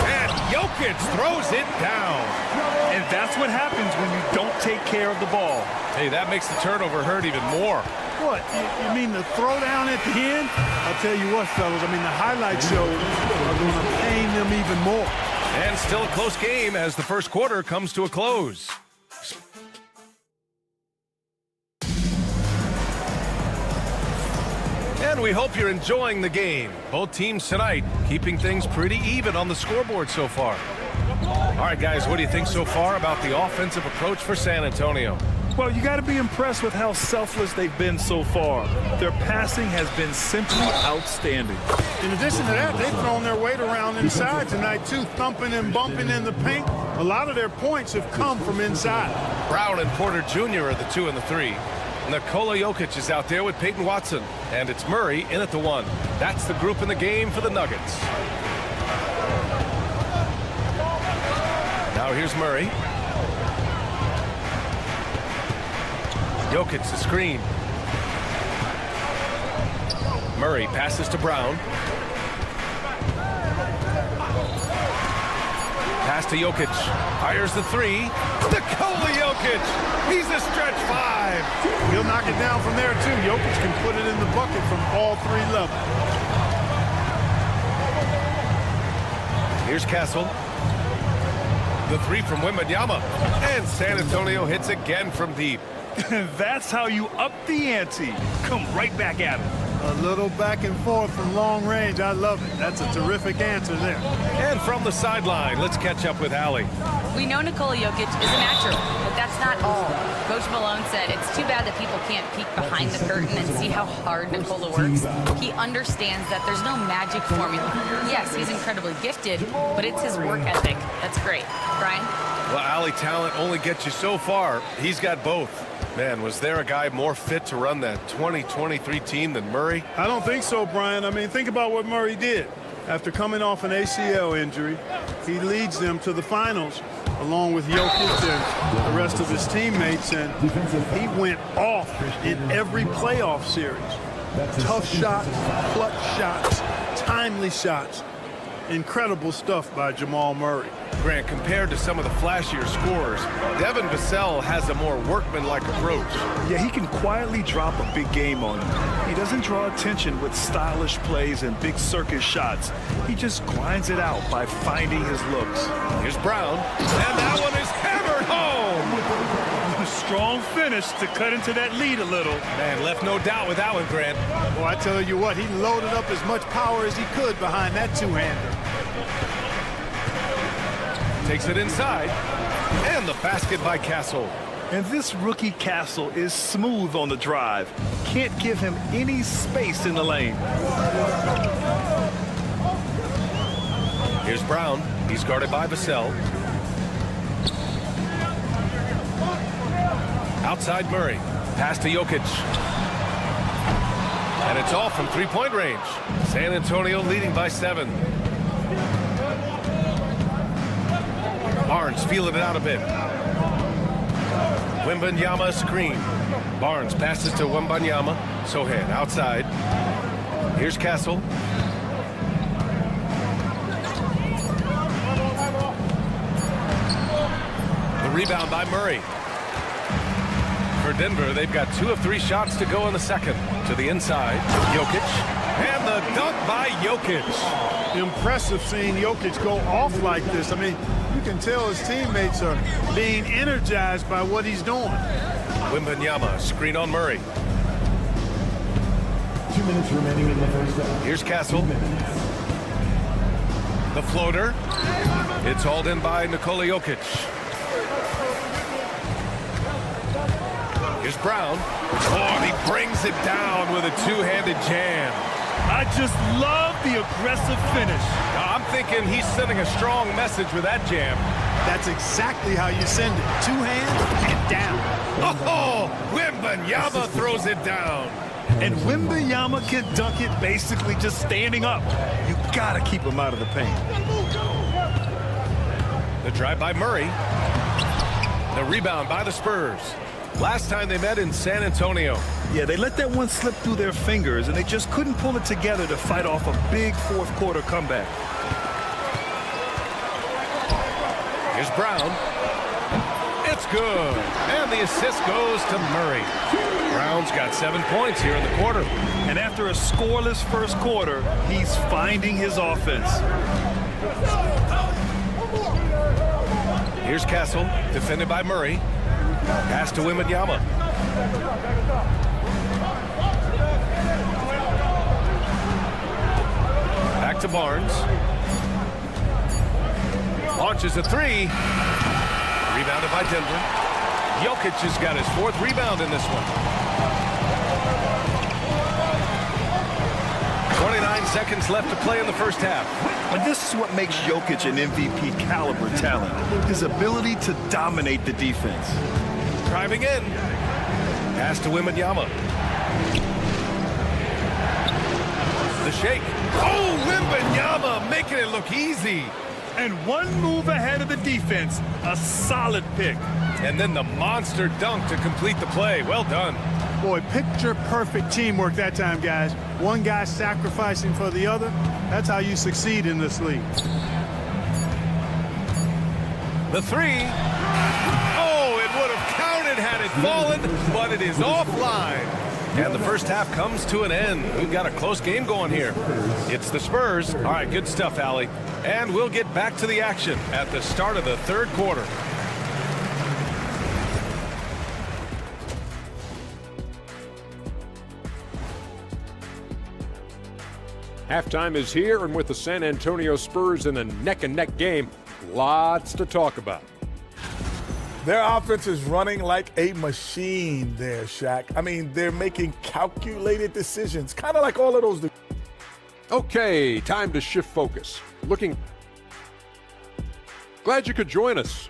And Jokic throws it down. And that's what happens when you don't take care of the ball. Hey, that makes the turnover hurt even more. What, you mean the throwdown at the end? I'll tell you what, fellas, I mean, the highlight shows are going to pain them even more. And still a close game as the first quarter comes to a close. And we hope you're enjoying the game. Both teams tonight keeping things pretty even on the scoreboard so far. All right, guys, what do you think so far about the offensive approach for San Antonio? Well, you got to be impressed with how selfless they've been so far. Their passing has been simply outstanding. In addition to that, they've thrown their weight around inside tonight, too, thumping and bumping in the paint. A lot of their points have come from inside. Brown and Porter Jr. are the 2 and the 3. Nikola Jokic is out there with Peyton Watson, and it's Murray in at the 1. That's the group in the game for the Nuggets. Now here's Murray. Jokic the screen. Murray passes to Brown. Pass to Jokic. Fires the 3. Nikola Jokic. He's a stretch 5. He'll knock it down from there, too. Jokic can put it in the bucket from all 3 levels. Here's Castle. The 3 from Wembanyama. And San Antonio hits again from deep. That's how you up the ante. Come right back at him. A little back and forth from long range. I love it. That's a terrific answer there. And from the sideline, let's catch up with Allie. We know Nikola Jokic is a natural, but that's not all. Coach Malone said it's too bad that people can't peek behind the curtain and see how hard Nikola works. He understands that there's no magic formula. Yes, he's incredibly gifted, but it's his work ethic that's great. Brian? Well, Allie, talent only gets you so far. He's got both. Man, was there a guy more fit to run that 2023 team than Murray? I don't think so, Brian. I mean, think about what Murray did. After coming off an ACL injury, he leads them to the finals along with Jokic and the rest of his teammates, and he went off in every playoff series. Tough shots, clutch shots, timely shots. Incredible stuff by Jamal Murray. Grant, compared to some of the flashier scorers, Devin Vassell has a more workmanlike approach. Yeah, he can quietly drop a big game on you. He doesn't draw attention with stylish plays and big circus shots. He just grinds it out by finding his looks. Here's Brown, and that one is hammered home. A strong finish to cut into that lead a little. Man, left no doubt with that one, Grant. Well, I tell you what, he loaded up as much power as he could behind that two-hander. Takes it inside, and the basket by Castle. And this rookie Castle is smooth on the drive. Can't give him any space in the lane. Here's Brown. He's guarded by Vassell. Outside Murray. Pass to Jokic. And it's all from three-point range. San Antonio leading by 7. Barnes Barnes feeling it out a bit. Wembanyama screen. Barnes passes to Wembanyama. Sohan outside. Here's Castle. The rebound by Murray. For Denver, they've got 2 of 3 shots to go in the second. To the inside, Jokic. And the dunk by Jokic. Impressive seeing Jokic go off like this. I mean, you can tell his teammates are being energized by what he's doing. Wembanyama, screen on Murray. 2 minutes remaining in the first half. Here's Castle. The floater. It's hauled in by Nikola Jokic. Here's Brown. Oh, he brings it down with a two-handed jam. I just love the aggressive finish. I'm thinking he's sending a strong message with that jam. That's exactly how you send it. 2 hands and down. Oh, Wembanyama throws it down. And Wembanyama can dunk it basically just standing up. You gotta keep him out of the paint. The drive by Murray. The rebound by the Spurs. Last time they met in San Antonio. Yeah, they let that one slip through their fingers, and they just couldn't pull it together to fight off a big fourth-quarter comeback. Here's Brown. It's good. And the assist goes to Murray. Brown's got 7 points here in the quarter. And after a scoreless first quarter, he's finding his offense. Here's Castle, defended by Murray. Pass to Wembanyama. Back to Barnes. Launches a 3. Rebounded by Denver. Jokic has got his 4th rebound in this one. 29 seconds left to play in the first half. And this is what makes Jokic an MVP caliber talent. His ability to dominate the defense. Driving in. Pass to Wembanyama. The shake. Oh, Wembanyama making it look easy. And one move ahead of the defense. A solid pick. And then the monster dunk to complete the play. Well done. Boy, picture-perfect teamwork that time, guys. One guy sacrificing for the other. That's how you succeed in this league. The 3. Oh, it would have counted had it fallen, but it is offline. And the first half comes to an end. We've got a close game going here. It's the Spurs. All right, good stuff, Allie. And we'll get back to the action at the start of the third quarter. Halftime is here, and with the San Antonio Spurs in a neck-and-neck game, lots to talk about. Their offense is running like a machine there, Shaq. I mean, they're making calculated decisions, kind of like all of those. Okay, time to shift focus. Glad you could join us.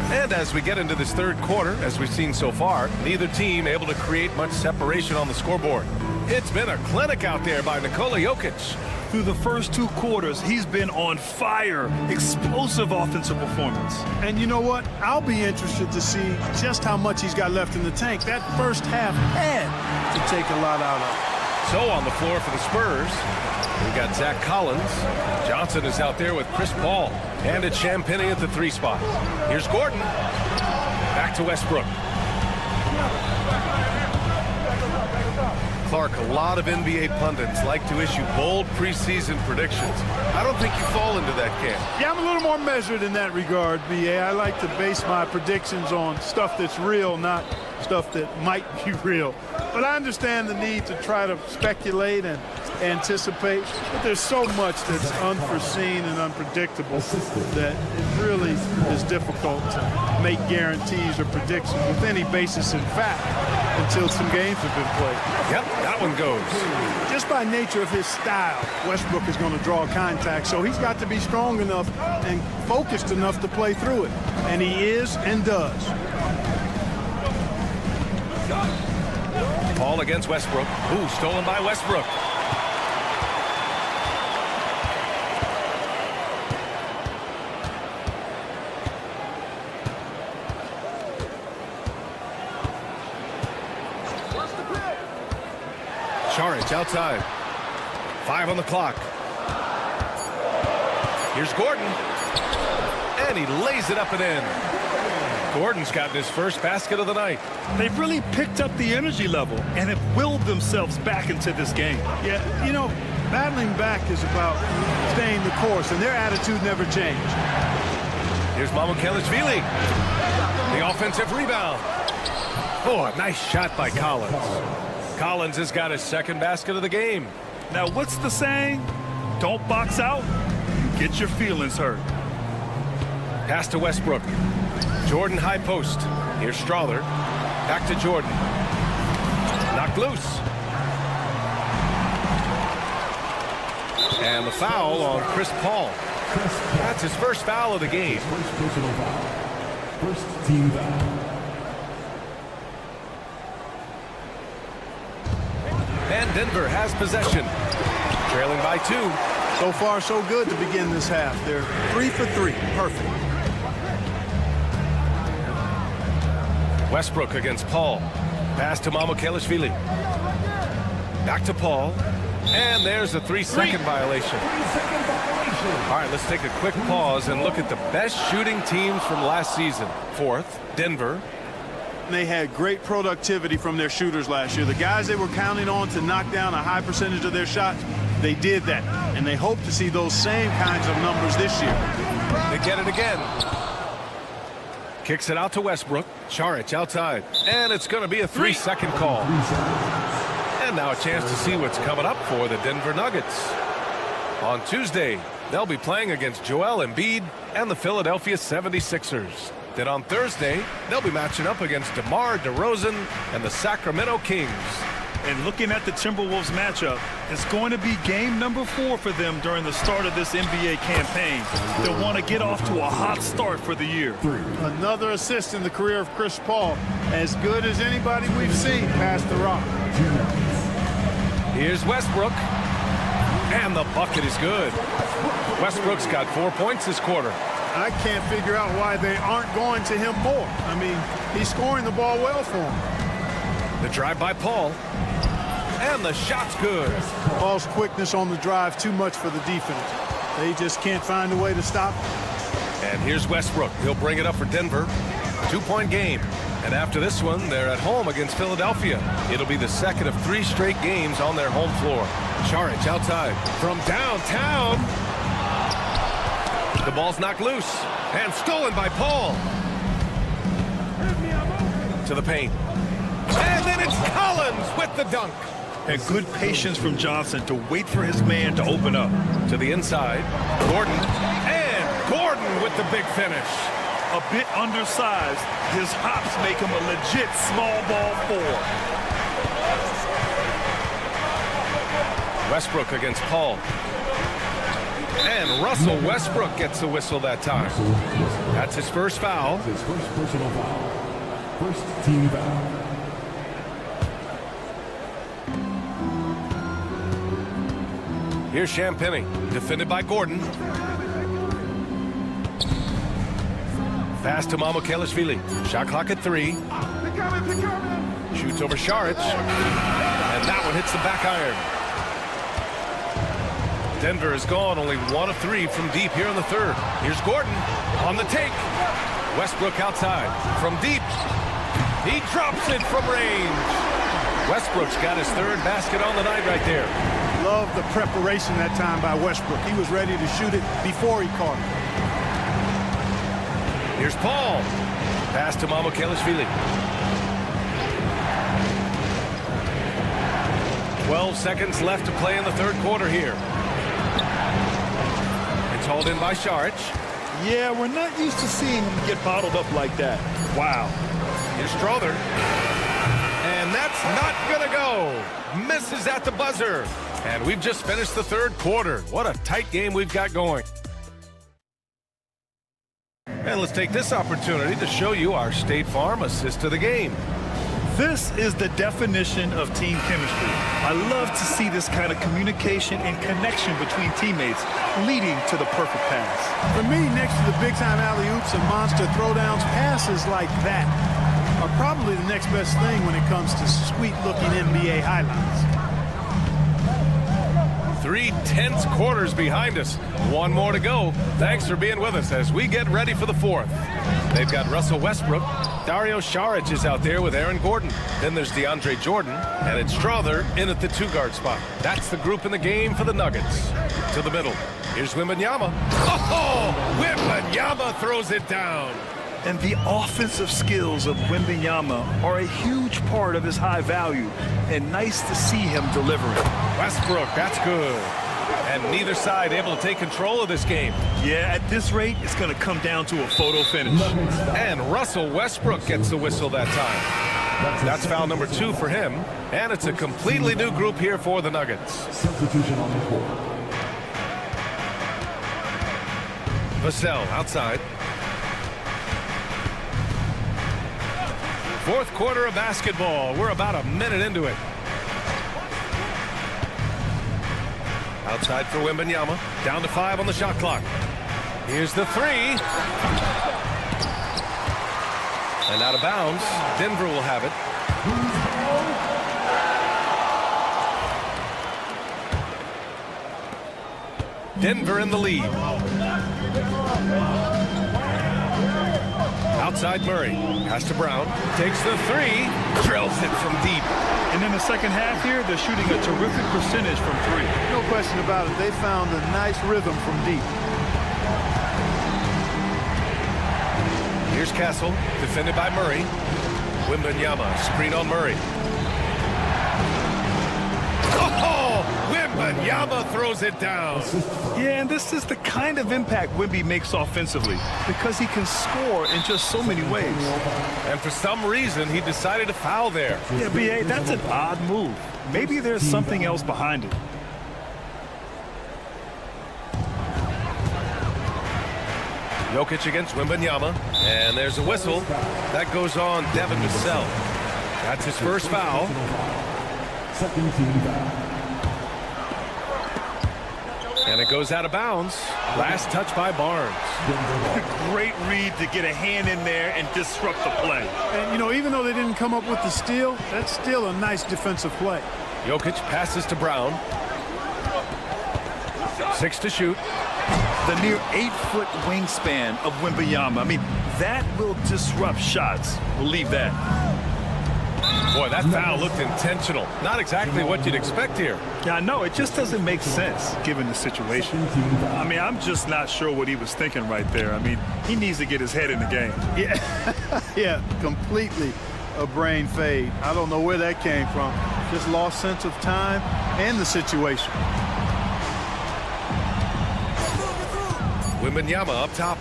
And as we get into this third quarter, as we've seen so far, neither team able to create much separation on the scoreboard. It's been a clinic out there by Nikola Jokic. Through the first 2 quarters, he's been on fire. Explosive offensive performance. And you know what? I'll be interested to see just how much he's got left in the tank. That first half had to take a lot out of it. So on the floor for the Spurs, we got Zach Collins. Johnson is out there with Chris Paul. And it's Champagnie at the 3 spot. Here's Gordon. Back to Westbrook. Clark, a lot of NBA pundits like to issue bold preseason predictions. I don't think you fall into that camp. Yeah, I'm a little more measured in that regard, B.A. I like to base my predictions on stuff that's real, not stuff that might be real. But I understand the need to try to speculate and anticipate. But there's so much that's unforeseen and unpredictable that it really is difficult to make guarantees or predictions with any basis in fact until some games have been played. Yep, that one goes. Just by nature of his style, Westbrook is going to draw contact, so he's got to be strong enough and focused enough to play through it. And he is and does. Paul against Westbrook. Ooh, stolen by Westbrook. Saric outside. 5 on the clock. Here's Gordon. And he lays it up and in. Gordon's gotten his first basket of the night. They've really picked up the energy level and have willed themselves back into this game. Yeah, you know, battling back is about staying the course, and their attitude never changed. Here's Mamukelashvili. The offensive rebound. Oh, a nice shot by Collins. Collins has got his second basket of the game. Now, what's the saying? Don't box out, get your feelings hurt. Pass to Westbrook. Jordan high post. Here's Strother. Back to Jordan. Knocked loose. And the foul on Chris Paul. That's his first foul of the game. First team foul. And Denver has possession. Trailing by 2. So far, so good to begin this half. They're 3 for 3. Perfect. Westbrook against Paul. Pass to Mamukelashvili. Back to Paul. And there's a 3-second violation. All right, let's take a quick pause and look at the best shooting teams from last season. 4th, Denver. They had great productivity from their shooters last year. The guys they were counting on to knock down a high percentage of their shots, they did that. And they hope to see those same kinds of numbers this year. They get it again. Kicks it out to Westbrook. Saric outside. And it's going to be a 3-second call. And now a chance to see what's coming up for the Denver Nuggets. On Tuesday, they'll be playing against Joel Embiid and the Philadelphia 76ers. Then on Thursday, they'll be matching up against DeMar DeRozan and the Sacramento Kings. And looking at the Timberwolves matchup, it's going to be game number 4 for them during the start of this NBA campaign. They'll want to get off to a hot start for the year. Another assist in the career of Chris Paul. As good as anybody we've seen pass the rock. Here's Westbrook. And the bucket is good. Westbrook's got 4 points this quarter. I can't figure out why they aren't going to him more. I mean, he's scoring the ball well for him. The drive by Paul. And the shot's good. Paul's quickness on the drive, too much for the defense. They just can't find a way to stop him. And here's Westbrook. He'll bring it up for Denver. 2-point game. And after this one, they're at home against Philadelphia. It'll be the second of 3 straight games on their home floor. Saric outside from downtown. The ball's knocked loose and stolen by Paul. To the paint. And then it's Collins with the dunk. And good patience from Johnson to wait for his man to open up. To the inside. Gordon. And Gordon with the big finish. A bit undersized, his hops make him a legit small ball 4. Westbrook against Paul. And Russell Westbrook gets the whistle that time. That's his first foul. His first personal foul. First team foul. Here's Champagny, defended by Gordon. Pass to Mamukelashvili. Shot clock at 3. Shoots over Saric. And that one hits the back iron. Denver has gone only 1 of 3 from deep here in the third. Here's Gordon on the take. Westbrook outside from deep. He drops it from range. Westbrook's got his 3rd basket on the night right there. Love the preparation that time by Westbrook. He was ready to shoot it before he caught it. Here's Paul. Pass to Mamukelashvili. 12 seconds left to play in the third quarter here. It's hauled in by Saric. Yeah, we're not used to seeing him get bottled up like that. Wow. Here's Strother. And that's not going to go. Misses at the buzzer. And we've just finished the third quarter. What a tight game we've got going. And let's take this opportunity to show you our State Farm assist of the game. This is the definition of team chemistry. I love to see this kind of communication and connection between teammates leading to the perfect pass. For me, next to the big-time alley-oops and monster throwdowns, passes like that are probably the next best thing when it comes to sweet-looking NBA highlights. 3 tense quarters behind us. One more to go. Thanks for being with us as we get ready for the fourth. They've got Russell Westbrook. Dario Saric is out there with Aaron Gordon. Then there's DeAndre Jordan. And it's Strother in at the 2-guard spot. That's the group in the game for the Nuggets. To the middle. Here's Wembanyama. Oh! Wembanyama throws it down. And the offensive skills of Wembanyama are a huge part of his high value. And nice to see him delivering. Westbrook, that's good. And neither side able to take control of this game. Yeah, at this rate, it's going to come down to a photo finish. And Russell Westbrook gets the whistle that time. That's foul number 2 for him. And it's a completely new group here for the Nuggets. Substitution on the court. Vassell outside. Fourth quarter of basketball. We're about a minute into it. Outside for Wembanyama. Down to 5 on the shot clock. Here's the 3. And out of bounds. Denver will have it. Denver in the lead. Outside Murray. Pass to Brown. Takes the 3. Drills it from deep. And in the second half here, they're shooting a terrific percentage from 3. No question about it. They found a nice rhythm from deep. Here's Castle. Defended by Murray. Wembanyama. Screen on Murray. Oh! Wembanyama throws it down. Yeah, and this is the kind of impact Wemby makes offensively because he can score in just so many ways. And for some reason, he decided to foul there. Yeah, B.A., that's an odd move. Maybe there's something else behind it. Jokic against Wembanyama. And there's a whistle. That goes on Devin Vassell. That's his first foul. Second team foul. And it goes out of bounds. Last touch by Barnes. Great read to get a hand in there and disrupt the play. And, you know, even though they didn't come up with the steal, that's still a nice defensive play. Jokic passes to Brown. 6 to shoot. The near 8-foot wingspan of Wembanyama. I mean, that will disrupt shots. We'll leave that. Boy, that foul looked intentional. Not exactly what you'd expect here. Yeah, I know. It just doesn't make sense given the situation. I mean, I'm just not sure what he was thinking right there. I mean, he needs to get his head in the game. Yeah, yeah, completely a brain fade. I don't know where that came from. Just lost sense of time and the situation. Wembanyama up top.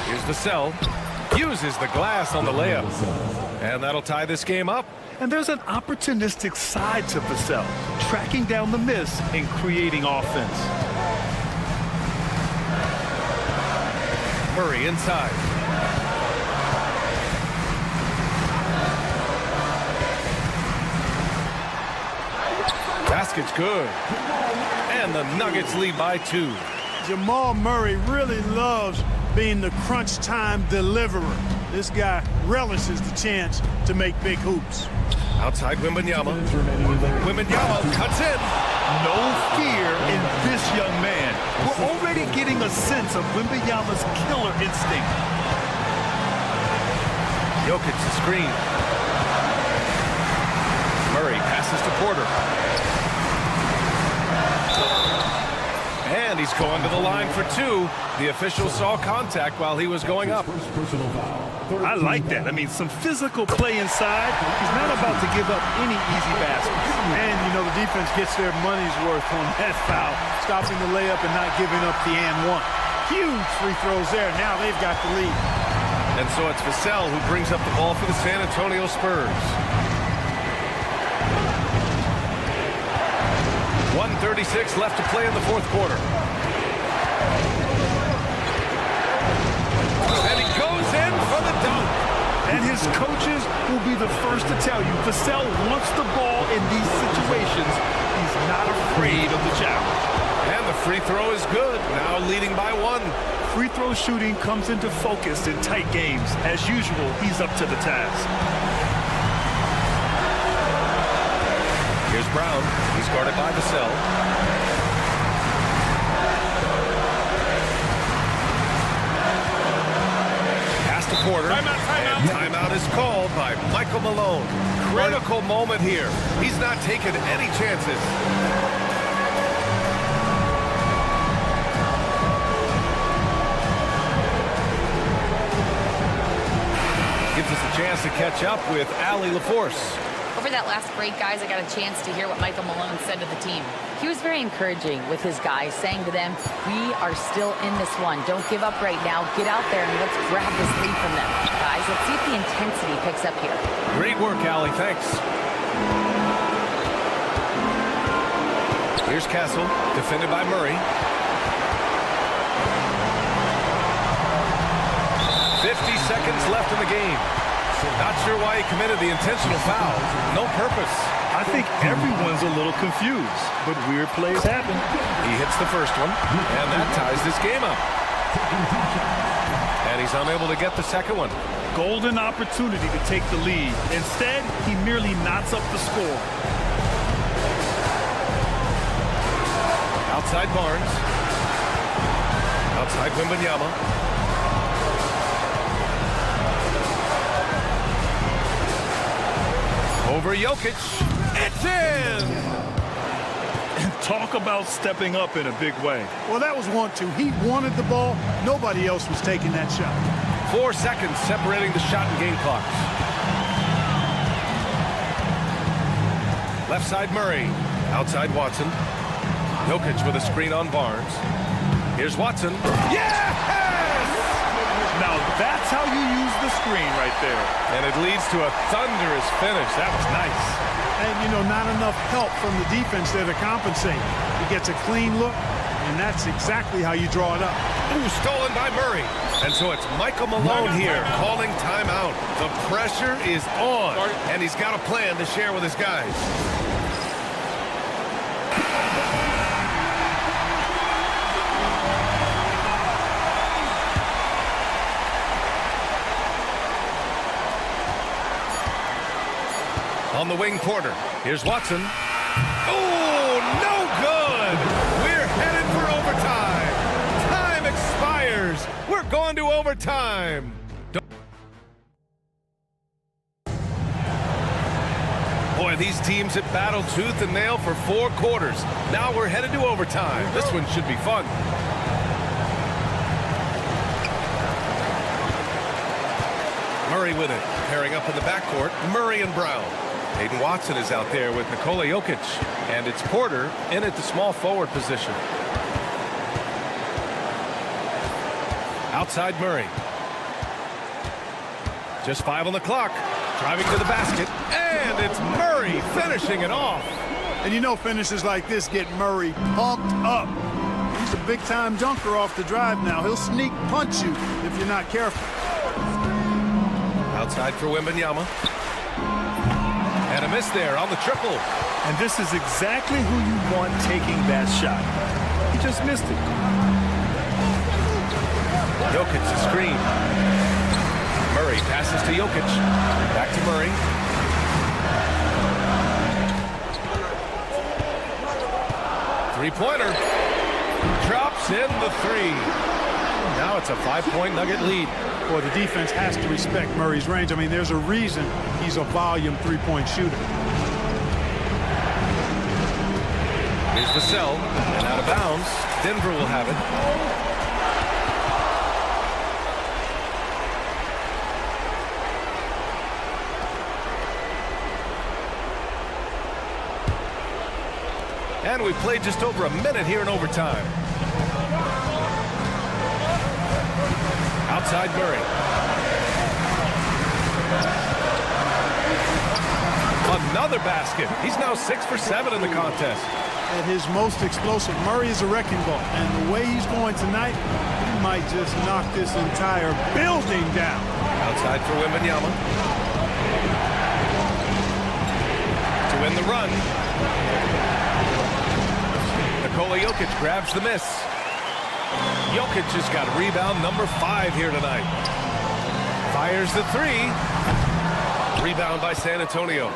Here's Vassell. Uses the glass on the layup. And that'll tie this game up. And there's an opportunistic side to Vassell, tracking down the miss and creating offense. Murray inside. Basket's good. And the Nuggets lead by 2. Jamal Murray really loves being the crunch time deliverer. This guy relishes the chance to make big hoops. Outside Wembanyama. Wembanyama cuts in. No fear in this young man. We're already getting a sense of Wembanyama's killer instinct. Jokic the screen. Murray passes to Porter. And he's going to the line for 2. The official saw contact while he was going up. I like that. I mean, some physical play inside. He's not about to give up any easy baskets. And, you know, the defense gets their money's worth on that foul, stopping the layup and not giving up the and one. Huge free throws there. Now they've got the lead. And so it's Vassell who brings up the ball for the San Antonio Spurs. 1:36 left to play in the fourth quarter. And he goes in for the dunk. And his coaches will be the first to tell you, Vassell wants the ball in these situations. He's not afraid of the challenge. And the free throw is good, now leading by 1. Free throw shooting comes into focus in tight games. As usual, he's up to the task. Here's Brown. He's guarded by Vassell. Pass to Porter. And timeout is called by Michael Malone. Critical moment here. He's not taking any chances. Gives us a chance to catch up with Allie LaForce. Over that last break, guys, I got a chance to hear what Michael Malone said to the team. He was very encouraging with his guys, saying to them, we are still in this one. Don't give up right now. Get out there and let's grab this lead from them. Guys, let's see if the intensity picks up here. Great work, Allie. Thanks. Here's Castle, defended by Murray. 50 seconds left in the game. Not sure why he committed the intentional foul. No purpose. I think everyone's a little confused, but weird plays happen. He hits the first one, and that ties this game up. And he's unable to get the second one. Golden opportunity to take the lead. Instead, he merely knots up the score. Outside Barnes. Outside Wembanyama. Over Jokic. It's in! And talk about stepping up in a big way. Well, that was 1-2. He wanted the ball. Nobody else was taking that shot. 4 seconds separating the shot and game clocks. Left side Murray. Outside Watson. Jokic with a screen on Barnes. Here's Watson. Yes! Now that's how you use the screen right there. And it leads to a thunderous finish. That was nice. And, you know, not enough help from the defense there to compensate. He gets a clean look, and that's exactly how you draw it up. Ooh, stolen by Murray. And so it's Michael Malone here calling timeout. The pressure is on, and he's got a plan to share with his guys. On the wing, Porter. Here's Watson. Oh, no good! We're headed for overtime. Time expires. We're going to overtime. Boy, these teams have battled tooth and nail for 4 quarters. Now we're headed to overtime. This one should be fun. Murray with it. Pairing up in the backcourt, Murray and Brown. Hayden Watson is out there with Nikola Jokic, and it's Porter in at the small forward position. Outside Murray. Just 5 on the clock. Driving to the basket, and it's Murray finishing it off. And you know finishes like this get Murray pumped up. He's a big-time dunker off the drive now. He'll sneak punch you if you're not careful. Outside for Wembanyama. And a miss there on the triple. And this is exactly who you want taking that shot. He just missed it. Jokic the screen. Murray passes to Jokic. Back to Murray. Three-pointer. Drops in the 3. Now it's a 5-point Nugget lead. Boy, the defense has to respect Murray's range. I mean, there's a reason he's a volume 3-point shooter. Here's Vassell, and out of bounds. Denver will have it. And we played just over a minute here in overtime. Outside Murray. Another basket. He's now 6 for 7 in the contest. At his most explosive, Murray is a wrecking ball. And the way he's going tonight, he might just knock this entire building down. Outside for Wembanyama. To win the run. Nikola Jokic grabs the miss. Jokic has got rebound number 5 here tonight. Fires the 3. Rebound by San Antonio.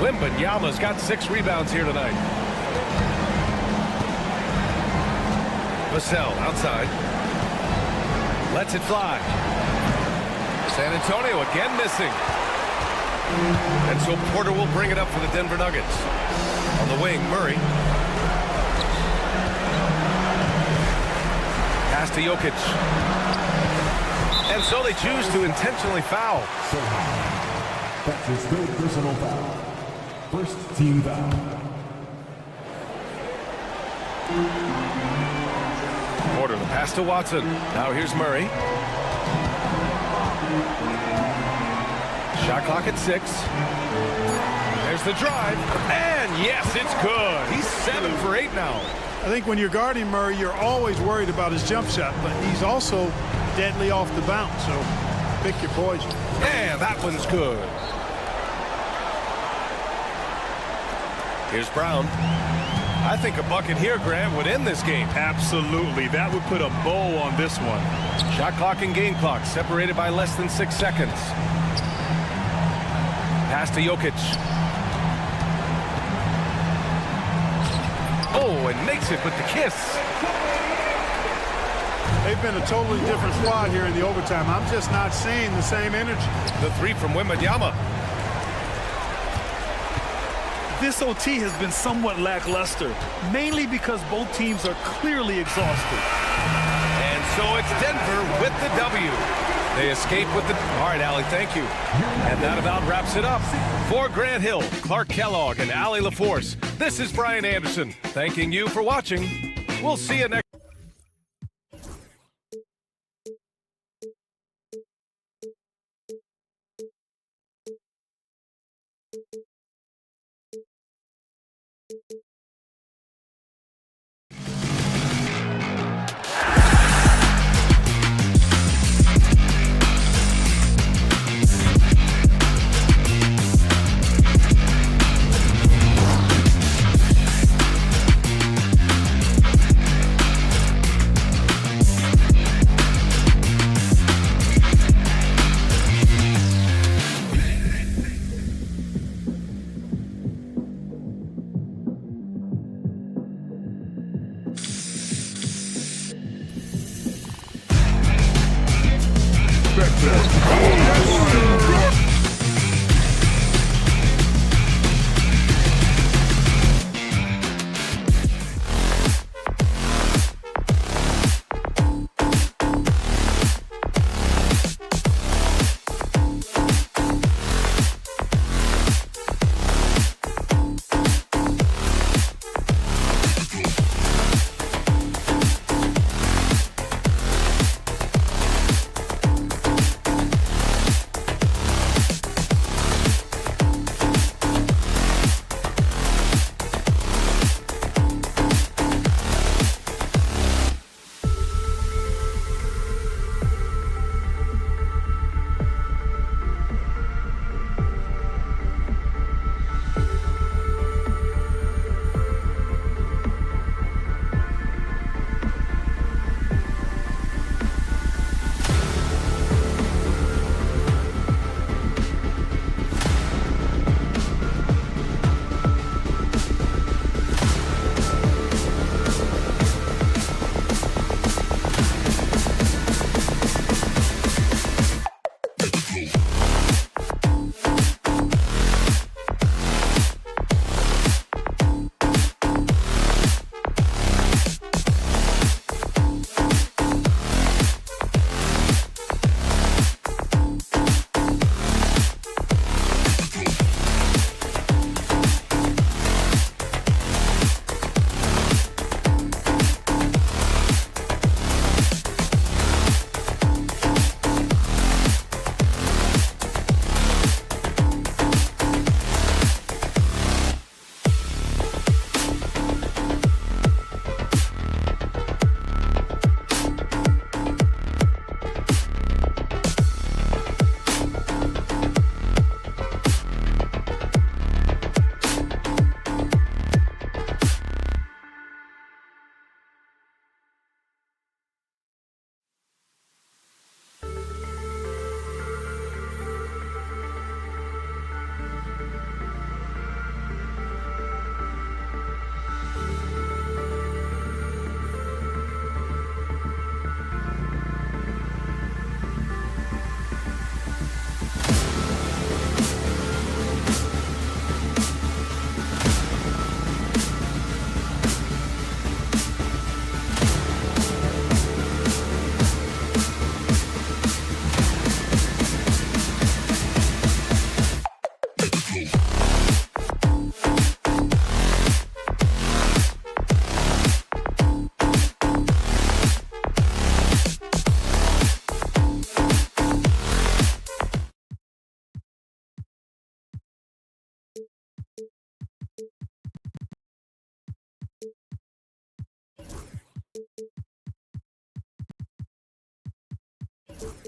Wembanyama's got 6 rebounds here tonight. Vassell outside. Lets it fly. San Antonio again missing. And so Porter will bring it up for the Denver Nuggets. On the wing, Murray. Pass to Jokic. And so they choose to intentionally foul. That's his 3rd personal foul. First team foul. Porter, the pass to Watson. Now here's Murray. Shot clock at 6. There's the drive. And yes, it's good. He's 7 for 8 now. I think when you're guarding Murray, you're always worried about his jump shot, but he's also deadly off the bounce, so pick your poison. And that one's good. Here's Brown. I think a bucket here, Grant, would end this game. Absolutely. That would put a bow on this one. Shot clock and game clock separated by less than 6 seconds. Pass to Jokic. Oh, and makes it with the kiss. They've been a totally different squad here in the overtime. I'm just not seeing the same energy. The 3 from Wembanyama. This OT has been somewhat lackluster, mainly because both teams are clearly exhausted. And so it's Denver with the W. They escape with the... All right, Allie, thank you. And that about wraps it up. For Grant Hill, Clark Kellogg, and Allie LaForce, this is Brian Anderson, thanking you for watching. We'll see you next...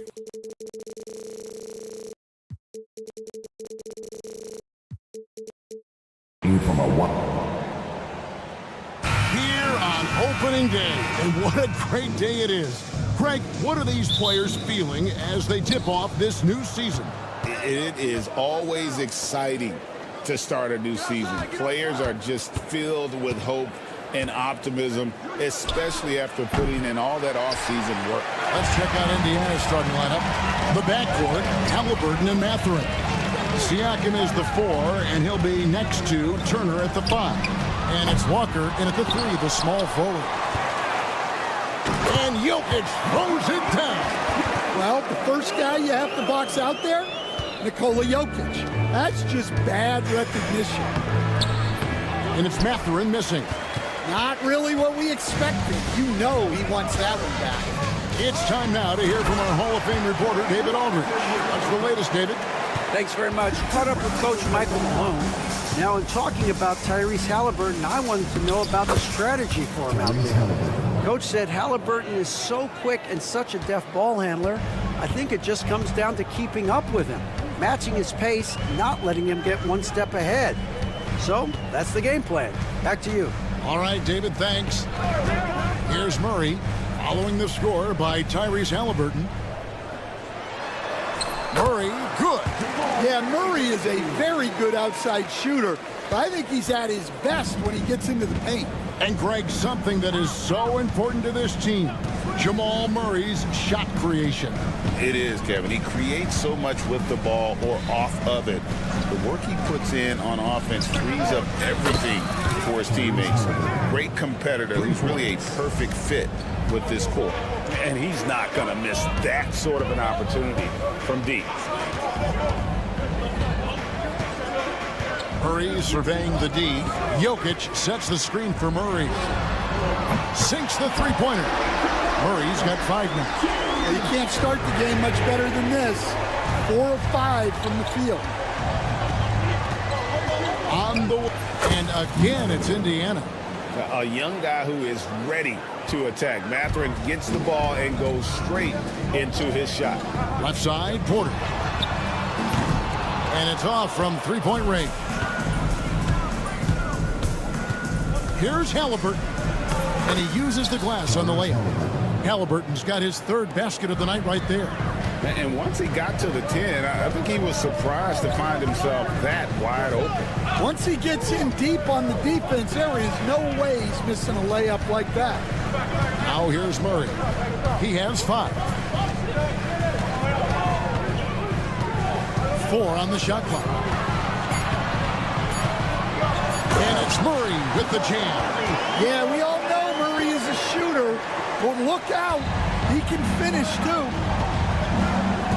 From a here on opening day, and what a great day it is. Greg, what are these players feeling as they tip off this new season? It is always exciting to start a new season. Players are just filled with hope and optimism, especially after putting in all that offseason work. Let's check out Indiana's starting lineup. The backcourt, Halliburton and Mathurin. Siakam is the 4, and he'll be next to Turner at the 5. And it's Walker in at the 3, the small forward. And Jokic throws it down. Well, the first guy you have to box out there, Nikola Jokic. That's just bad recognition. And it's Mathurin missing. Not really what we expected. You know he wants that one back. It's time now to hear from our Hall of Fame reporter, David Aldridge. What's the latest, David? Thanks very much. Caught up with Coach Michael Malone. Now, in talking about Tyrese Halliburton, I wanted to know about the strategy for him out there. Coach said Halliburton is so quick and such a deft ball handler, I think it just comes down to keeping up with him, matching his pace, not letting him get one step ahead. So, that's the game plan. Back to you. All right, David, thanks. Here's Murray, following the score by Tyrese Halliburton. Murray, good. Yeah, Murray is a very good outside shooter, but I think he's at his best when he gets into the paint. And Greg, something that is so important to this team, Jamal Murray's shot creation. It is, Kevin. He creates so much with the ball or off of it. The work he puts in on offense frees up everything for his teammates. Great competitor who's really a perfect fit with this core. And he's not going to miss that sort of an opportunity from deep. Murray surveying the D. Jokic sets the screen for Murray. Sinks the three-pointer. Murray's got 5 now. Well, you can't start the game much better than this. 4 of 5 from the field. On the and again, it's Indiana. A young guy who is ready to attack. Mathurin gets the ball and goes straight into his shot. Left side, Porter. And it's off from three-point range. Here's Halliburton. And he uses the glass on the layup. Halliburton's got his 3rd basket of the night right there. And once he got to the 10, I think he was surprised to find himself that wide open. Once he gets in deep on the defense, there is no way he's missing a layup like that. Now here's Murray. He has 5. 4 on the shot clock. And it's Murray with the jam. Yeah, we all know Murray is a shooter, but look out. He can finish, too.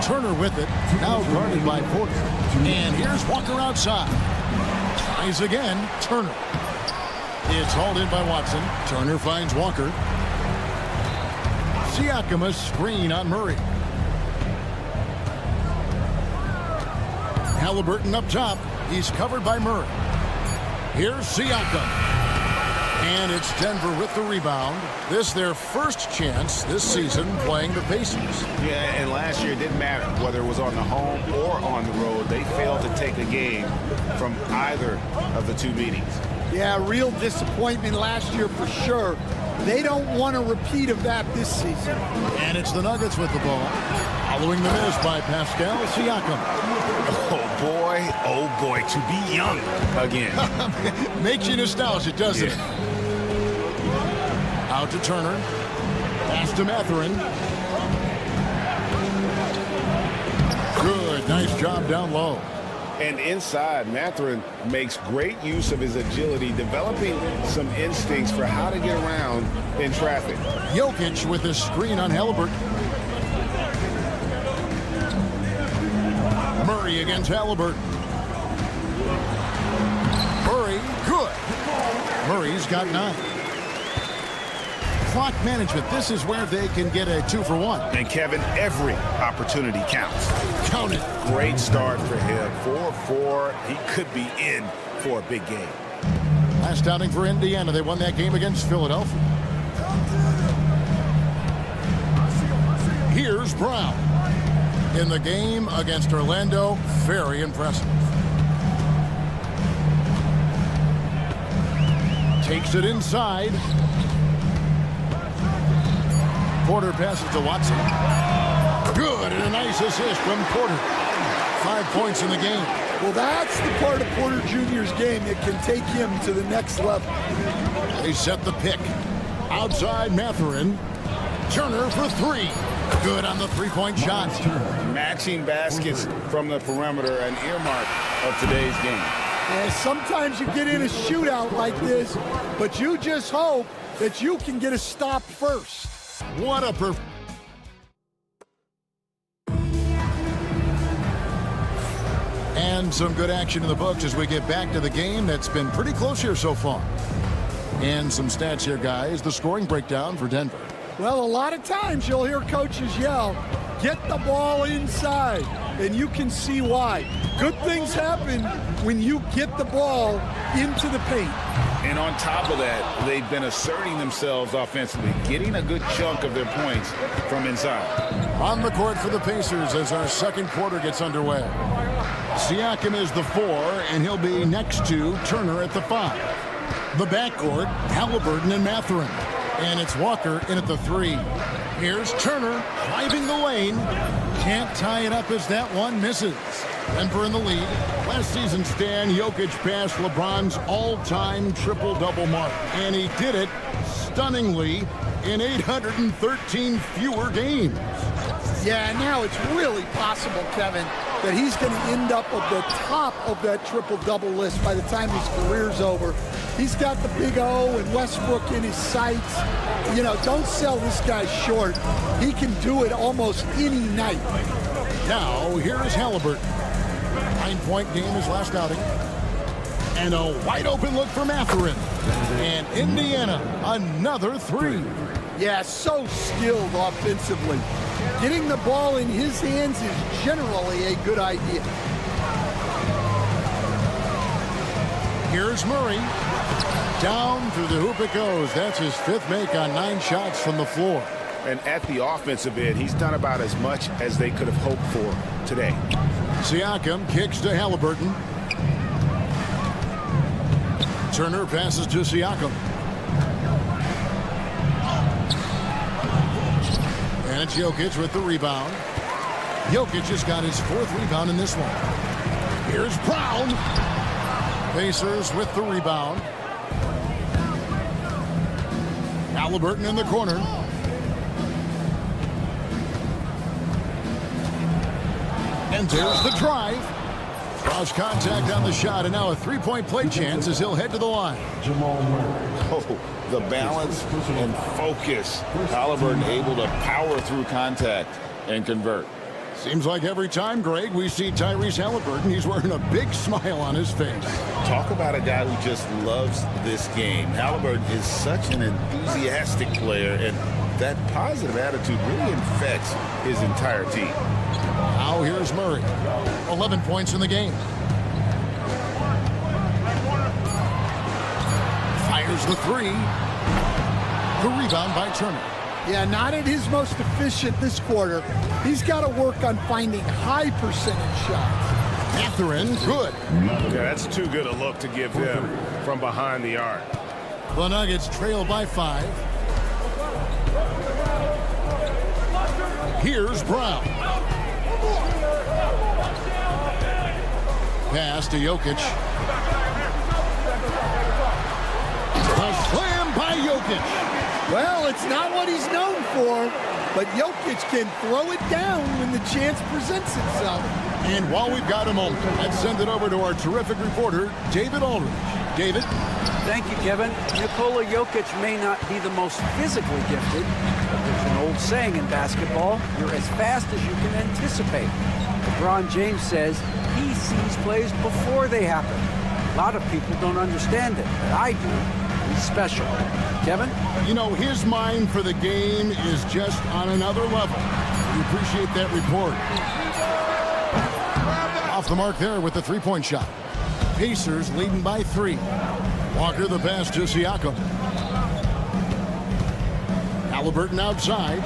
Turner with it, now guarded by Porter. And here's Walker outside. Tries again, Turner. It's hauled in by Watson. Turner finds Walker. Siakam a screen on Murray. Halliburton up top. He's covered by Murray. Here's Siakam. And it's Denver with the rebound. This their first chance this season playing the Pacers. Yeah, and last year it didn't matter whether it was on the home or on the road. They failed to take a game from either of the 2 meetings. Yeah, real disappointment last year for sure. They don't want a repeat of that this season. And it's the Nuggets with the ball. Following the miss by Pascal Siakam. Oh boy, to be young again. Makes you nostalgic, doesn't it? Out to Turner. Pass to Mathurin. Good, nice job down low. And inside, Mathurin makes great use of his agility, developing some instincts for how to get around in traffic. Jokic with a screen on Halliburton. Murray against Halliburton. Murray, good. Murray's got 9. Clock management, this is where they can get a 2-for-1. And Kevin, every opportunity counts. Count it. Great start for him. 4-4. He could be in for a big game. Last outing for Indiana. They won that game against Philadelphia. Here's Brown. in the game against Orlando. Very impressive. Takes it inside. Porter passes to Watson. Good, and a nice assist from Porter. 5 points in the game. Well, that's the part of Porter Jr.'s game that can take him to the next level. They set the pick. Outside Mathurin. Turner for three. Good on the three-point shot. Matching baskets from the perimeter, an earmark of today's game. And sometimes you get in a shootout like this, but you just hope that you can get a stop first. What a And some good action in the books as we get back to the game that's been pretty close here so far. And some stats here, guys. The scoring breakdown for Denver. Well, a lot of times you'll hear coaches yell, get the ball inside, and you can see why. Good things happen when you get the ball into the paint. And on top of that, they've been asserting themselves offensively, getting a good chunk of their points from inside. On the court for the Pacers as our second quarter gets underway. Siakam is the 4, and he'll be next to Turner at the 5. The backcourt, Halliburton and Mathurin. And it's Walker in at the 3. Here's Turner driving the lane. Can't tie it up as that one misses. Denver in the lead. Last season, Stan Jokic passed LeBron's all-time triple-double mark. And he did it stunningly in 813 fewer games. Yeah, now it's really possible, Kevin, that he's going to end up at the top of that triple-double list by the time his career's over. He's got the big O and Westbrook in his sights. You know, don't sell this guy short. He can do it almost any night. Now, here is Halliburton. 9-point game his last outing. And a wide-open look for Mathurin. And Indiana, another 3. Yeah, so skilled offensively. Getting the ball in his hands is generally a good idea. Here's Murray. Down through the hoop it goes. That's his 5th make on 9 shots from the floor. And at the offensive end, he's done about as much as they could have hoped for today. Siakam kicks to Halliburton. Turner passes to Siakam. And it's Jokic with the rebound. Jokic has got his 4th rebound in this one. Here's Brown. Pacers with the rebound. Halliburton in the corner. And there's the drive. Cross contact on the shot, and now a 3-point play chance as he'll head to the line. Oh, the balance and focus. Halliburton able to power through contact and convert. Seems like every time, Greg, we see Tyrese Halliburton, he's wearing a big smile on his face. Talk about a guy who just loves this game. Halliburton is such an enthusiastic player, and that positive attitude really infects his entire team. Now here's Murray. 11 points in the game. Fires the 3. The rebound by Turner. Yeah, not at his most efficient this quarter. He's got to work on finding high percentage shots. Mathurin, good. Yeah, that's too good a look to give him from behind the arc. The Nuggets trail by 5. Here's Brown. Pass to Jokic. A slam by Jokic. Well, it's not what he's known for, but Jokic can throw it down when the chance presents itself. And while we've got a moment, let's send it over to our terrific reporter, David Aldridge. David? Thank you, Kevin. Nikola Jokic may not be the most physically gifted, but there's an old saying in basketball, you're as fast as you can anticipate. LeBron James says he sees plays before they happen. A lot of people don't understand it, but I do. He's special. Kevin? You know, his mind for the game is just on another level. We appreciate that report. Off the mark there with the 3-point shot. Pacers leading by 3. Walker the pass to Siakam. Halliburton outside.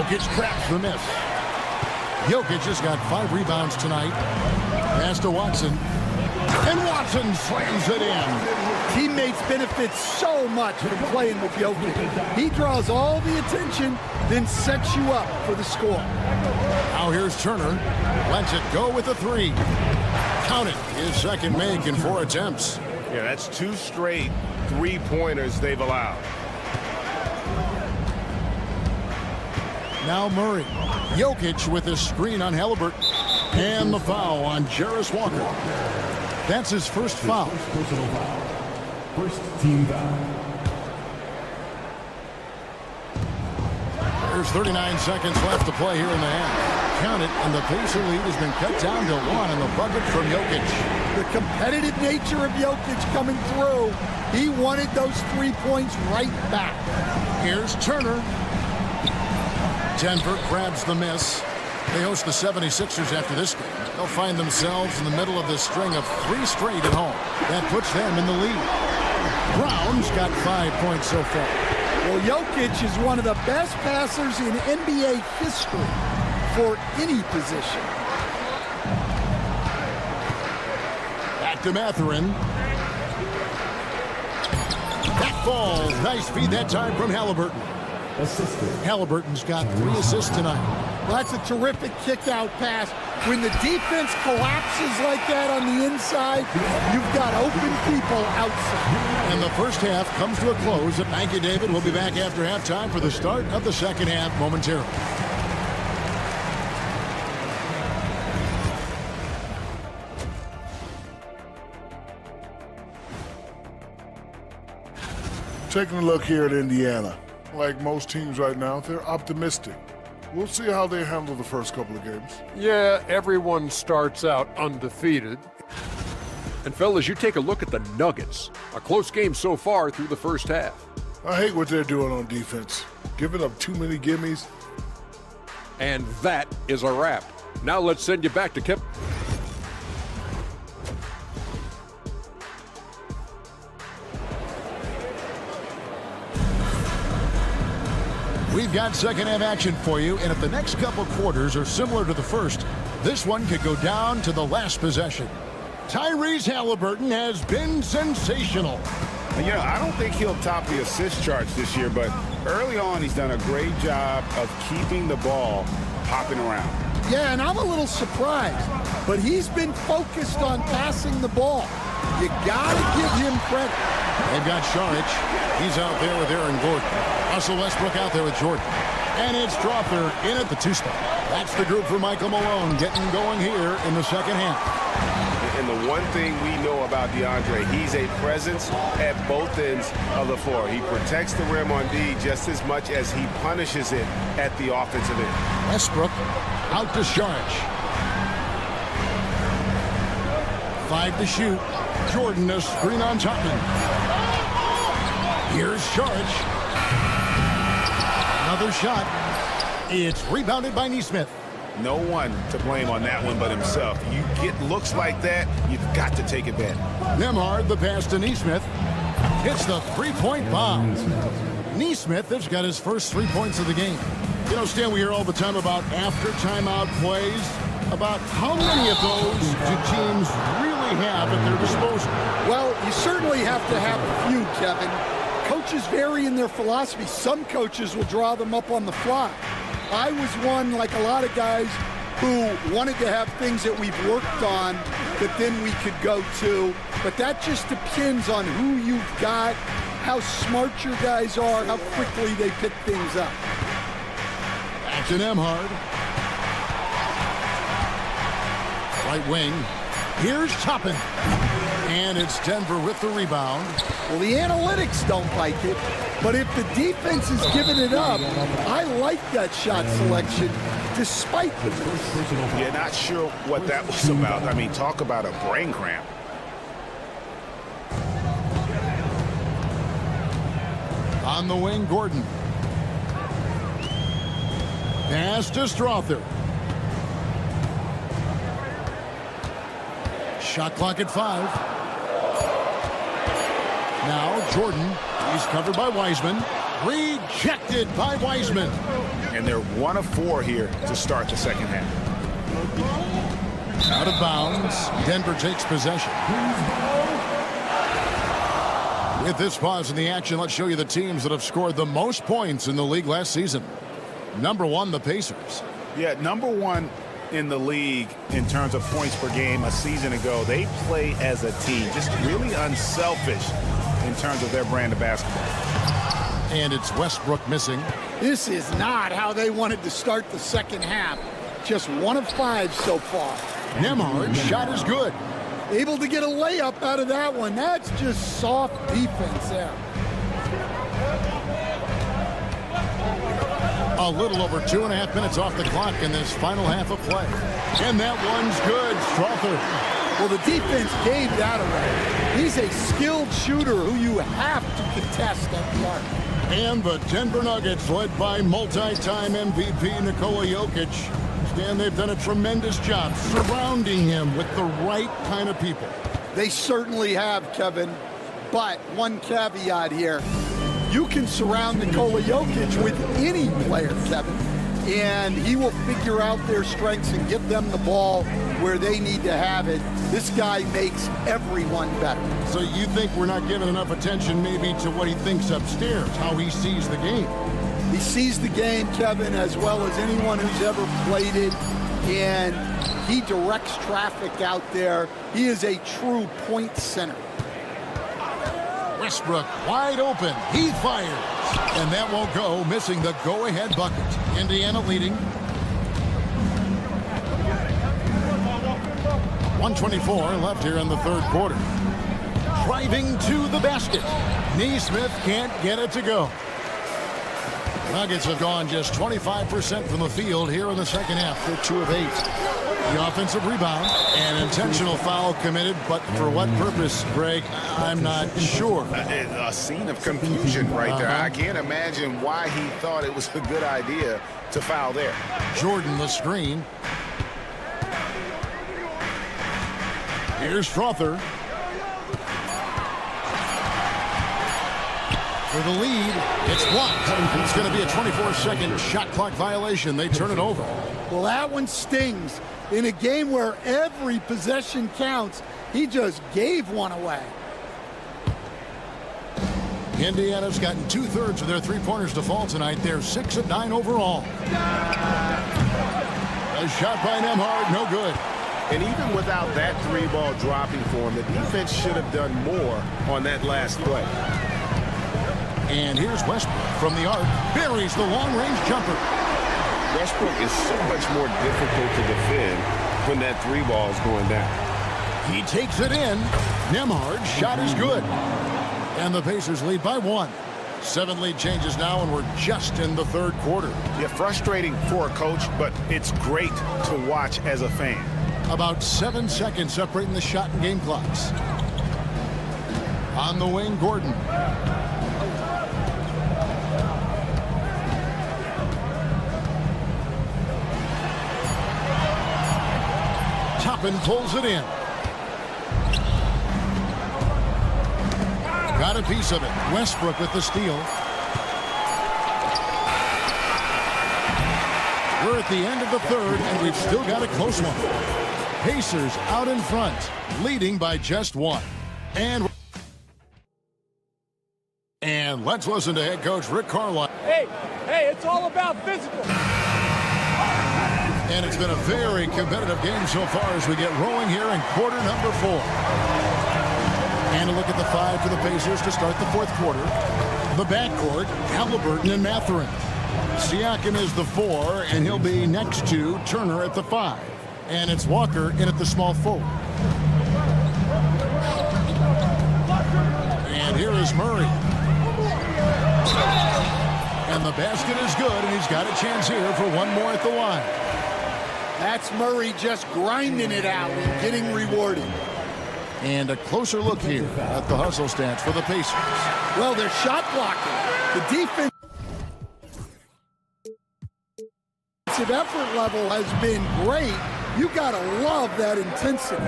Jokic traps the miss. Jokic has got 5 rebounds tonight. Pass to Watson. And Watson slams it in. Teammates benefit so much from playing with Jokic. He draws all the attention, then sets you up for the score. Now here's Turner. Lets it go with a 3. Count it. His second make in 4 attempts. Yeah, that's 2 straight 3-pointers they've allowed. Now Murray. Jokic with a screen on Halliburton. And the foul on Jarris Walker. That's his first foul. Personal foul. First team foul. There's 39 seconds left to play here in the half. Count it, and the Pacer lead has been cut down to 1 in the bucket from Jokic. The competitive nature of Jokic coming through. He wanted those 3 points right back. Here's Turner. Denver grabs the miss. They host the 76ers after this game. They'll find themselves in the middle of this string of 3 straight at home. That puts them in the lead. Brown's got 5 points so far. Well, Jokic is one of the best passers in NBA history for any position. Back to Mathurin. That falls. Nice feed that time from Halliburton. Halliburton's got 3 assists tonight. Well, that's a terrific kick-out pass. When the defense collapses like that on the inside, you've got open people outside. And the first half comes to a close. Thank you, David. We'll be back after halftime for the start of the second half momentarily. Taking a look here at Indiana. Like most teams right now, they're optimistic. We'll see how they handle the first couple of games. Yeah, everyone starts out undefeated. And fellas, you take a look at the Nuggets. A close game so far through the first half. I hate what they're doing on defense. Giving up too many gimmies. And that is a wrap. Now let's send you back to Kip. We've got second half action for you, and if the next couple quarters are similar to the first, this one could go down to the last possession. Tyrese Halliburton has been sensational. You know, I don't think he'll top the assist charts this year, but early on he's done a great job of keeping the ball popping around. Yeah, and I'm a little surprised, but he's been focused on passing the ball. You gotta give him credit. They've got Saric. He's out there with Aaron Gordon. Russell Westbrook out there with Jordan. And it's Strawther in at the 2 spot. That's the group for Michael Malone getting going here in the second half. And the one thing we know about DeAndre, he's a presence at both ends of the floor. He protects the rim on D just as much as he punishes it at the offensive end. Westbrook out to Saric. 5 to shoot. Jordan a screen on Topman. Here's Saric. Another shot. It's rebounded by Nesmith. No one to blame on that one but himself. You get looks like that, you've got to take advantage. Nembhard, the pass to Nesmith. Hits the 3-point bomb. Nesmith has got his first 3 points of the game. You know, Stan, we hear all the time about after timeout plays. About how many of those do teams really have at their disposal? Well, you certainly have to have a few, Kevin. Coaches vary in their philosophy. Some coaches will draw them up on the fly. I was one, like a lot of guys, who wanted to have things that we've worked on that then we could go to. But that just depends on who you've got, how smart your guys are, how quickly they pick things up. Back to Nembhard. Right wing. Here's Toppin. And it's Denver with the rebound. Well, the analytics don't like it, but if the defense is giving it up, I like that shot selection despite the miss. Yeah, not sure what that was about. I mean, talk about a brain cramp. On the wing, Gordon. Pass to Strawther. Shot clock at 5. Now Jordan. He's covered by Wiseman. Rejected by Wiseman. and they're 1 of 4 here to start the second half. Out of bounds. Denver takes possession. With this pause in the action, let's show you the teams that have scored the most points in the league last season. Number 1, the Pacers. Yeah, number 1 in the league in terms of points per game a season ago. They play as a team, just really unselfish in terms of their brand of basketball. And it's Westbrook missing. This is not how they wanted to start the second half. Just 1 of 5 so far. Nembhard's shot is good. Able to get a layup out of that one. That's just soft defense there. A little over 2.5 minutes off the clock in this final half of play. And that one's good. Strother. Well, the defense gave that away. He's a skilled shooter who you have to contest at the arc. And the Denver Nuggets, led by multi-time MVP Nikola Jokic. And they've done a tremendous job surrounding him with the right kind of people. They certainly have, Kevin. But one caveat here. You can surround Nikola Jokic with any player, Kevin, and he will figure out their strengths and get them the ball where they need to have it. This guy makes everyone better. So you think we're not giving enough attention maybe to what he thinks upstairs, how he sees the game? He sees the game, Kevin, as well as anyone who's ever played it, and he directs traffic out there. He is a true point center. Westbrook wide open. He fires. And that won't go, missing the go-ahead bucket. Indiana leading. 1:24 left here in the third quarter. Driving to the basket. Neesmith can't get it to go. Nuggets have gone just 25% from the field here in the second half. They're 2 of 8. The offensive rebound, an intentional foul committed, but for what purpose, Greg, I'm not sure. A scene of confusion right there. I can't imagine why he thought it was a good idea to foul there. Jordan the screen. Here's Strother. For the lead, it's blocked. It's going to be a 24-second shot clock violation. They turn it over. Well, that one stings. In a game where every possession counts, he just gave one away. Indiana's gotten 2/3 of their three-pointers to fall tonight. They're 6 of 9 overall. A shot by Nembhard, no good. And even without that 3-ball dropping for him, the defense should have done more on that last play. And here's Westbrook from the arc. Buries the long-range jumper. Westbrook is so much more difficult to defend when that 3-ball is going down. He takes it in. Nembhard's shot is good. And the Pacers lead by 1. 7 lead changes now, and we're just in the third quarter. Yeah, frustrating for a coach, but it's great to watch as a fan. About 7 seconds separating the shot and game clocks. On the wing, Gordon. Toppin pulls it in. Got a piece of it. Westbrook with the steal. We're at the end of the third, and we've still got a close one. Pacers out in front, leading by just 1. And let's listen to head coach Rick Carlisle. Hey, it's all about physical. And it's been a very competitive game so far as we get rolling here in quarter number 4. And a look at the 5 for the Pacers to start the fourth quarter. The backcourt, Halliburton and Mathurin. Siakam is the 4, and he'll be next to Turner at the 5. And it's Walker in at the small forward. And here is Murray. And the basket is good, and he's got a chance here for one more at the line. That's Murray just grinding it out and getting rewarded. And a closer look here at the hustle stats for the Pacers. Well, they're shot blocking. The defensive effort level has been great. You gotta love that intensity.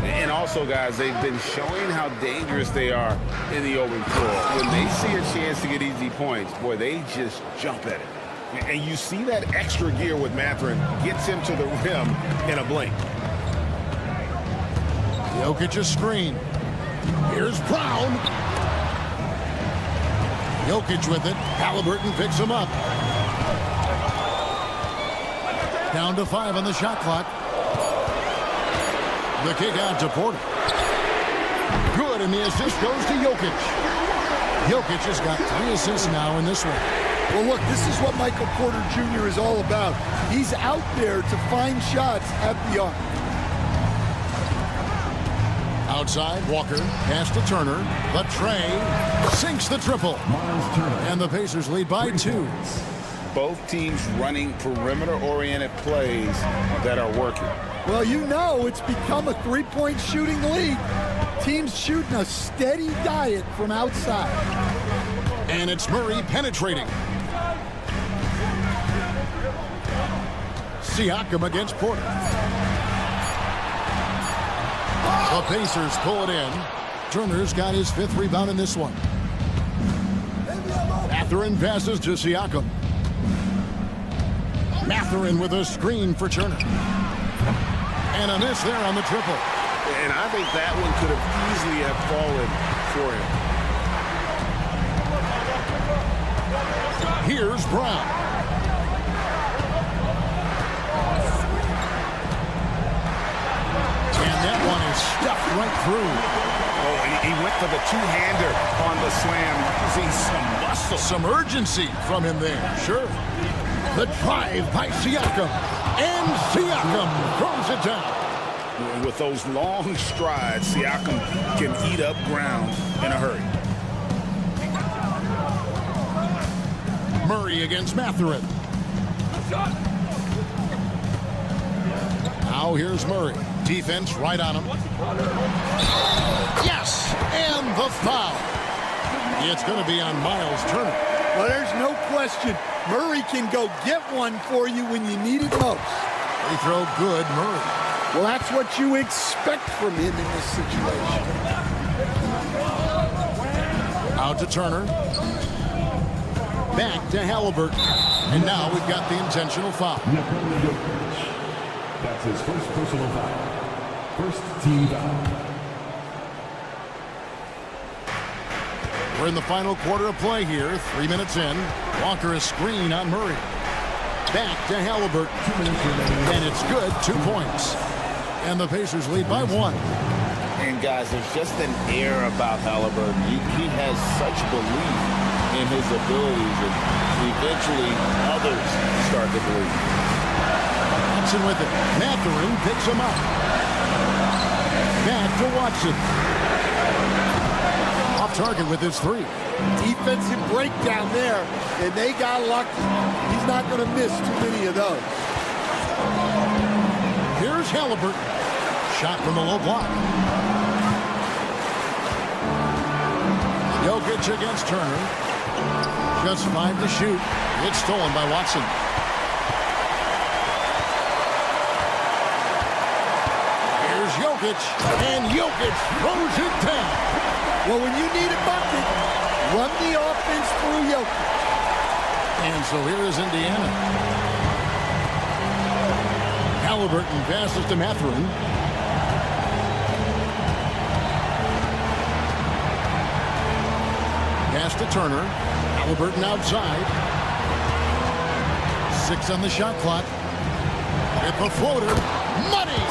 And also, guys, they've been showing how dangerous they are in the open floor. When they see a chance to get easy points, boy, they just jump at it. And you see that extra gear with Mathurin gets him to the rim in a blink. Jokic's screen. Here's Brown. Jokic with it. Halliburton picks him up. Down to 5 on the shot clock. The kick out to Porter. Good, and the assist goes to Jokic. Jokic has got 3 assists now in this one. Well, look, this is what Michael Porter Jr. is all about. He's out there to find shots at the arc. Outside, Walker, pass to Turner. The tray sinks the triple. And the Pacers lead by 2. Both teams running perimeter-oriented plays that are working. Well, you know it's become a three-point shooting league. Teams shooting a steady diet from outside. And it's Murray penetrating. Siakam against Porter. The Pacers pull it in. Turner's got his 5th rebound in this one. Mathurin passes to Siakam. Mathurin with a screen for Turner. And a miss there on the triple. And I think that one could have easily have fallen for him. Here's Brown. And that one is stuffed right through. Oh, and he went for the two-hander on the slam, using some muscle. Some urgency from him there, sure. The drive by Siakam. And Siakam throws it down. With those long strides, Siakam can eat up ground in a hurry. Murray against Mathurin. Now here's Murray. Defense right on him. Yes! And the foul. It's going to be on Miles Turner. Well, there's no question. Murray can go get one for you when you need it most. They throw good, Murray. Well, that's what you expect from him in this situation. Out to Turner. Back to Halliburton. And now we've got the intentional foul. That's his first personal foul. First team foul. We're in the final quarter of play here. 3 minutes in. Walker a screen on Murray. Back to Halliburton. 2 minutes remaining. And it's good. 2 points. And the Pacers lead by 1. And guys, there's just an air about Halliburton. He has such belief in his abilities, and eventually others start to believe. Watson with it. Mathurin picks him up. Back to Watson. Off target with his 3. Defensive breakdown there, and they got lucky. He's not going to miss too many of those. Here's Halliburton. Shot from the low block. Jokic against Turner. Just 5 to shoot. It's stolen by Watson. Here's Jokic. And Jokic throws it down. Well, when you need a bucket, run the offense through Jokic. And so here is Indiana. Halliburton passes to Mathurin. Pass to Turner. Halliburton outside. 6 on the shot clock. With the floater. Money!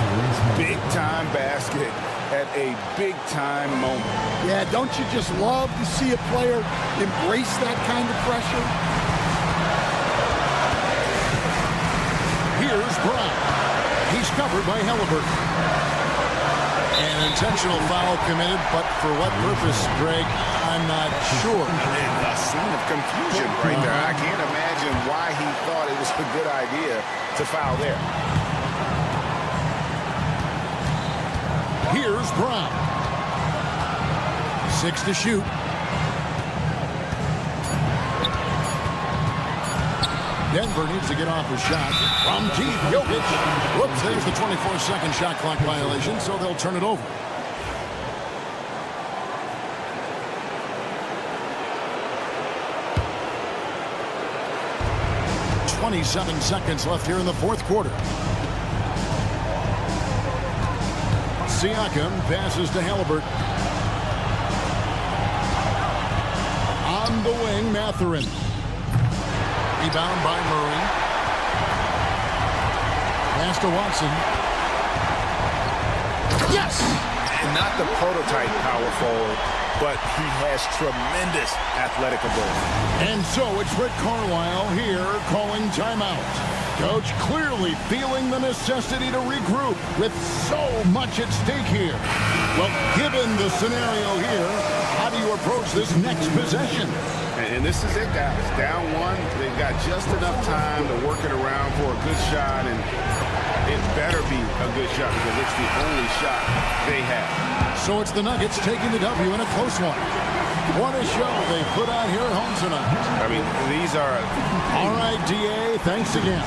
Big-time basket at a big-time moment. Yeah, don't you just love to see a player embrace that kind of pressure? Here's Brown. He's covered by Halliburton. An intentional foul committed, but for what purpose, Greg, I'm not sure. A scene of confusion right there. I can't imagine why he thought it was a good idea to foul there. Here's Brown. 6 to shoot. Denver needs to get off a shot from deep. Jokic. Whoops, there's the 24-second shot clock violation, so they'll turn it over. 27 seconds left here in the fourth quarter. Siakam passes to Halliburton. On the wing, Mathurin. Rebound by Murray. Pass to Watson. Yes! And not the prototype power forward, but he has tremendous athletic ability. And so it's Rick Carlisle here calling timeout. Coach clearly feeling the necessity to regroup with so much at stake here. Well, given the scenario here, how do you approach this next possession? And this is it, guys. Down one, they've got just enough time to work it around for a good shot, and it better be a good shot because it's the only shot they have. So it's the Nuggets taking the W in a close one. What a show they put on here at home tonight. I mean, these are... All right, DA, thanks again.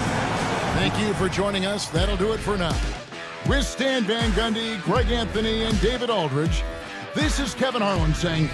Thank you for joining us. That'll do it for now. With Stan Van Gundy, Greg Anthony, and David Aldridge, this is Kevin Harlan saying...